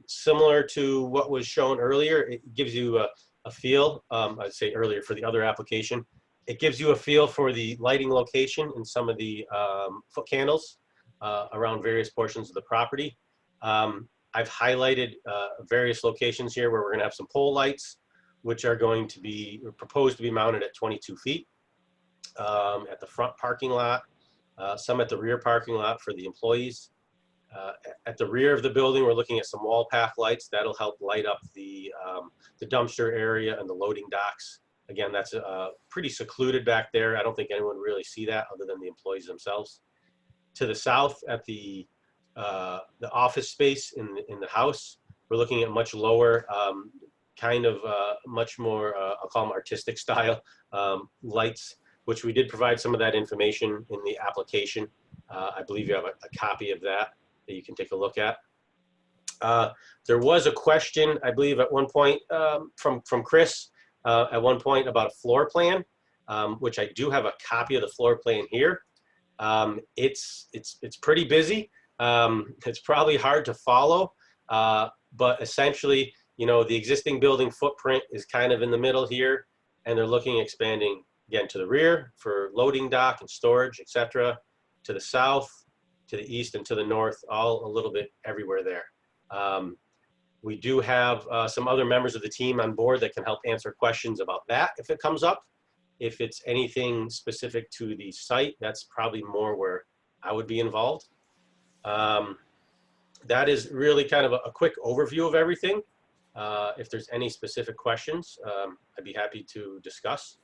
Speaker 13: similar to what was shown earlier. It gives you a feel, I'd say earlier for the other application, it gives you a feel for the lighting location in some of the foot candles around various portions of the property. I've highlighted various locations here where we're going to have some pole lights. which are going to be proposed to be mounted at 22 feet at the front parking lot, some at the rear parking lot for the employees. At the rear of the building, we're looking at some wall path lights that'll help light up the dumpster area and the loading docks. Again, that's pretty secluded back there. I don't think anyone really see that other than the employees themselves. To the south, at the office space in the house, we're looking at much lower, much more, I'll call them artistic style lights, which we did provide some of that information in the application. I believe you have a copy of that you can take a look at. There was a question, I believe, at one point from Chris at one point about a floor plan, which I do have a copy of the floor plan here. It's pretty busy. It's probably hard to follow, but essentially, you know, the existing building footprint is kind of in the middle here, and they're looking at expanding again to the rear for loading dock and storage, etc., to the south, to the east, and to the north, all a little bit everywhere there. We do have some other members of the team on board that can help answer questions about that if it comes up. If it's anything specific to the site, that's probably more where I would be involved. That is really kind of a quick overview of everything. If there's any specific questions, I'd be happy to discuss.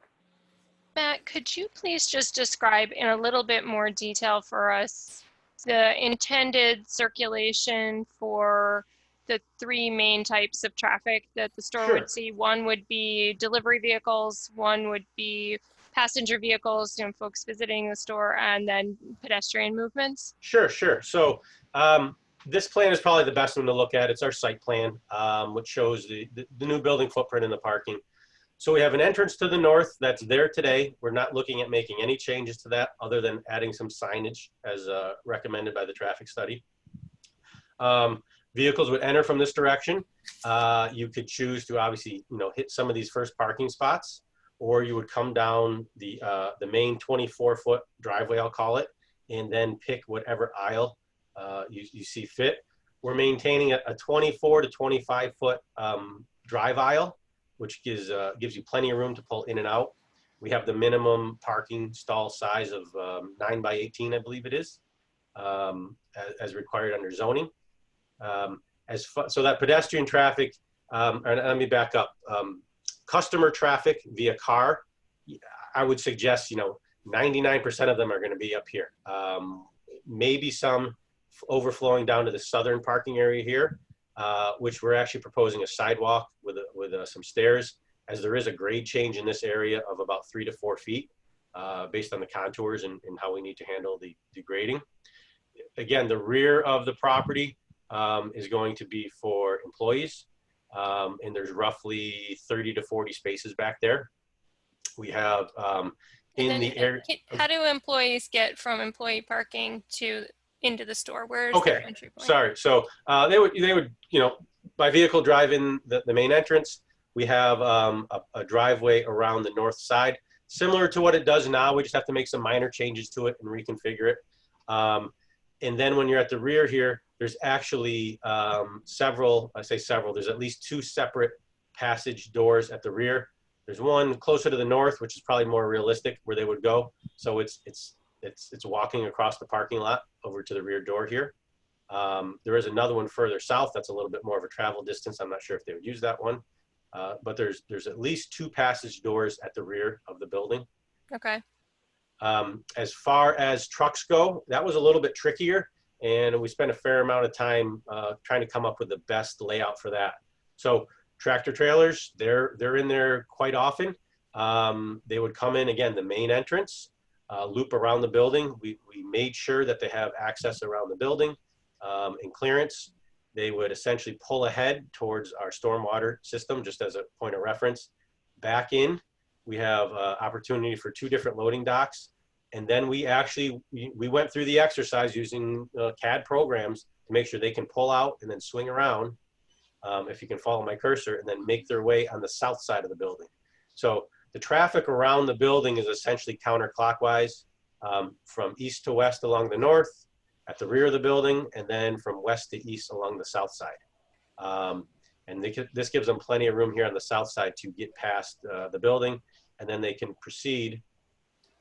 Speaker 2: Matt, could you please just describe in a little bit more detail for us the intended circulation for the three main types of traffic that the store would see? One would be delivery vehicles, one would be passenger vehicles, you know, folks visiting the store, and then pedestrian movements?
Speaker 13: Sure. So this plan is probably the best one to look at. It's our site plan, which shows the new building footprint and the parking. So we have an entrance to the north that's there today. We're not looking at making any changes to that other than adding some signage as recommended by the traffic study. Vehicles would enter from this direction. You could choose to obviously, you know, hit some of these first parking spots, or you would come down the main 24-foot driveway, I'll call it, and then pick whatever aisle you see fit. We're maintaining a 24 to 25-foot drive aisle, which gives you plenty of room to pull in and out. We have the minimum parking stall size of 9 by 18, I believe it is, as required under zoning. So that pedestrian traffic, and let me back up. Customer traffic via car, I would suggest, you know, 99% of them are going to be up here. Maybe some overflowing down to the southern parking area here, which we're actually proposing a sidewalk with some stairs, as there is a grade change in this area of about 3 to 4 feet based on the contours and how we need to handle the grading. Again, the rear of the property is going to be for employees, and there's roughly 30 to 40 spaces back there. We have in the area.
Speaker 2: How do employees get from employee parking into the store? Where's
Speaker 13: the
Speaker 2: entry point?
Speaker 13: Sorry. So they would, you know, by vehicle drive in the main entrance. We have a driveway around the north side, similar to what it does now. We just have to make some minor changes to it and reconfigure it. And then when you're at the rear here, there's actually several, I say several, there's at least 2 separate passage doors at the rear. There's one closer to the north, which is probably more realistic where they would go. So it's walking across the parking lot over to the rear door here. There is another one further south that's a little bit more of a travel distance. I'm not sure if they would use that one. But there's at least 2 passage doors at the rear of the building.
Speaker 2: Okay.
Speaker 13: As far as trucks go, that was a little bit trickier, and we spent a fair amount of time trying to come up with the best layout for that. So tractor trailers, they're in there quite often. They would come in, again, the main entrance, loop around the building. We made sure that they have access around the building and clearance. They would essentially pull ahead towards our stormwater system, just as a point of reference. Back in, we have opportunity for 2 different loading docks. And then we went through the exercise using CAD programs to make sure they can pull out and then swing around, if you can follow my cursor, and then make their way on the south side of the building. So the traffic around the building is essentially counterclockwise, from east to west along the north, at the rear of the building, and then from west to east along the south side. And this gives them plenty of room here on the south side to get past the building, and then they can proceed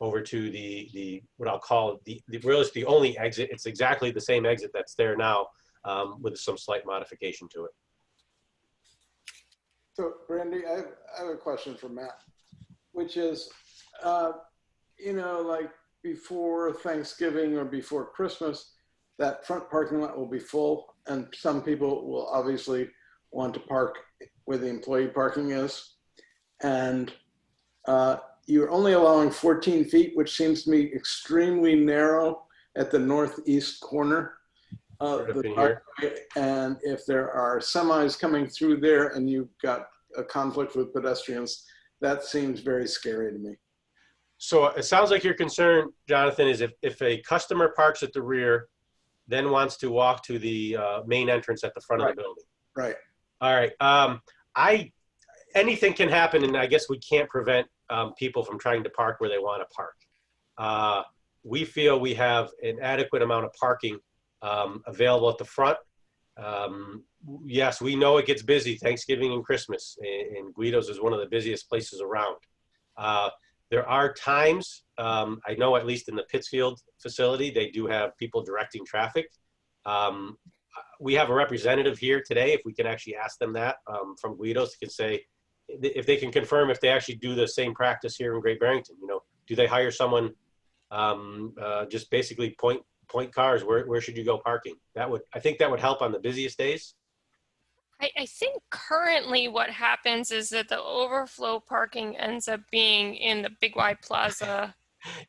Speaker 13: over to the what I'll call really the only exit. It's exactly the same exit that's there now, with some slight modification to it.
Speaker 4: So, Brandy, I have a question for Matt, which is, you know, like before Thanksgiving or before Christmas, that front parking lot will be full, and some people will obviously want to park where the employee parking is. And you're only allowing 14 feet, which seems to me extremely narrow at the northeast corner of the driveway. And if there are semis coming through there and you've got a conflict with pedestrians, that seems very scary to me.
Speaker 13: So it sounds like your concern, Jonathan, is if a customer parks at the rear, then wants to walk to the main entrance at the front of the building.
Speaker 4: Right.
Speaker 13: All right. Anything can happen, and I guess we can't prevent people from trying to park where they want to park. We feel we have an adequate amount of parking available at the front. Yes, we know it gets busy Thanksgiving and Christmas, and Guido's is one of the busiest places around. There are times, I know at least in the Pittsfield facility, they do have people directing traffic. We have a representative here today, if we can actually ask them that from Guido's, can say, if they can confirm if they actually do the same practice here in Great Barrington. You know, do they hire someone just basically point cars, where should you go parking? I think that would help on the busiest days.
Speaker 2: I think currently what happens is that the overflow parking ends up being in the Big Y Plaza.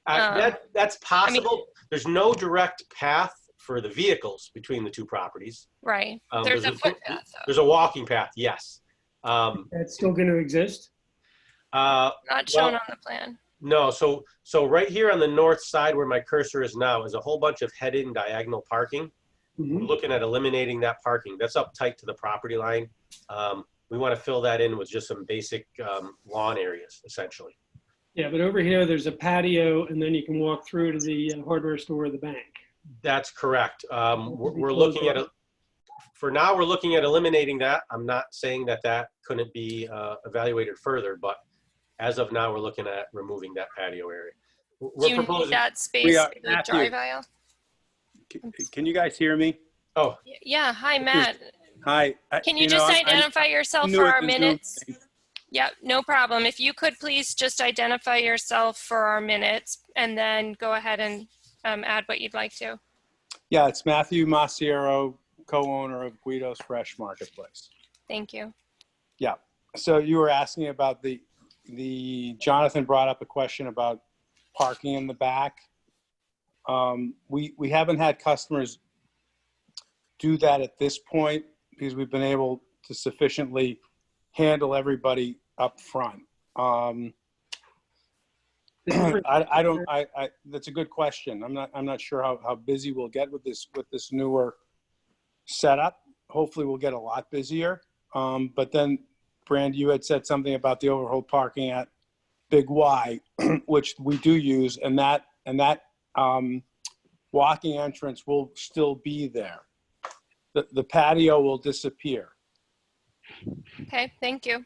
Speaker 13: That's possible.
Speaker 2: I mean,
Speaker 13: there's no direct path for the vehicles between the two properties.
Speaker 2: Right. There's a footpath, though.
Speaker 13: There's a walking path, yes.
Speaker 5: That's still going to exist?
Speaker 2: Not shown on the plan.
Speaker 13: No, so right here on the north side where my cursor is now is a whole bunch of head-in diagonal parking. We're looking at eliminating that parking. That's up tight to the property line. We want to fill that in with just some basic lawn areas, essentially.
Speaker 5: Yeah, but over here, there's a patio, and then you can walk through to the hardware store or the bank.
Speaker 13: That's correct. We're looking at for now, we're looking at eliminating that. I'm not saying that couldn't be evaluated further, but as of now, we're looking at removing that patio area.
Speaker 2: Do you need that space for the drive aisle?
Speaker 14: Can you guys hear me?
Speaker 13: Oh.
Speaker 2: Yeah. Hi, Matt.
Speaker 14: Hi.
Speaker 2: Can you just identify yourself for our minutes? Yep, no problem. If you could please just identify yourself for our minutes and then go ahead and add what you'd like to.
Speaker 14: Yeah, it's Matthew Masiero, co-owner of Guido's Fresh Marketplace.
Speaker 2: Thank you.
Speaker 14: Yeah. So you were asking about Jonathan brought up a question about parking in the back. We haven't had customers do that at this point because we've been able to sufficiently handle everybody up front. That's a good question. I'm not sure how busy we'll get with this newer setup. Hopefully we'll get a lot busier. But then Brand, you had said something about the overhead parking at Big Y, which we do use, and that walking entrance will still be there. The patio will disappear.
Speaker 2: Okay, thank you.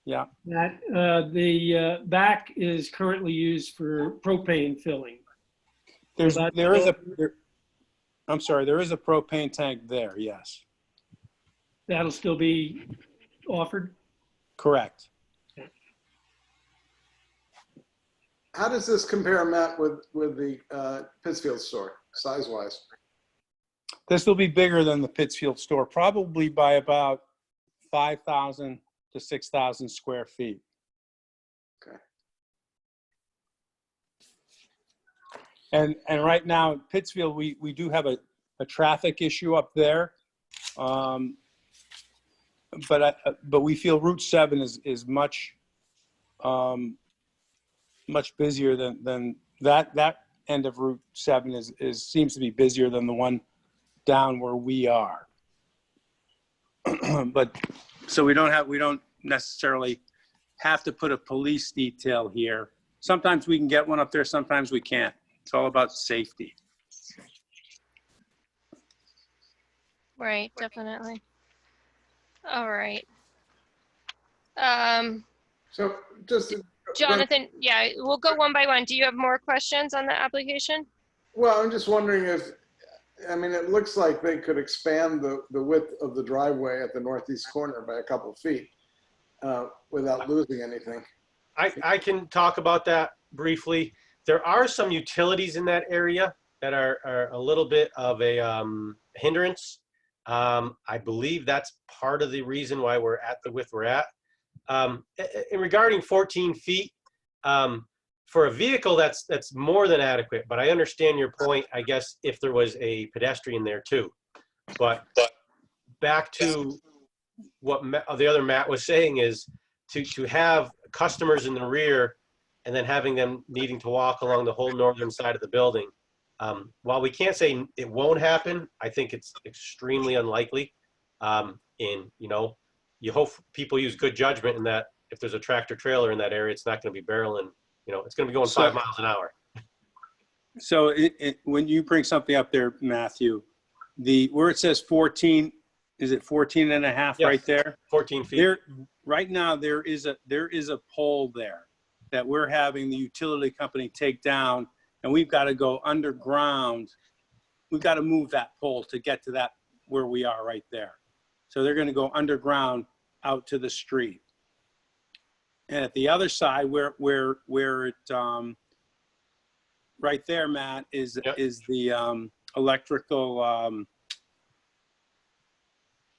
Speaker 5: Yeah. The back is currently used for propane filling.
Speaker 14: There is a propane tank there, yes.
Speaker 5: That'll still be offered?
Speaker 14: Correct.
Speaker 4: How does this compare, Matt, with the Pittsfield store, size-wise?
Speaker 14: This will be bigger than the Pittsfield store, probably by about 5,000 to 6,000 square feet.
Speaker 4: Okay.
Speaker 14: And right now in Pittsfield, we do have a traffic issue up there. But we feel Route 7 is much busier than that end of Route 7 seems to be busier than the one down where we are. But so we don't necessarily have to put a police detail here. Sometimes we can get one up there, sometimes we can't. It's all about safety.
Speaker 2: Right, definitely. All right.
Speaker 4: So just,
Speaker 2: Jonathan, yeah, we'll go one by one. Do you have more questions on the application?
Speaker 4: well, I'm just wondering if, I mean, it looks like they could expand the width of the driveway at the northeast corner by a couple feet without losing anything.
Speaker 13: I can talk about that briefly. There are some utilities in that area that are a little bit of a hindrance. I believe that's part of the reason why we're at the width we're at. In regarding 14 feet, for a vehicle, that's more than adequate, but I understand your point, I guess, if there was a pedestrian there too. But back to what the other Matt was saying is to have customers in the rear and then having them needing to walk along the whole northern side of the building. While we can't say it won't happen, I think it's extremely unlikely. And, you know, you hope people use good judgment in that if there's a tractor trailer in that area, it's not going to be barreling, you know, it's going to be going 5 miles an hour.
Speaker 14: So when you bring something up there, Matthew, where it says 14, is it 14 and a half right there?
Speaker 13: 14 feet.
Speaker 14: There, right now, there is a pole there that we're having the utility company take down, and we've got to go underground. We've got to move that pole to get to that where we are right there. So they're going to go underground out to the street. And at the other side, where it right there, Matt, is the electrical.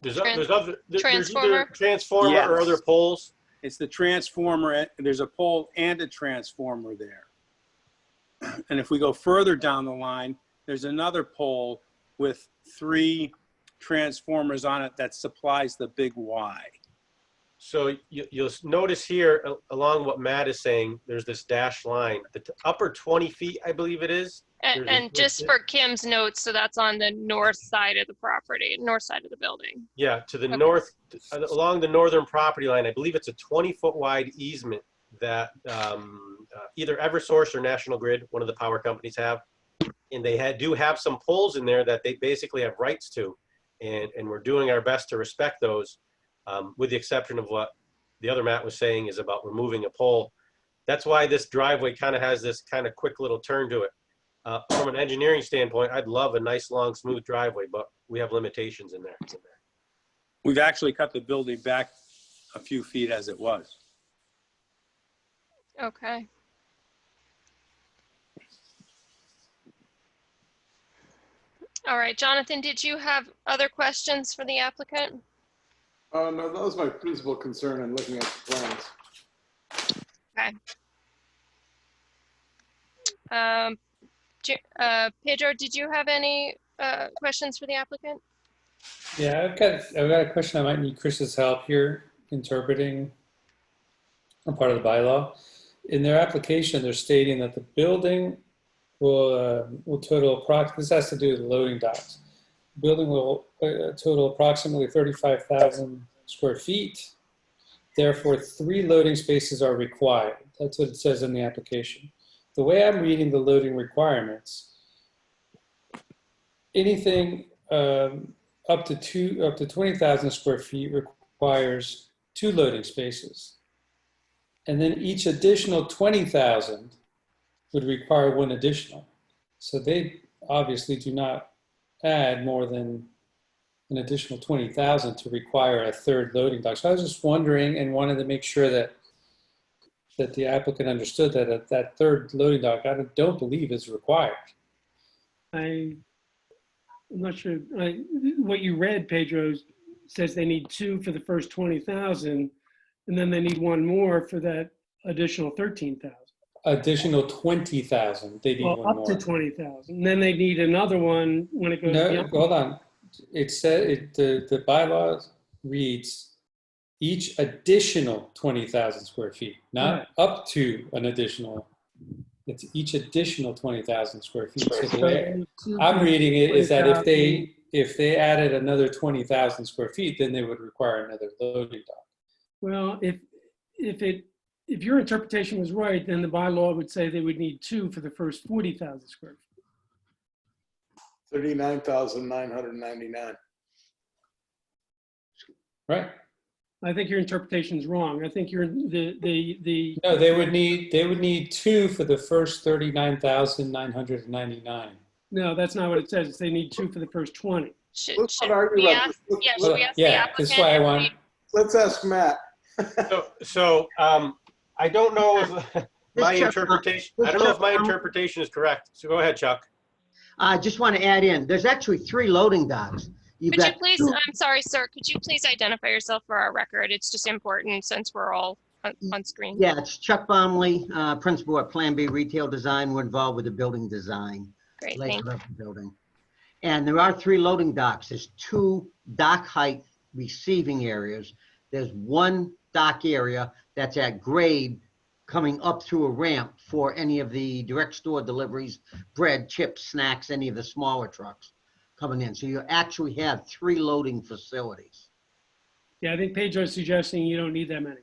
Speaker 13: There's either transformer
Speaker 14: yes.
Speaker 13: or other poles.
Speaker 14: It's the transformer. There's a pole and a transformer there. And if we go further down the line, there's another pole with 3 transformers on it that supplies the big Y.
Speaker 13: So you'll notice here, along what Matt is saying, there's this dashed line. The upper 20 feet, I believe it is.
Speaker 2: And just for Kim's notes, so that's on the north side of the property, north side of the building.
Speaker 13: Yeah, to the north, along the northern property line, I believe it's a 20-foot wide easement that either Eversource or National Grid, one of the power companies, have. And they do have some poles in there that they basically have rights to. And we're doing our best to respect those, with the exception of what the other Matt was saying is about removing a pole. That's why this driveway kind of has this kind of quick little turn to it. From an engineering standpoint, I'd love a nice, long, smooth driveway, but we have limitations in there.
Speaker 14: We've actually cut the building back a few feet as it was.
Speaker 2: Okay. All right, Jonathan, did you have other questions for the applicant?
Speaker 4: No, that was my principal concern in looking at the plans.
Speaker 2: Okay. Pedro, did you have any questions for the applicant?
Speaker 6: Yeah, I've got a question. I might need Chris's help here interpreting a part of the bylaw. In their application, they're stating that the building will total this has to do with the loading docks. The building will total approximately 35,000 square feet. Therefore, 3 loading spaces are required. That's what it says in the application. The way I'm reading the loading requirements, anything up to 20,000 square feet requires 2 loading spaces. And then each additional 20,000 would require 1 additional. So they obviously do not add more than an additional 20,000 to require a 3rd loading dock. So I was just wondering and wanted to make sure that the applicant understood that that 3rd loading dock, I don't believe is required.
Speaker 5: I'm not sure. What you read, Pedro, says they need 2 for the first 20,000, and then they need 1 more for that additional 13,000.
Speaker 6: Additional 20,000. They need 1 more.
Speaker 5: Up to 20,000. And then they need another one when it goes beyond.
Speaker 6: Hold on. It said the bylaw reads each additional 20,000 square feet, not up to an additional. It's each additional 20,000 square feet. So the way I'm reading it is that if they added another 20,000 square feet, then they would require another loading dock.
Speaker 5: Well, if your interpretation was right, then the bylaw would say they would need 2 for the first 40,000 square feet.
Speaker 4: 39,999.
Speaker 6: Right.
Speaker 5: I think your interpretation is wrong. I think the
Speaker 6: No, they would need 2 for the first 39,999.
Speaker 5: no, that's not what it says. They need 2 for the first 20.
Speaker 2: Should
Speaker 4: Let's not argue
Speaker 2: we
Speaker 4: about
Speaker 2: ask,
Speaker 4: this.
Speaker 2: yeah, should we ask the
Speaker 6: Yeah, that's
Speaker 2: applicant?
Speaker 6: why I
Speaker 2: if
Speaker 6: want.
Speaker 2: we-
Speaker 4: Let's ask Matt.
Speaker 13: So I don't know if my
Speaker 15: Chuck,
Speaker 13: interpretation, I don't know if my interpretation is correct. So go ahead, Chuck.
Speaker 15: I just want to add in, there's actually 3 loading docks. You've
Speaker 2: Could you
Speaker 15: got
Speaker 2: please,
Speaker 15: 2
Speaker 2: I'm sorry, sir, could you please identify yourself for our record? It's just important since we're all on screen.
Speaker 15: Yeah, it's Chuck Baumley, principal at Plan B Retail Design. We're involved with the building design.
Speaker 2: Great,
Speaker 15: layout
Speaker 2: thank you.
Speaker 15: of the building. And there are 3 loading docks. There's 2 dock height receiving areas. There's 1 dock area that's at grade coming up through a ramp for any of the direct store deliveries, bread, chips, snacks, any of the smaller trucks coming in. So you actually have 3 loading facilities.
Speaker 5: Yeah, I think Pedro's suggesting you don't need that many.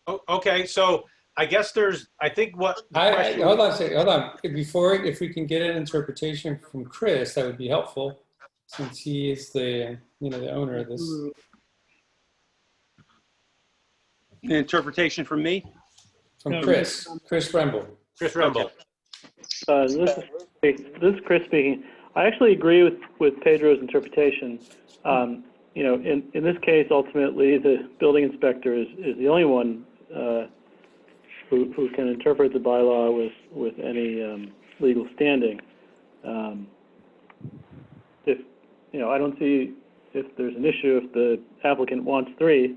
Speaker 13: Oh, okay, so I guess I think what.
Speaker 6: Hold on a second, hold on. Before, if we can get an interpretation from Chris, that would be helpful, since he is the owner of this.
Speaker 14: An interpretation from me?
Speaker 6: From Chris Remble.
Speaker 13: Chris Remble.
Speaker 1: This is Chris speaking. I actually agree with Pedro's interpretation. In this case, ultimately, the building inspector is the only one who can interpret the bylaw with any legal standing. I don't see if there's an issue if the applicant wants 3.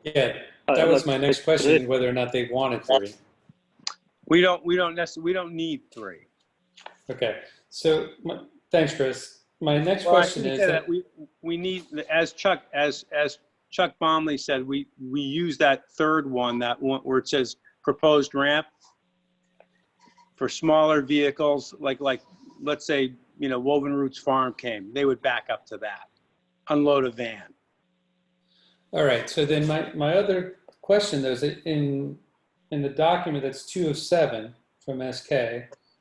Speaker 6: Yeah, that was my next question, whether or not they wanted 3.
Speaker 14: We don't need 3.
Speaker 6: Okay, so thanks, Chris. My next question is
Speaker 14: that we need, as Chuck Baumley said, we use that third one, that one where it says proposed ramp for smaller vehicles, like let's say Woven Roots Farm came, they would back up to that, unload a van.
Speaker 6: All right, so then my other question though is that in the document that's 2 of 7 from SK,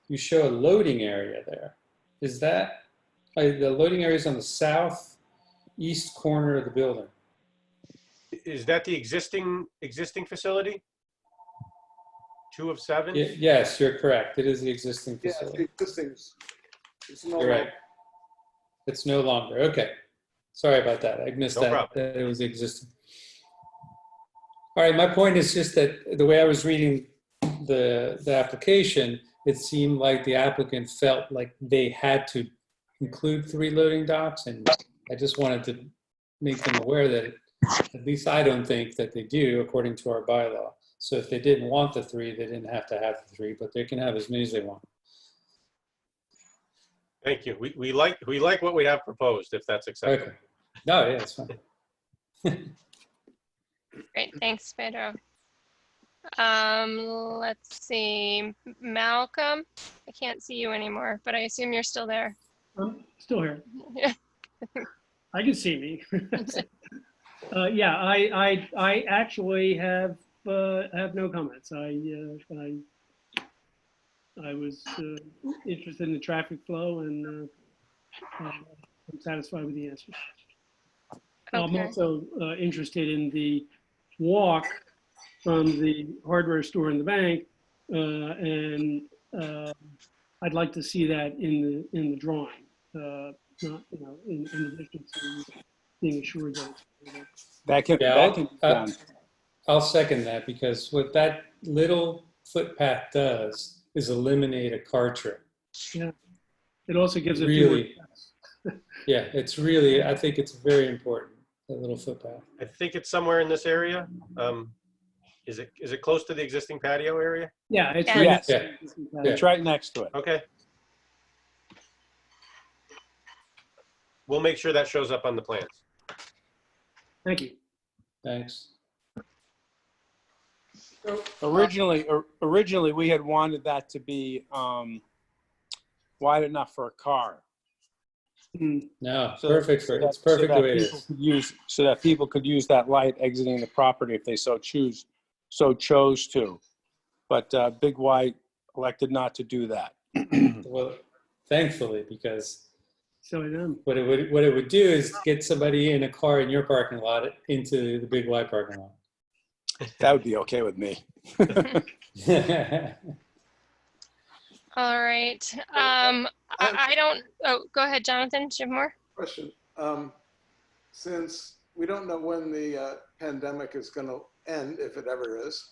Speaker 6: you show a loading area there. Is that, the loading area is on the southeast corner of the building?
Speaker 13: Is that the existing facility? 2 of 7?
Speaker 6: Yes, you're correct. It is the existing facility.
Speaker 4: Yeah, it's no
Speaker 6: You're right. It's no longer. Okay. Sorry about that. I missed that it was existing. All right. My point is just that the way I was reading the application, it seemed like the applicant felt like they had to include 3 loading docks, and I just wanted to make them aware that at least I don't think that they do according to our bylaw. So if they didn't want the 3, they didn't have to have the 3, but they can have as many as they want.
Speaker 13: Thank you. We like what we have proposed, if that's acceptable.
Speaker 6: Okay. No, yeah, it's fine.
Speaker 2: Great, thanks, Pedro. Let's see, Malcolm, I can't see you anymore, but I assume you're still there.
Speaker 5: I'm still here. I can see me. Yeah, I actually have no comments. I was interested in the traffic flow, and I'm satisfied with the answers. Okay. I'm also interested in the walk from the hardware store in the bank, and I'd like to see that in the drawing, not in addition to being assured that
Speaker 14: that can be done.
Speaker 6: I'll second that, because what that little footpath does is eliminate a car trip.
Speaker 5: Yeah, it also gives it
Speaker 6: really. Yeah, it's really. I think it's very important, that little footpath.
Speaker 13: I think it's somewhere in this area. Is it close to the existing patio area?
Speaker 5: Yeah, it's
Speaker 14: it's right next to it.
Speaker 13: Okay. We'll make sure that shows up on the plans.
Speaker 5: Thank you.
Speaker 6: Thanks.
Speaker 14: Originally, we had wanted that to be wide enough for a car.
Speaker 6: No, perfect. It's perfect the way it is.
Speaker 14: So that people could use that light exiting the property if they so chose to. But Big White elected not to do that.
Speaker 6: Well, thankfully, because
Speaker 5: So them.
Speaker 6: What it would do is get somebody in a car in your parking lot into the Big Y parking lot.
Speaker 14: That would be okay with me.
Speaker 2: All right. I don't, oh, go ahead, Jonathan. Do you have more?
Speaker 4: Question. Since we don't know when the pandemic is going to end, if it ever is,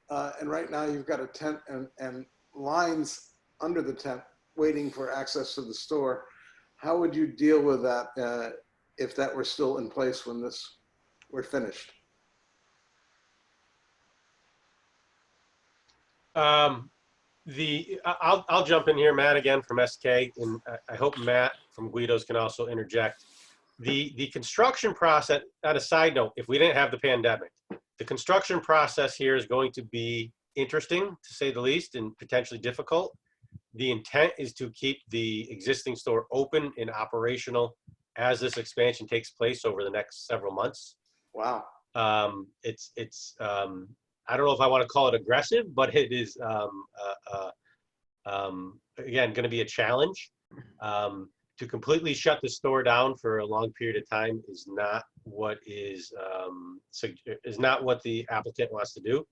Speaker 4: and right now you've got a tent and lines under the tent waiting for access to the store, how would you deal with that if that were still in place when this were finished?
Speaker 13: I'll jump in here, Matt, again from SK, and I hope Matt from Guido's can also interject. The construction process, on a side note, if we didn't have the pandemic, the construction process here is going to be interesting, to say the least, and potentially difficult. The intent is to keep the existing store open and operational as this expansion takes place over the next several months.
Speaker 4: Wow.
Speaker 13: I don't know if I want to call it aggressive, but it is, again, going to be a challenge. To completely shut the store down for a long period of time is not what not what the applicant wants to do.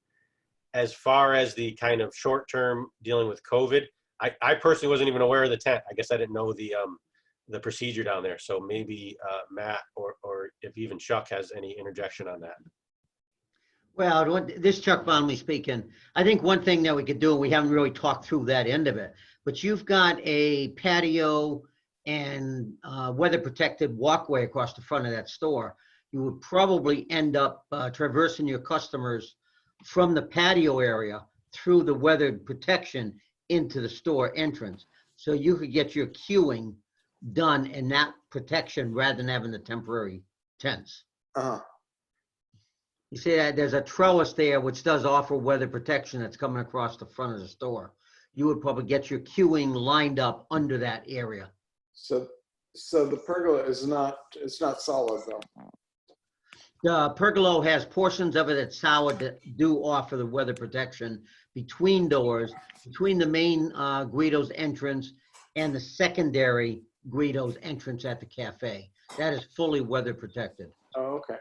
Speaker 13: As far as the kind of short-term dealing with COVID, I personally wasn't even aware of the tent. I guess I didn't know the procedure down there. So maybe Matt or if even Chuck has any interjection on that.
Speaker 15: Well, this is Chuck Vonley speaking. I think one thing that we could do, and we haven't really talked through that end of it, but you've got a patio and weather protected walkway across the front of that store. You would probably end up traversing your customers from the patio area through the weather protection into the store entrance. So you could get your queuing done in that protection rather than having the temporary tents. You see that there's a trellis there which does offer weather protection that's coming across the front of the store. You would probably get your queuing lined up under that area.
Speaker 4: So the pergola is not, it's not solid though.
Speaker 15: The pergola has portions of it that's solid that do offer the weather protection between doors, between the main Guido's entrance and the secondary Guido's entrance at the cafe. That is fully weather protected.
Speaker 4: Oh, okay.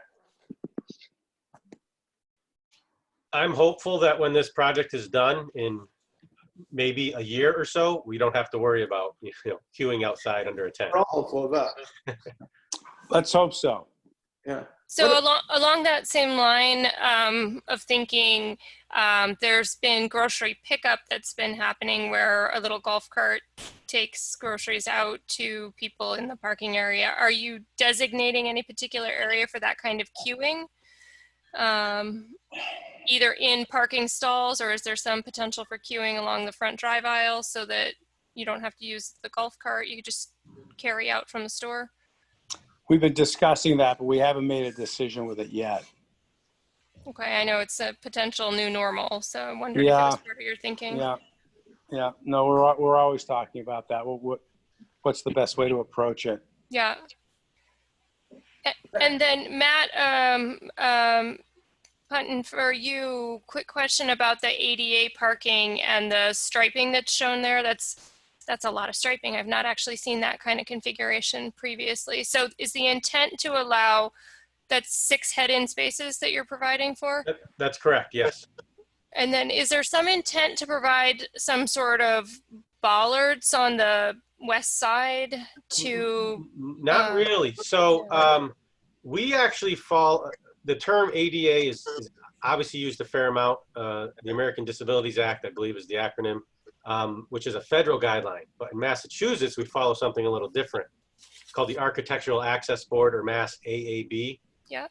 Speaker 13: I'm hopeful that when this project is done in maybe a year or so, we don't have to worry about queuing outside under a tent.
Speaker 4: We're all hopeful of that.
Speaker 14: Let's hope so.
Speaker 4: Yeah.
Speaker 2: So along that same line of thinking, there's been grocery pickup that's been happening where a little golf cart takes groceries out to people in the parking area. Are you designating any particular area for that kind of queuing? Either in parking stalls, or is there some potential for queuing along the front drive aisle so that you don't have to use the golf cart, you just carry out from the store?
Speaker 14: We've been discussing that, but we haven't made a decision with it yet.
Speaker 2: Okay, I know it's a potential new normal, so I wondered if it was part of your thinking.
Speaker 14: Yeah. No, we're always talking about that. What's the best way to approach it?
Speaker 2: Yeah. And then Matt, Punton, for you, quick question about the ADA parking and the striping that's shown there. That's a lot of striping. I've not actually seen that kind of configuration previously. So is the intent to allow that 6 head-in spaces that you're providing for?
Speaker 13: That's correct, yes.
Speaker 2: And then is there some intent to provide some sort of bollards on the west side to?
Speaker 13: Not really. So we actually the term ADA is obviously used a fair amount. The American Disabilities Act, I believe, is the acronym, which is a federal guideline. But in Massachusetts, we follow something a little different. It's called the Architectural Access Board, or Mass AAB.
Speaker 2: Yeah.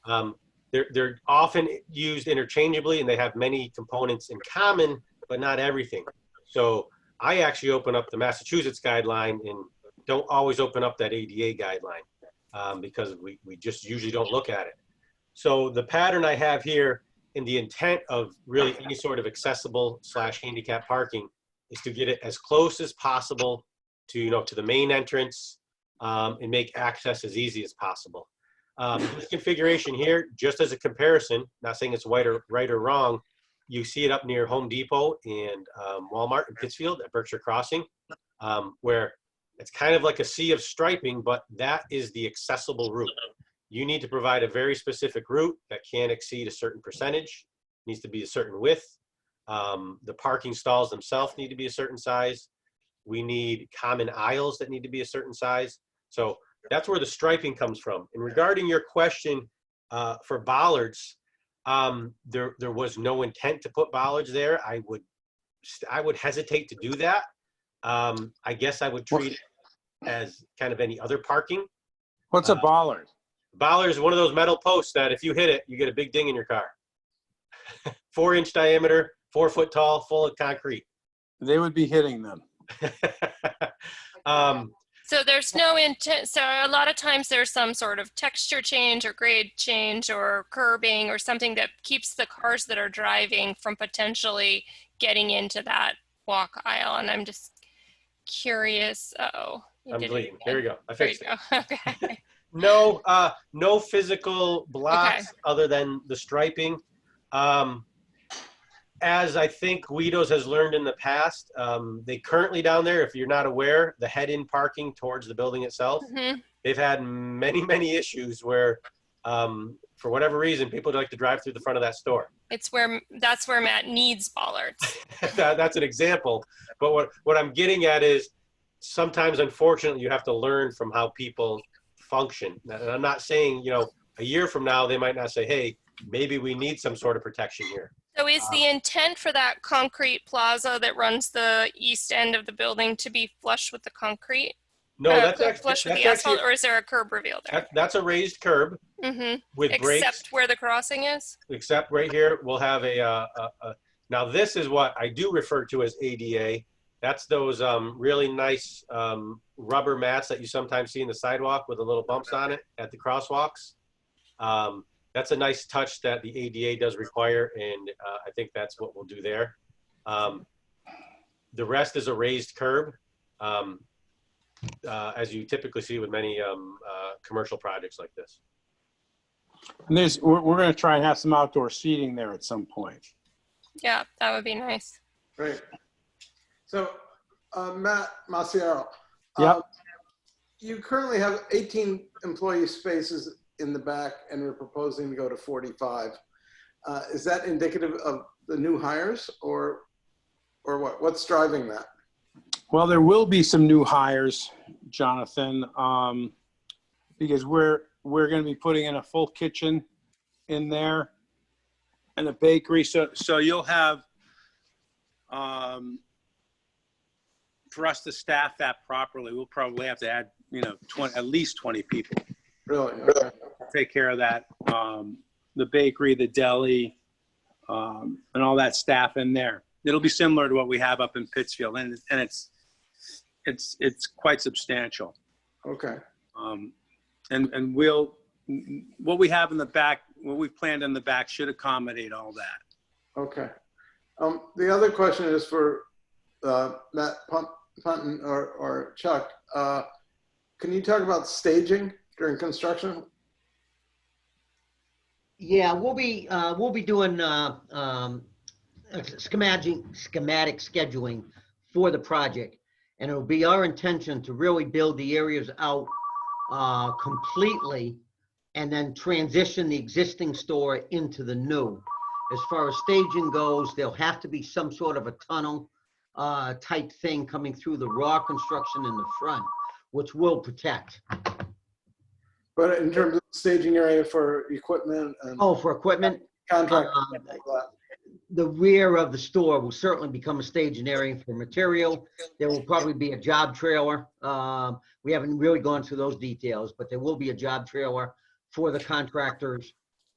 Speaker 13: They're often used interchangeably, and they have many components in common, but not everything. So I actually open up the Massachusetts guideline and don't always open up that ADA guideline because we just usually don't look at it. So the pattern I have here, in the intent of really any sort of accessible / handicap parking, is to get it as close as possible to to the main entrance and make access as easy as possible. This configuration here, just as a comparison, not saying it's right or wrong, you see it up near Home Depot and Walmart in Pittsfield at Berkshire Crossing, where It's kind of like a sea of striping, but that is the accessible route. You need to provide a very specific route that can't exceed a certain percentage, needs to be a certain width. The parking stalls themselves need to be a certain size. We need common aisles that need to be a certain size. So that's where the striping comes from. And regarding your question for bollards, there was no intent to put bollards there. I would hesitate to do that. I guess I would treat it as kind of any other parking.
Speaker 14: What's a bollard?
Speaker 13: Bollard is one of those metal posts that if you hit it, you get a big ding in your car. 4-inch diameter, 4 foot tall, full of concrete.
Speaker 14: They would be hitting them.
Speaker 2: So there's no intent. So a lot of times there's some sort of texture change or grade change or curbing or something that keeps the cars that are driving from potentially getting into that walk aisle. And I'm just curious. Uh-oh.
Speaker 13: I'm bleeding. Here we go. I fixed it.
Speaker 2: Okay.
Speaker 13: No physical blocks other than the striping. As I think Guido's has learned in the past, they currently down there, if you're not aware, the head-in parking towards the building itself, they've had many, many issues where, for whatever reason, people like to drive through the front of that store.
Speaker 2: That's where Matt needs bollards.
Speaker 13: That's an example. But what I'm getting at is sometimes, unfortunately, you have to learn from how people function. And I'm not saying, a year from now, they might not say, hey, maybe we need some sort of protection here.
Speaker 2: So is the intent for that concrete plaza that runs the east end of the building to be flush with the concrete?
Speaker 13: No, that's actually
Speaker 2: flush with the asphalt, or is there a curb reveal there?
Speaker 13: That's a raised curb with brakes.
Speaker 2: Except where the crossing is?
Speaker 13: Except right here, we'll have now this is what I do refer to as ADA. That's those really nice rubber mats that you sometimes see in the sidewalk with the little bumps on it at the crosswalks. That's a nice touch that the ADA does require, and I think that's what we'll do there. The rest is a raised curb, as you typically see with many commercial projects like this.
Speaker 14: And we're going to try and have some outdoor seating there at some point.
Speaker 2: Yeah, that would be nice.
Speaker 4: Great. So, Matt Masiero, you currently have 18 employee spaces in the back, and we're proposing to go to 45. Is that indicative of the new hires, or what? What's driving that?
Speaker 14: Well, there will be some new hires, Jonathan, because we're going to be putting in a full kitchen in there and a bakery. So you'll have, for us to staff that properly, we'll probably have to add, at least 20 people.
Speaker 4: Really? Okay.
Speaker 14: Take care of that. The bakery, the deli, and all that staff in there. It'll be similar to what we have up in Pittsfield, and it's quite substantial.
Speaker 4: Okay.
Speaker 14: And what we have in the back, what we've planned in the back should accommodate all that.
Speaker 4: Okay. The other question is for Matt Punton or Chuck. Can you talk about staging during construction?
Speaker 15: Yeah, we'll be doing schematic scheduling for the project, and it'll be our intention to really build the areas out completely, and then transition the existing store into the new. As far as staging goes, there'll have to be some sort of a tunnel type thing coming through the raw construction in the front, which will protect.
Speaker 4: But in terms of staging area for equipment and
Speaker 15: for equipment,
Speaker 4: contract,
Speaker 15: the rear of the store will certainly become a staging area for material. There will probably be a job trailer. We haven't really gone through those details, but there will be a job trailer for the contractors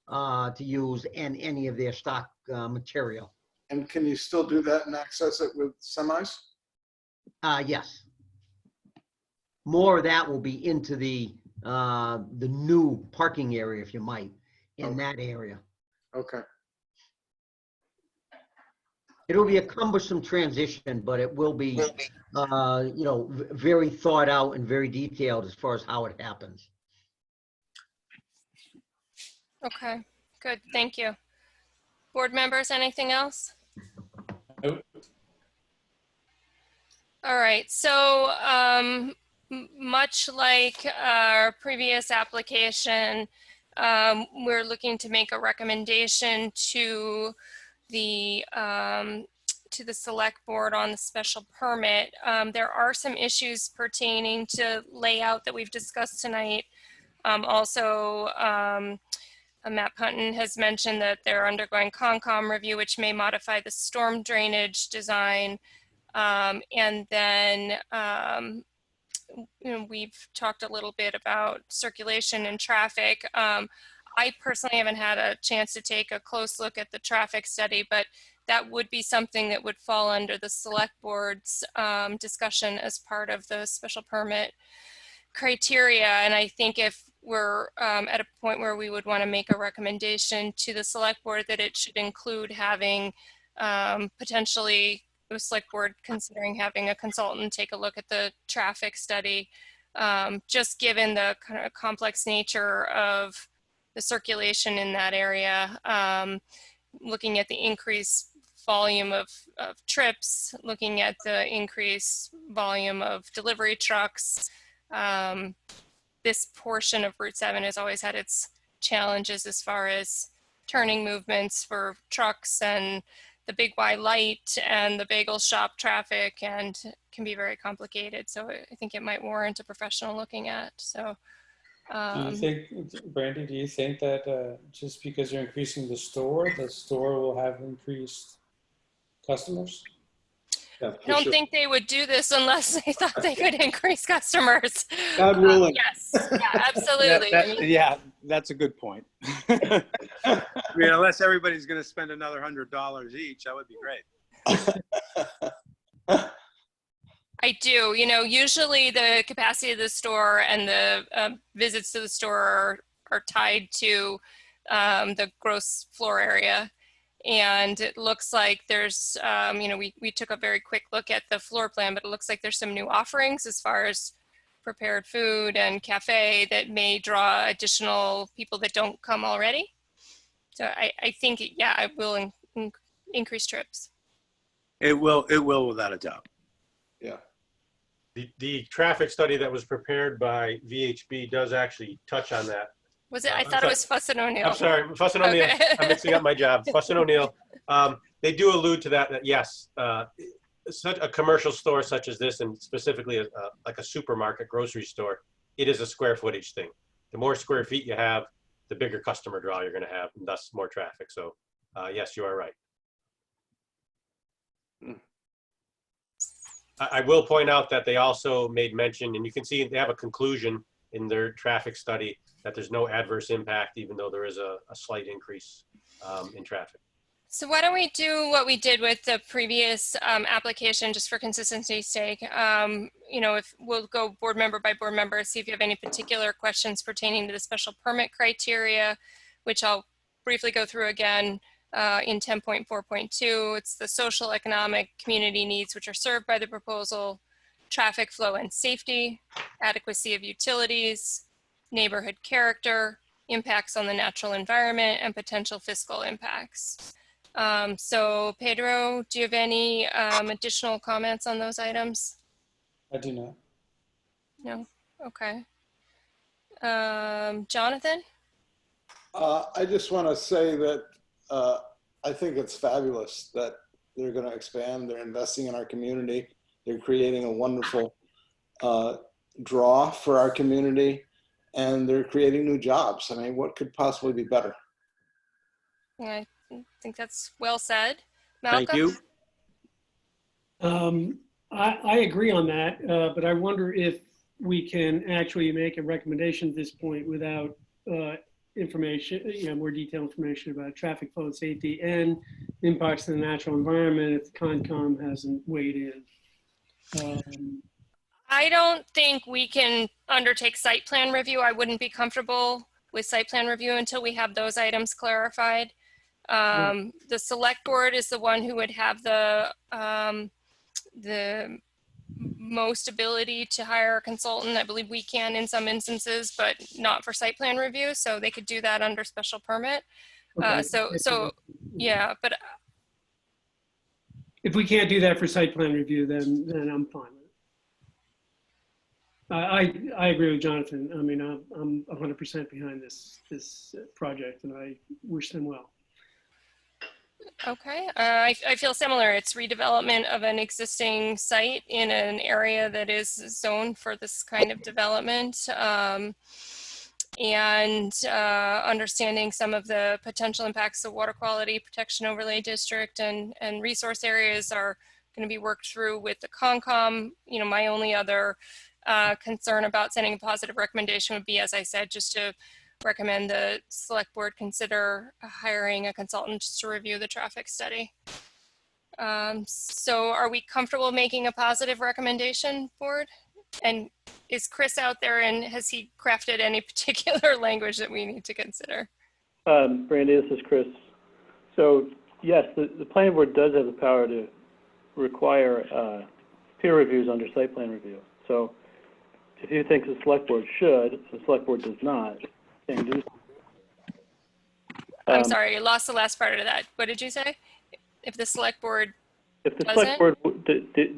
Speaker 15: to use, and any of their stock material.
Speaker 4: And can you still do that and access it with semis?
Speaker 15: Yes. More of that will be into the new parking area, if you might, in that area.
Speaker 4: Okay.
Speaker 15: It'll be a cumbersome transition, but it will be, very thought out and very detailed as far as how it happens.
Speaker 2: Okay, good, thank you. Board members, anything else?
Speaker 6: Nope.
Speaker 2: All right, so much like our previous application, we're looking to make a recommendation to the select board on the special permit. There are some issues pertaining to layout that we've discussed tonight. Also, Matt Punton has mentioned that they're undergoing Concom review, which may modify the storm drainage design. And then we've talked a little bit about circulation and traffic. I personally haven't had a chance to take a close look at the traffic study, but that would be something that would fall under the select board's discussion as part of the special permit criteria. And I think if we're at a point where we would want to make a recommendation to the select board, that it should include having potentially the select board considering having a consultant take a look at the traffic study, just given the kind of complex nature of the circulation in that area, looking at the increased volume of trips, looking at the increased volume of delivery trucks. This portion of Route 7 has always had its challenges as far as turning movements for trucks and the Big Y light and the bagel shop traffic, and can be very complicated. So I think it might warrant a professional looking at. So
Speaker 6: do you think, Brandy, do you think that just because you're increasing the store will have increased customers?
Speaker 4: Yeah,
Speaker 2: I don't
Speaker 4: sure.
Speaker 2: think they would do this unless they thought they could increase customers.
Speaker 4: God willing.
Speaker 2: Yes, yeah, absolutely. I mean,
Speaker 14: Yeah, that's a good point. I mean, unless everybody's going to spend another $100 each, that would be great.
Speaker 2: I do. You know, usually the capacity of the store and the visits to the store are tied to the gross floor area. And it looks like there's, you know, we took a very quick look at the floor plan, but it looks like there's some new offerings as far as prepared food and cafe that may draw additional people that don't come already. So I think, yeah, it will increase trips.
Speaker 14: It will without a doubt.
Speaker 4: Yeah.
Speaker 13: The traffic study that was prepared by VHB does actually touch on that.
Speaker 2: Was it? I thought it was Fuss and O'Neill.
Speaker 13: I'm sorry, Fuss and O'Neill.
Speaker 2: Okay.
Speaker 13: I'm mixing up my job. Fuss and O'Neill. They do allude to that yes, such a commercial store such as this, and specifically like a supermarket, grocery store, it is a square footage thing. The more square feet you have, the bigger customer draw you're going to have, and thus more traffic. So yes, you are right. I will point out that they also made mention, and you can see they have a conclusion in their traffic study, that there's no adverse impact, even though there is a slight increase in traffic.
Speaker 2: So why don't we do what we did with the previous application, just for consistency's sake. You know, if we'll go board member by board member, see if you have any particular questions pertaining to the special permit criteria, which I'll briefly go through again. In 10.4.2, it's the social, economic, community needs which are served by the proposal, traffic flow and safety, adequacy of utilities, neighborhood character, impacts on the natural environment, and potential fiscal impacts. So Pedro, do you have any additional comments on those items?
Speaker 6: I do not.
Speaker 2: No? Okay. Jonathan?
Speaker 4: I just want to say that I think it's fabulous that they're going to expand. They're investing in our community. They're creating a wonderful draw for our community, and they're creating new jobs. I mean, what could possibly be better?
Speaker 2: I think that's well said. Malcolm?
Speaker 13: Thank you.
Speaker 5: I agree on that, but I wonder if we can actually make a recommendation at this point without information, you know, more detailed information about traffic flow and safety and impacts to the natural environment if the Concom hasn't weighed in.
Speaker 2: I don't think we can undertake site plan review. I wouldn't be comfortable with site plan review until we have those items clarified. The select board is the one who would have the most ability to hire a consultant. I believe we can in some instances, but not for site plan review. So they could do that under special permit.
Speaker 5: Okay.
Speaker 2: So yeah, but
Speaker 5: if we can't do that for site plan review, then I'm fine with I agree with Jonathan. I mean, I'm 100% behind this project, and I wish them well.
Speaker 2: Okay, I feel similar. It's redevelopment of an existing site in an area that is zoned for this kind of development. And understanding some of the potential impacts of water quality protection overlay district and resource areas are going to be worked through with the Concom. You know, my only other concern about sending a positive recommendation would be, as I said, just to recommend the select board consider hiring a consultant just to review the traffic study. So are we comfortable making a positive recommendation, board? And is Chris out there, and has he crafted any particular language that we need to consider?
Speaker 1: Brandy, this is Chris. So yes, the planning board does have the power to require peer reviews under site plan review. So if you think the select board should, the select board does not, can do so.
Speaker 2: I'm sorry, I lost the last part of that. What did you say? If the select board
Speaker 1: If the
Speaker 2: doesn't?
Speaker 1: select board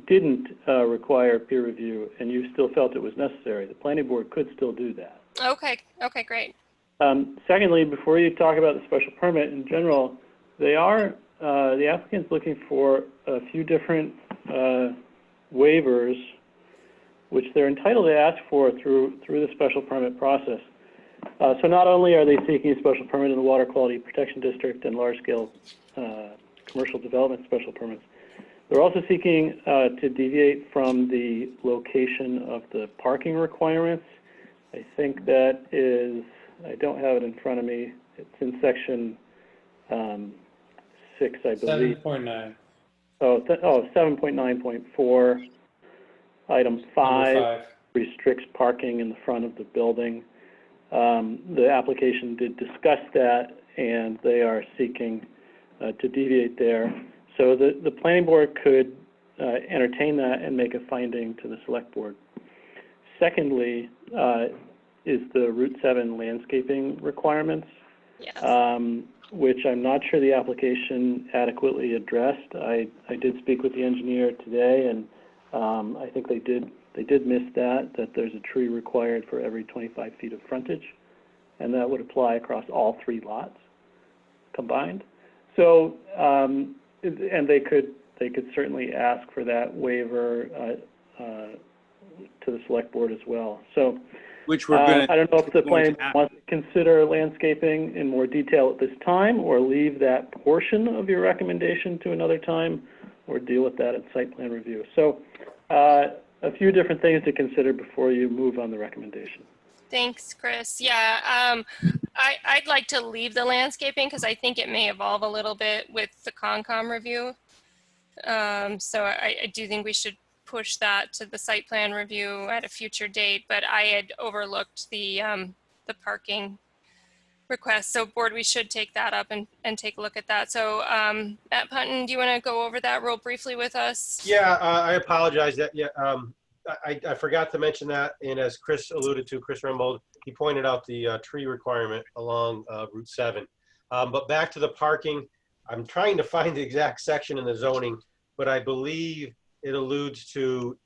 Speaker 1: didn't require peer review and you still felt it was necessary, the planning board could still do that.
Speaker 2: Okay, okay, great.
Speaker 1: Secondly, before you talk about the special permit in general, they are, the applicant's looking for a few different waivers which they're entitled to ask for through the special permit process. So not only are they seeking a special permit in the Water Quality Protection District and large-scale commercial development special permits, they're also seeking to deviate from the location of the parking requirements. I think that is, I don't have it in front of me, it's in section 6, I believe.
Speaker 6: 7.9.
Speaker 1: 7.9.4, item 5 restricts parking in the front of the building. The application did discuss that, and they are seeking to deviate there. So the planning board could entertain that and make a finding to the select board. Secondly, is the Route 7 landscaping requirements,
Speaker 2: yes.
Speaker 1: Which I'm not sure the application adequately addressed. I did speak with the engineer today, and I think they did miss that there's a tree required for every 25 feet of frontage, and that would apply across all 3 lots combined. So, and they could certainly ask for that waiver to the select board as well. So,
Speaker 16: which we're going to.
Speaker 1: I don't know if the planning wants to consider landscaping in more detail at this time, or leave that portion of your recommendation to another time, or deal with that at site plan review. So, a few different things to consider before you move on the recommendation.
Speaker 2: Thanks, Chris. Yeah, I'd like to leave the landscaping because I think it may evolve a little bit with the Concom review. So I do think we should push that to the site plan review at a future date, but I had overlooked the parking request. So board, we should take that up and take a look at that. So Matt Punton, do you want to go over that real briefly with us?
Speaker 13: Yeah, I apologize. That I forgot to mention that, and as Chris alluded to, Chris Rembold, he pointed out the tree requirement along Route 7. But back to the parking, I'm trying to find the exact section in the zoning, but I believe it alludes to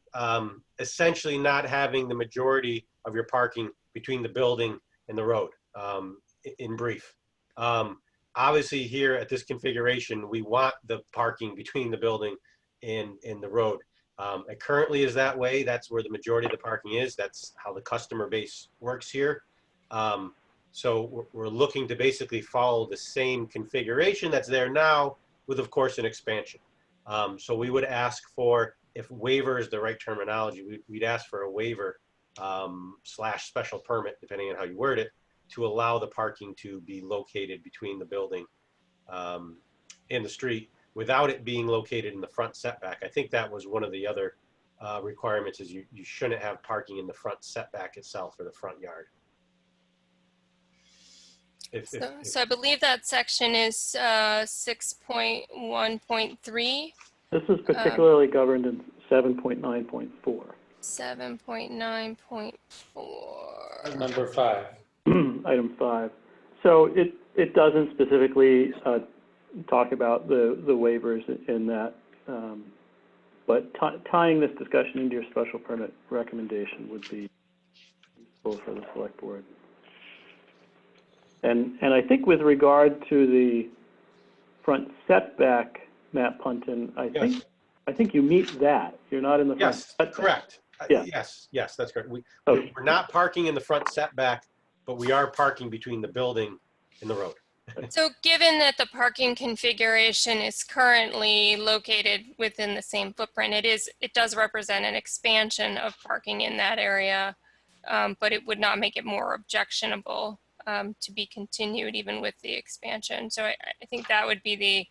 Speaker 13: essentially not having the majority of your parking between the building and the road, in brief. Obviously here at this configuration, we want the parking between the building and the road. It currently is that way. That's where the majority of the parking is. That's how the customer base works here. So we're looking to basically follow the same configuration that's there now with, of course, an expansion. So we would ask for, if waiver is the right terminology, we'd ask for a waiver / special permit, depending on how you word it, to allow the parking to be located between the building and the street without it being located in the front setback. I think that was one of the other requirements, is you shouldn't have parking in the front setback itself or the front yard.
Speaker 2: So I believe that section is 6.1.3.
Speaker 1: This is particularly governed in 7.9.4.
Speaker 2: 7.9.4.
Speaker 6: Number 5.
Speaker 1: Item 5. So it doesn't specifically talk about the waivers in that, but tying this discussion into your special permit recommendation would be for the select board. And I think with regard to the front setback, Matt Punton, I think you meet that. You're not in the front setback.
Speaker 13: Correct.
Speaker 1: Yeah.
Speaker 13: Yes, that's correct.
Speaker 1: Okay.
Speaker 13: We're not parking in the front setback, but we are parking between the building and the road.
Speaker 2: So given that the parking configuration is currently located within the same footprint, it does represent an expansion of parking in that area, but it would not make it more objectionable to be continued even with the expansion. So I think that would be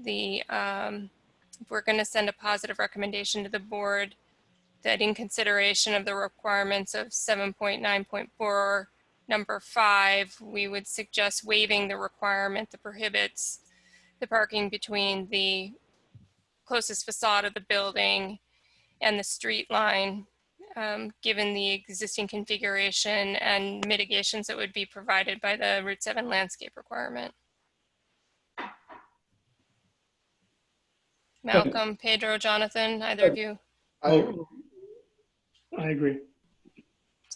Speaker 2: if we're going to send a positive recommendation to the board, that in consideration of the requirements of 7.9.4 number 5, we would suggest waiving the requirement that prohibits the parking between the closest facade of the building and the street line, given the existing configuration and mitigations that would be provided by the Route 7 landscape requirement. Malcolm, Pedro, Jonathan, either of you?
Speaker 5: I agree.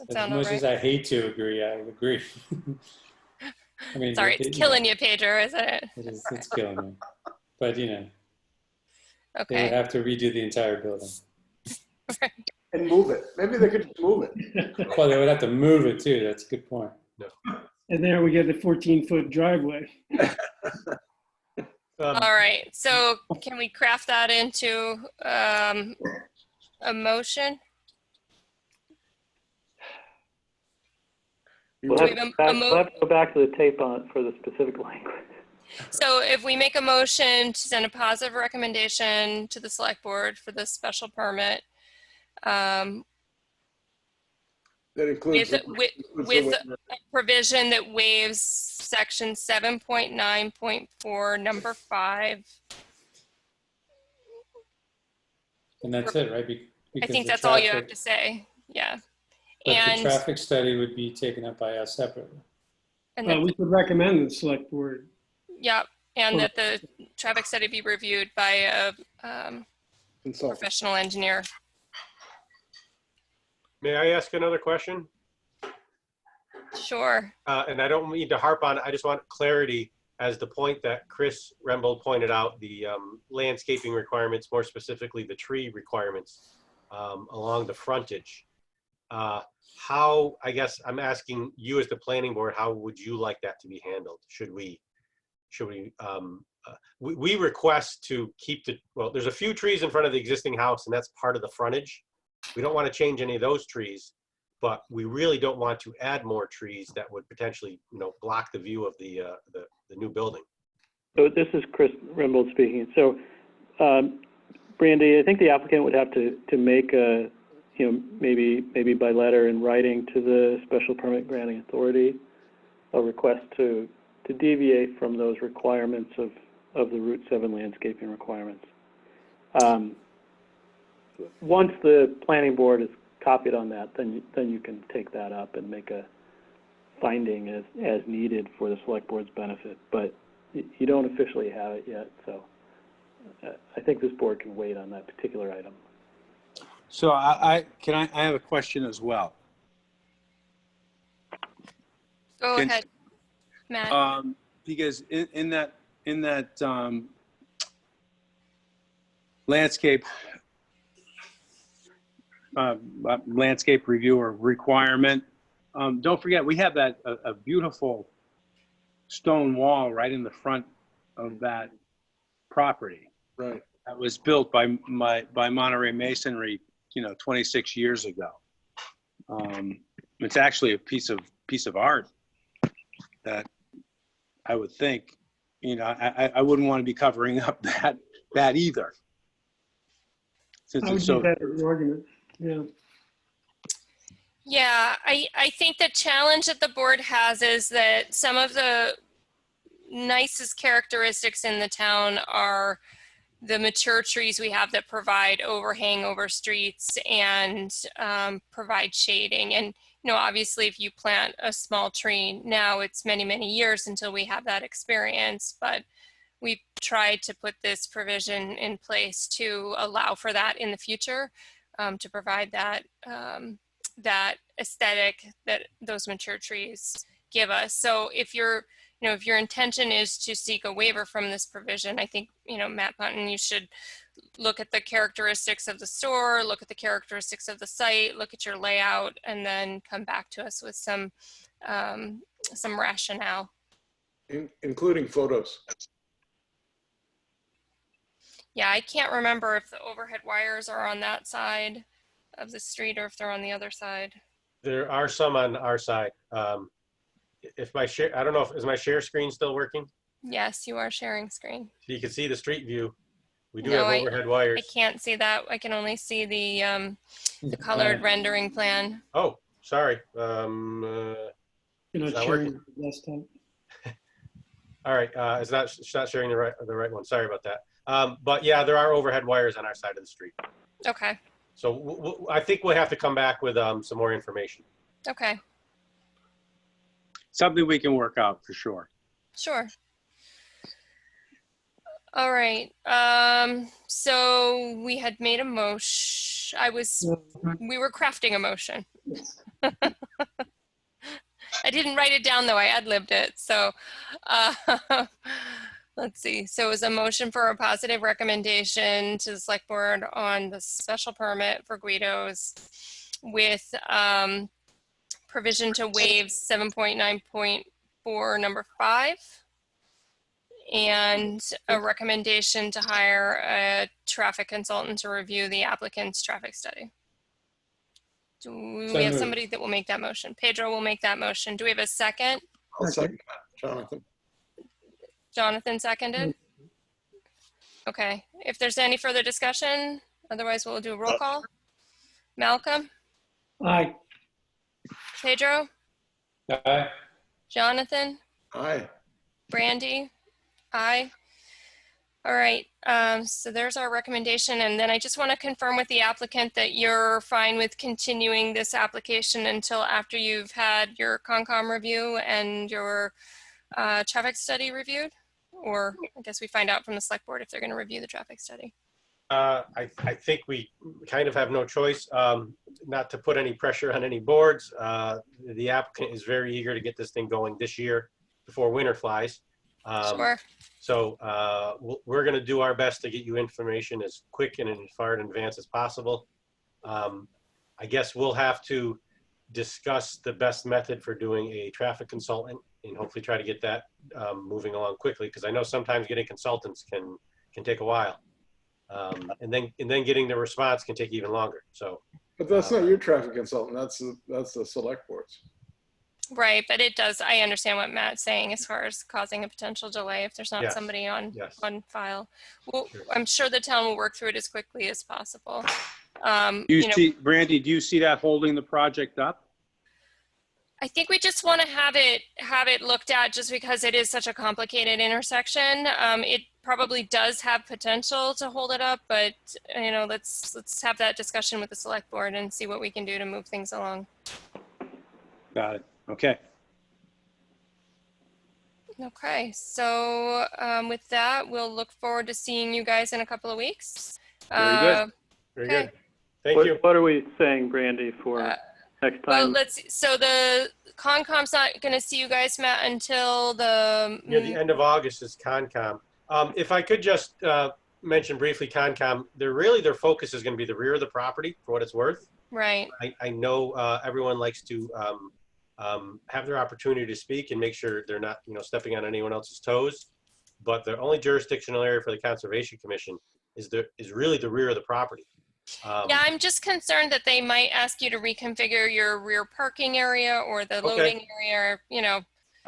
Speaker 6: As much as I hate to agree, I agree. I mean,
Speaker 2: sorry, it's killing you, Pedro, isn't it?
Speaker 6: It's killing me. But you know,
Speaker 2: okay.
Speaker 6: They would have to redo the entire building.
Speaker 4: And move it. Maybe they could just move it.
Speaker 6: Well, they would have to move it too. That's a good point.
Speaker 13: No.
Speaker 5: And there we get the 14-foot driveway.
Speaker 2: All right, so can we craft that into a motion?
Speaker 1: We'll have to go back to the tape for the specific language.
Speaker 2: So if we make a motion to send a positive recommendation to the select board for this special permit, that
Speaker 4: includes
Speaker 2: with a provision that waives section 7.9.4 number 5.
Speaker 6: And that's it, right?
Speaker 2: I think that's all you have to say. Yeah.
Speaker 6: But
Speaker 2: and
Speaker 6: the traffic study would be taken up by us separately.
Speaker 2: And
Speaker 5: we could recommend the select board.
Speaker 2: Yeah, and that the traffic study be reviewed by a professional engineer.
Speaker 13: May I ask another question?
Speaker 2: Sure.
Speaker 13: And I don't mean to harp on it. I just want clarity as the point that Chris Rembold pointed out, the landscaping requirements, more specifically the tree requirements along the frontage. How, I guess I'm asking you as the planning board, how would you like that to be handled? Should we request to keep well, there's a few trees in front of the existing house and that's part of the frontage. We don't want to change any of those trees, but we really don't want to add more trees that would potentially, block the view of the new building.
Speaker 1: So this is Chris Rimbold speaking. So, Brandy, I think the applicant would have to make a, maybe by letter in writing to the special permit granting authority, a request to deviate from those requirements of the Route 7 landscaping requirements. Once the planning board is copied on that, then you can take that up and make a finding as needed for the select board's benefit. But you don't officially have it yet, so I think this board can wait on that particular item.
Speaker 14: So I have a question as well.
Speaker 2: Go ahead, Matt.
Speaker 14: Because in that landscape review or requirement, don't forget we have a beautiful stone wall right in the front of that property.
Speaker 4: Right.
Speaker 14: That was built by Monterey Masonry, 26 years ago. It's actually a piece of art that I would think, I wouldn't want to be covering up that either. Since
Speaker 5: I would use that as an argument. Yeah.
Speaker 2: Yeah, I think the challenge that the board has is that some of the nicest characteristics in the town are the mature trees we have that provide overhang over streets and provide shading. And, obviously if you plant a small tree now, it's many, many years until we have that experience, but we've tried to put this provision in place to allow for that in the future, to provide that that aesthetic that those mature trees give us. So if you're, if your intention is to seek a waiver from this provision, I think, Matt Punton, you should look at the characteristics of the store, look at the characteristics of the site, look at your layout, and then come back to us with some rationale.
Speaker 4: Including photos.
Speaker 2: Yeah, I can't remember if the overhead wires are on that side of the street or if they're on the other side.
Speaker 13: There are some on our side. If my share, I don't know, is my share screen still working?
Speaker 2: Yes, you are sharing screen.
Speaker 13: So you can see the street view. We do
Speaker 2: No,
Speaker 13: have overhead wires.
Speaker 2: I can't see that. I can only see the colored rendering plan.
Speaker 13: Oh, sorry.
Speaker 5: You're not
Speaker 13: not
Speaker 5: sharing the desktop.
Speaker 13: All right, it's not sharing the right one. Sorry about that. But yeah, there are overhead wires on our side of the street.
Speaker 2: Okay.
Speaker 13: So I think we'll have to come back with some more information.
Speaker 2: Okay.
Speaker 14: Something we can work out for sure.
Speaker 2: Sure. All right. So we had made a motion. We were crafting a motion. I didn't write it down though. I ad-libbed it. So let's see. So it was a motion for a positive recommendation to the select board on the special permit for Guido's with provision to waive 7.9.4 number 5 and a recommendation to hire a traffic consultant to review the applicant's traffic study. Do we have somebody that will make that motion? Pedro will make that motion. Do we have a second?
Speaker 4: I'll second that, Jonathan.
Speaker 2: Jonathan seconded? Okay. If there's any further discussion, otherwise we'll do a roll call. Malcolm?
Speaker 5: Aye.
Speaker 2: Pedro?
Speaker 6: Aye.
Speaker 2: Jonathan?
Speaker 4: Aye.
Speaker 2: Brandy? Aye. All right, so there's our recommendation. And then I just want to confirm with the applicant that you're fine with continuing this application until after you've had your Concom review and your traffic study reviewed? Or I guess we find out from the select board if they're going to review the traffic study.
Speaker 13: I think we kind of have no choice, not to put any pressure on any boards. The applicant is very eager to get this thing going this year before winter flies.
Speaker 2: Sure.
Speaker 13: So we're going to do our best to get you information as quick and as far in advance as possible. I guess we'll have to discuss the best method for doing a traffic consultant and hopefully try to get that moving along quickly, because I know sometimes getting consultants can take a while. And then getting the response can take even longer. So,
Speaker 4: but that's not your traffic consultant. That's the select board's.
Speaker 2: Right, but it does. I understand what Matt's saying as far as causing a potential delay if there's not somebody on file. Well, sure. I'm sure the town will work through it as quickly as possible.
Speaker 14: See, Brandy, do you see that holding the project up?
Speaker 2: I think we just want to have it looked at just because it is such a complicated intersection. It probably does have potential to hold it up, but let's have that discussion with the select board and see what we can do to move things along.
Speaker 14: Got it. Okay.
Speaker 2: Okay, so with that, we'll look forward to seeing you guys in a couple of weeks.
Speaker 14: Very good.
Speaker 13: Very good. Thank you.
Speaker 1: What are we saying, Brandy, for next time?
Speaker 2: Well, let's see. So the Concom's not going to see you guys, Matt, until the
Speaker 13: the end of August is Concom. If I could just mention briefly, Concom, their focus is going to be the rear of the property for what it's worth.
Speaker 2: Right.
Speaker 13: I know everyone likes to have their opportunity to speak and make sure they're not, stepping on anyone else's toes. But the only jurisdictional area for the Conservation Commission is really the rear of the property.
Speaker 2: Yeah, I'm just concerned that they might ask you to reconfigure your rear parking area or the loading area,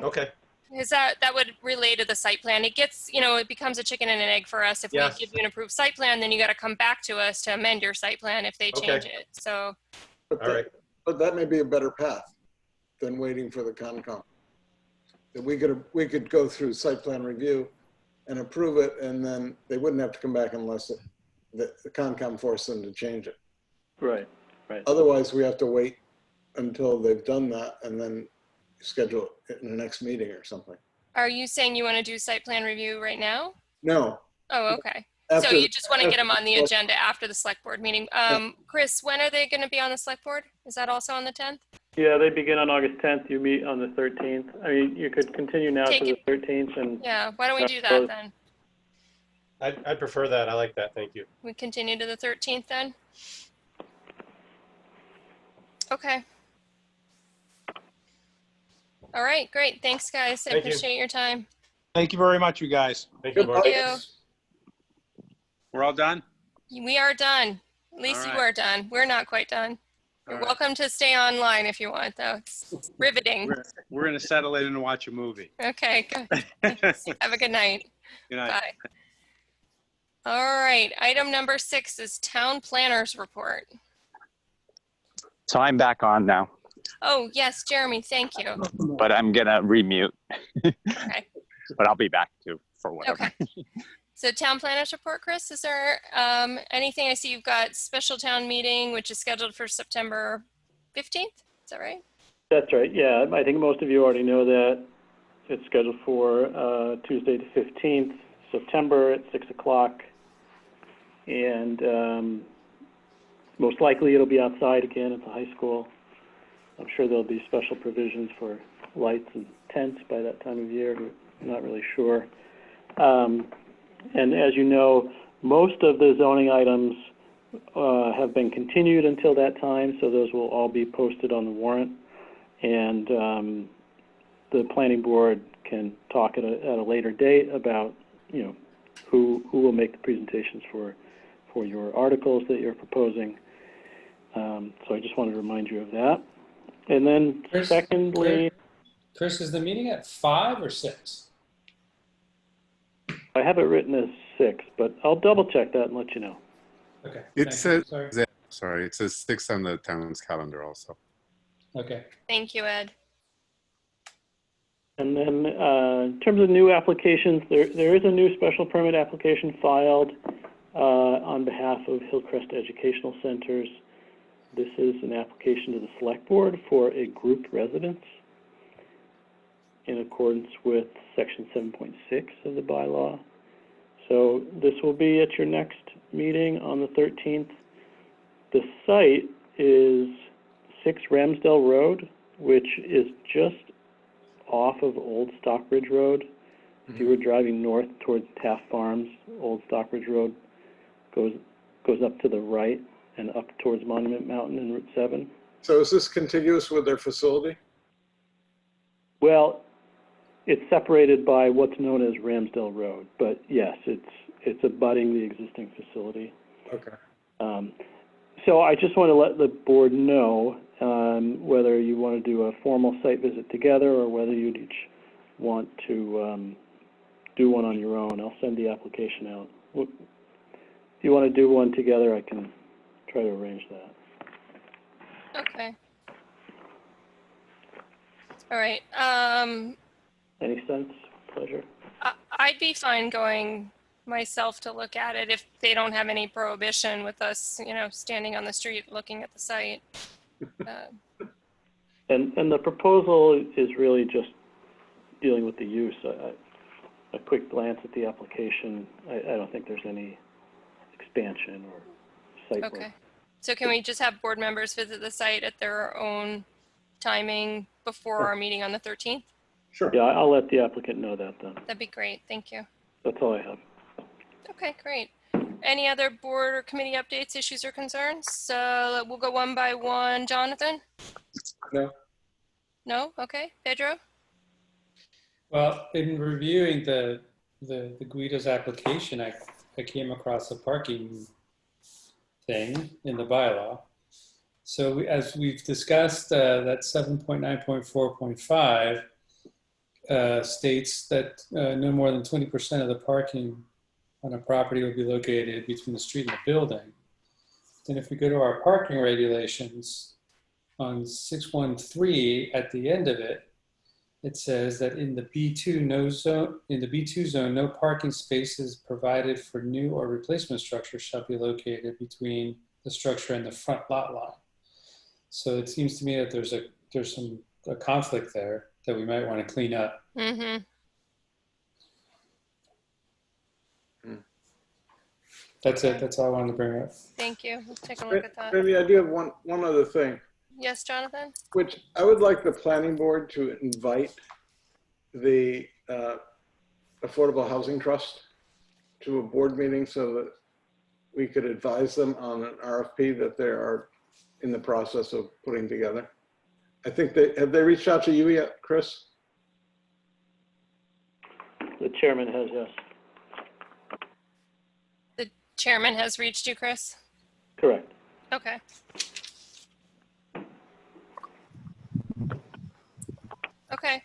Speaker 13: Okay.
Speaker 2: Because that would relate to the site plan. It gets, it becomes a chicken and an egg for us. If we give you an approved site plan, then you got to come back to us to amend your site plan if they change it. So.
Speaker 4: But that may be a better path than waiting for the Concom. That we could go through site plan review and approve it, and then they wouldn't have to come back unless the Concom forced them to change it.
Speaker 1: Right.
Speaker 4: Otherwise, we have to wait until they've done that and then schedule it in the next meeting or something.
Speaker 2: Are you saying you want to do site plan review right now?
Speaker 4: No.
Speaker 2: Oh, okay. So you just want to get them on the agenda after the select board meeting. Chris, when are they going to be on the select board? Is that also on the 10th?
Speaker 1: Yeah, they begin on August 10th. You meet on the 13th. I mean, you could continue now to the 13th and.
Speaker 2: Yeah, why don't we do that then?
Speaker 13: I'd prefer that. I like that. Thank you.
Speaker 2: We continue to the 13th then? Okay. All right, great. Thanks, guys. I appreciate your time.
Speaker 14: Thank you very much, you guys.
Speaker 13: Thank you, Bart.
Speaker 2: Thank you.
Speaker 14: We're all done?
Speaker 2: We are done. At least you are done. We're not quite done. You're welcome to stay online if you want, though. It's riveting.
Speaker 14: We're going to settle in and watch a movie.
Speaker 2: Okay, good. Have a good night.
Speaker 14: Good night.
Speaker 2: Bye. All right, item number 6 is town planners report.
Speaker 8: So I'm back on now,
Speaker 2: Oh, yes, Jeremy, thank you.
Speaker 8: but I'm gonna remute.
Speaker 2: Okay.
Speaker 8: But I'll be back too for whatever.
Speaker 2: Okay. So town planners report, Chris, is there anything? I see you've got special town meeting, which is scheduled for September 15th. Is that right?
Speaker 1: That's right, yeah. I think most of you already know that. It's scheduled for Tuesday the 15th, September at 6 o'clock. And most likely it'll be outside again at the high school. I'm sure there'll be special provisions for lights and tents by that time of year. I'm not really sure. And as you know, most of the zoning items have been continued until that time, so those will all be posted on the warrant. And the planning board can talk at a later date about, you know, who will make the presentations for your articles that you're proposing. So I just wanted to remind you of that. And then secondly...
Speaker 6: Chris, is the meeting at 5 or 6?
Speaker 1: I have it written as 6, but I'll double check that and let you know.
Speaker 6: Okay.
Speaker 16: It says, sorry, it says 6 on the town's calendar also.
Speaker 6: Okay.
Speaker 2: Thank you, Ed.
Speaker 1: And then in terms of new applications, there is a new special permit application filed on behalf of Hillcrest Educational Centers. This is an application to the Select Board for a group residence in accordance with Section 7.6 of the bylaw. So this will be at your next meeting on the 13th. The site is 6 Ramsdale Road, which is just off of Old Stockbridge Road. If you were driving north towards Taft Farms, Old Stockbridge Road goes up to the right and up towards Monument Mountain and Route 7.
Speaker 4: So is this contiguous with their facility?
Speaker 1: Well, it's separated by what's known as Ramsdale Road, but yes, it's abutting the existing facility.
Speaker 4: Okay.
Speaker 1: So I just want to let the board know whether you want to do a formal site visit together or whether you'd each want to do one on your own. I'll send the application out. If you want to do one together, I can try to arrange that.
Speaker 2: Okay. All right.
Speaker 1: Any sense? Pleasure.
Speaker 2: I'd be fine going myself to look at it if they don't have any prohibition with us, you know, standing on the street looking at the site.
Speaker 1: And the proposal is really just dealing with the use. A quick glance at the application, I don't think there's any expansion or site work.
Speaker 2: Okay. So can we just have board members visit the site at their own timing before our meeting on the 13th?
Speaker 1: Sure. Yeah, I'll let the applicant know that then.
Speaker 2: That'd be great. Thank you.
Speaker 1: That's all I have.
Speaker 2: Okay, great. Any other board or committee updates, issues, or concerns? We'll go one by one. Jonathan?
Speaker 4: No.
Speaker 2: No? Okay. Pedro?
Speaker 6: Well, in reviewing the Guido's application, I came across a parking thing in the bylaw. So as we've discussed, that 7.9.4.5 states that no more than 20% of the parking on a property will be located between the street and the building. Then if we go to our parking regulations on 613 at the end of it, it says that in the B2 zone, no parking spaces provided for new or replacement structures shall be located between the structure and the front lot line. So it seems to me that there's a conflict there that we might want to clean up.
Speaker 2: Mm-hmm.
Speaker 6: That's it. That's all I wanted to bring up.
Speaker 2: Thank you. Let's take a look at that.
Speaker 4: Maybe I do have one other thing,
Speaker 2: Yes, Jonathan?
Speaker 4: which I would like the planning board to invite the Affordable Housing Trust to a board meeting so that we could advise them on an RFP that they are in the process of putting together. I think have they reached out to you yet, Chris?
Speaker 1: The chairman has, yes.
Speaker 2: The chairman has reached you, Chris?
Speaker 1: Correct.
Speaker 2: Okay. Okay.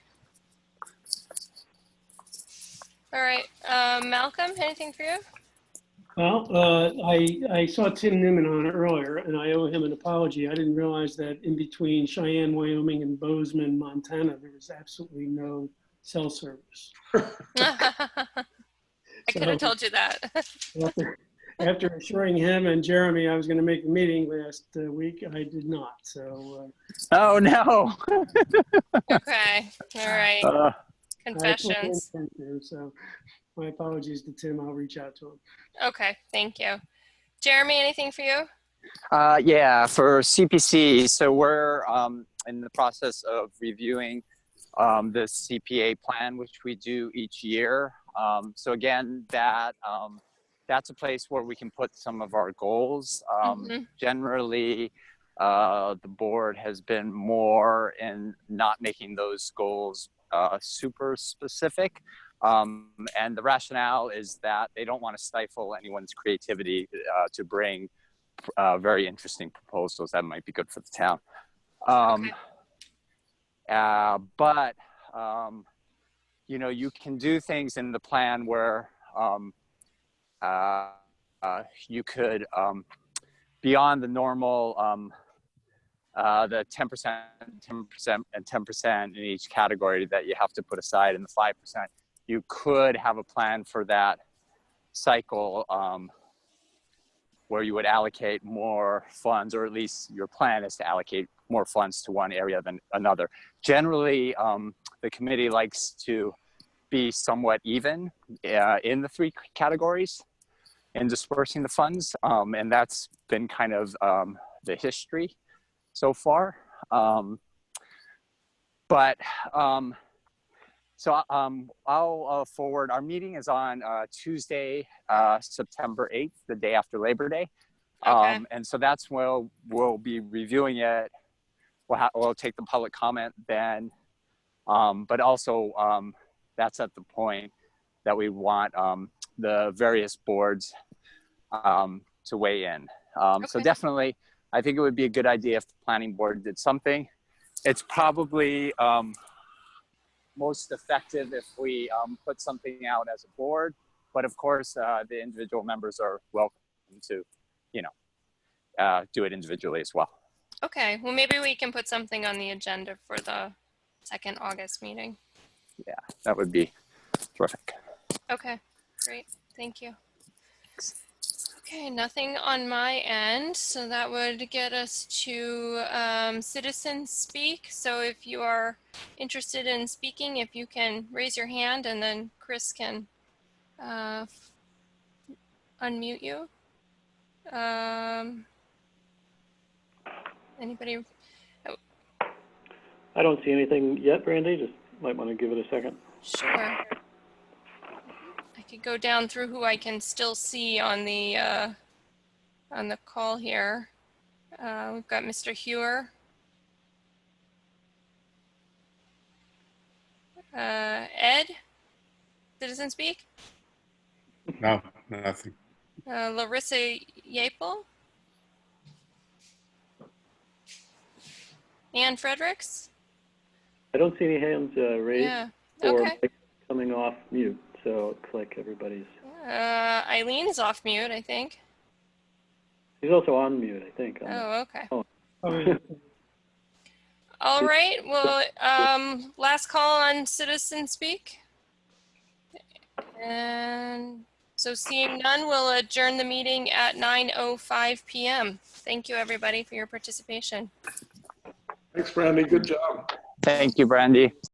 Speaker 2: All right. Malcolm, anything for you?
Speaker 5: Well, I saw Tim Newman on earlier, and I owe him an apology. I didn't realize that in between Cheyenne, Wyoming, and Bozeman, Montana, there was absolutely no cell service.
Speaker 2: I could have told you that.
Speaker 5: After assuring him and Jeremy I was going to make a meeting last week, I did not. So.
Speaker 8: Oh no.
Speaker 2: Okay. All right. Confessions.
Speaker 5: So my apologies to Tim. I'll reach out to him.
Speaker 2: Okay. Thank you. Jeremy, anything for you?
Speaker 8: Yeah, for CPC. So we're in the process of reviewing the CPA plan, which we do each year. So again, that's a place where we can put some of our goals. Generally, the board has been more in not making those goals super specific. And the rationale is that they don't want to stifle anyone's creativity to bring very interesting proposals that might be good for the town. But you know, you can do things in the plan where you could, beyond the normal, the 10%, 10%, and 10% in each category that you have to put aside in the 5%, you could have a plan for that cycle where you would allocate more funds, or at least your plan is to allocate more funds to one area than another. Generally, the committee likes to be somewhat even in the three categories in dispersing the funds, and that's been kind of the history so far. So I'll forward. Our meeting is on Tuesday, September 8th, the day after Labor Day.
Speaker 2: Okay.
Speaker 8: And so that's where we'll be reviewing it. We'll take the public comment then. But also, that's at the point that we want the various boards to weigh in. So definitely, I think it would be a good idea if the planning board did something. It's probably most effective if we put something out as a board, but of course the individual members are welcome to, you know, do it individually as well.
Speaker 2: Okay, well maybe we can put something on the agenda for the second August meeting.
Speaker 8: Yeah, that would be terrific.
Speaker 2: Okay, great, thank you. Okay, nothing on my end, so that would get us to citizens speak. So if you are interested in speaking, if you can raise your hand, and then Chris can unmute you. Anybody? Oh.
Speaker 1: I don't see anything yet, Brandy. Just might want to give it a second.
Speaker 2: Sure. I could go down through who I can still see on the call here. We've got Mr. Hewer. Ed, citizen speak?
Speaker 16: No, nothing.
Speaker 2: Larissa Yapel? Ann Fredericks?
Speaker 1: I don't see any hands raised
Speaker 2: Yeah.
Speaker 1: or
Speaker 2: Okay.
Speaker 1: coming off mute, so it's like everybody's.
Speaker 2: Eileen's off mute, I think.
Speaker 1: He's also on mute, I think.
Speaker 2: Oh, okay.
Speaker 1: Oh.
Speaker 2: All right. Well, last call on citizen speak. And so seeing none, we'll adjourn the meeting at 9:05 p.m. Thank you, everybody, for your participation.
Speaker 4: Thanks, Brandy. Good job.
Speaker 8: Thank you, Brandy.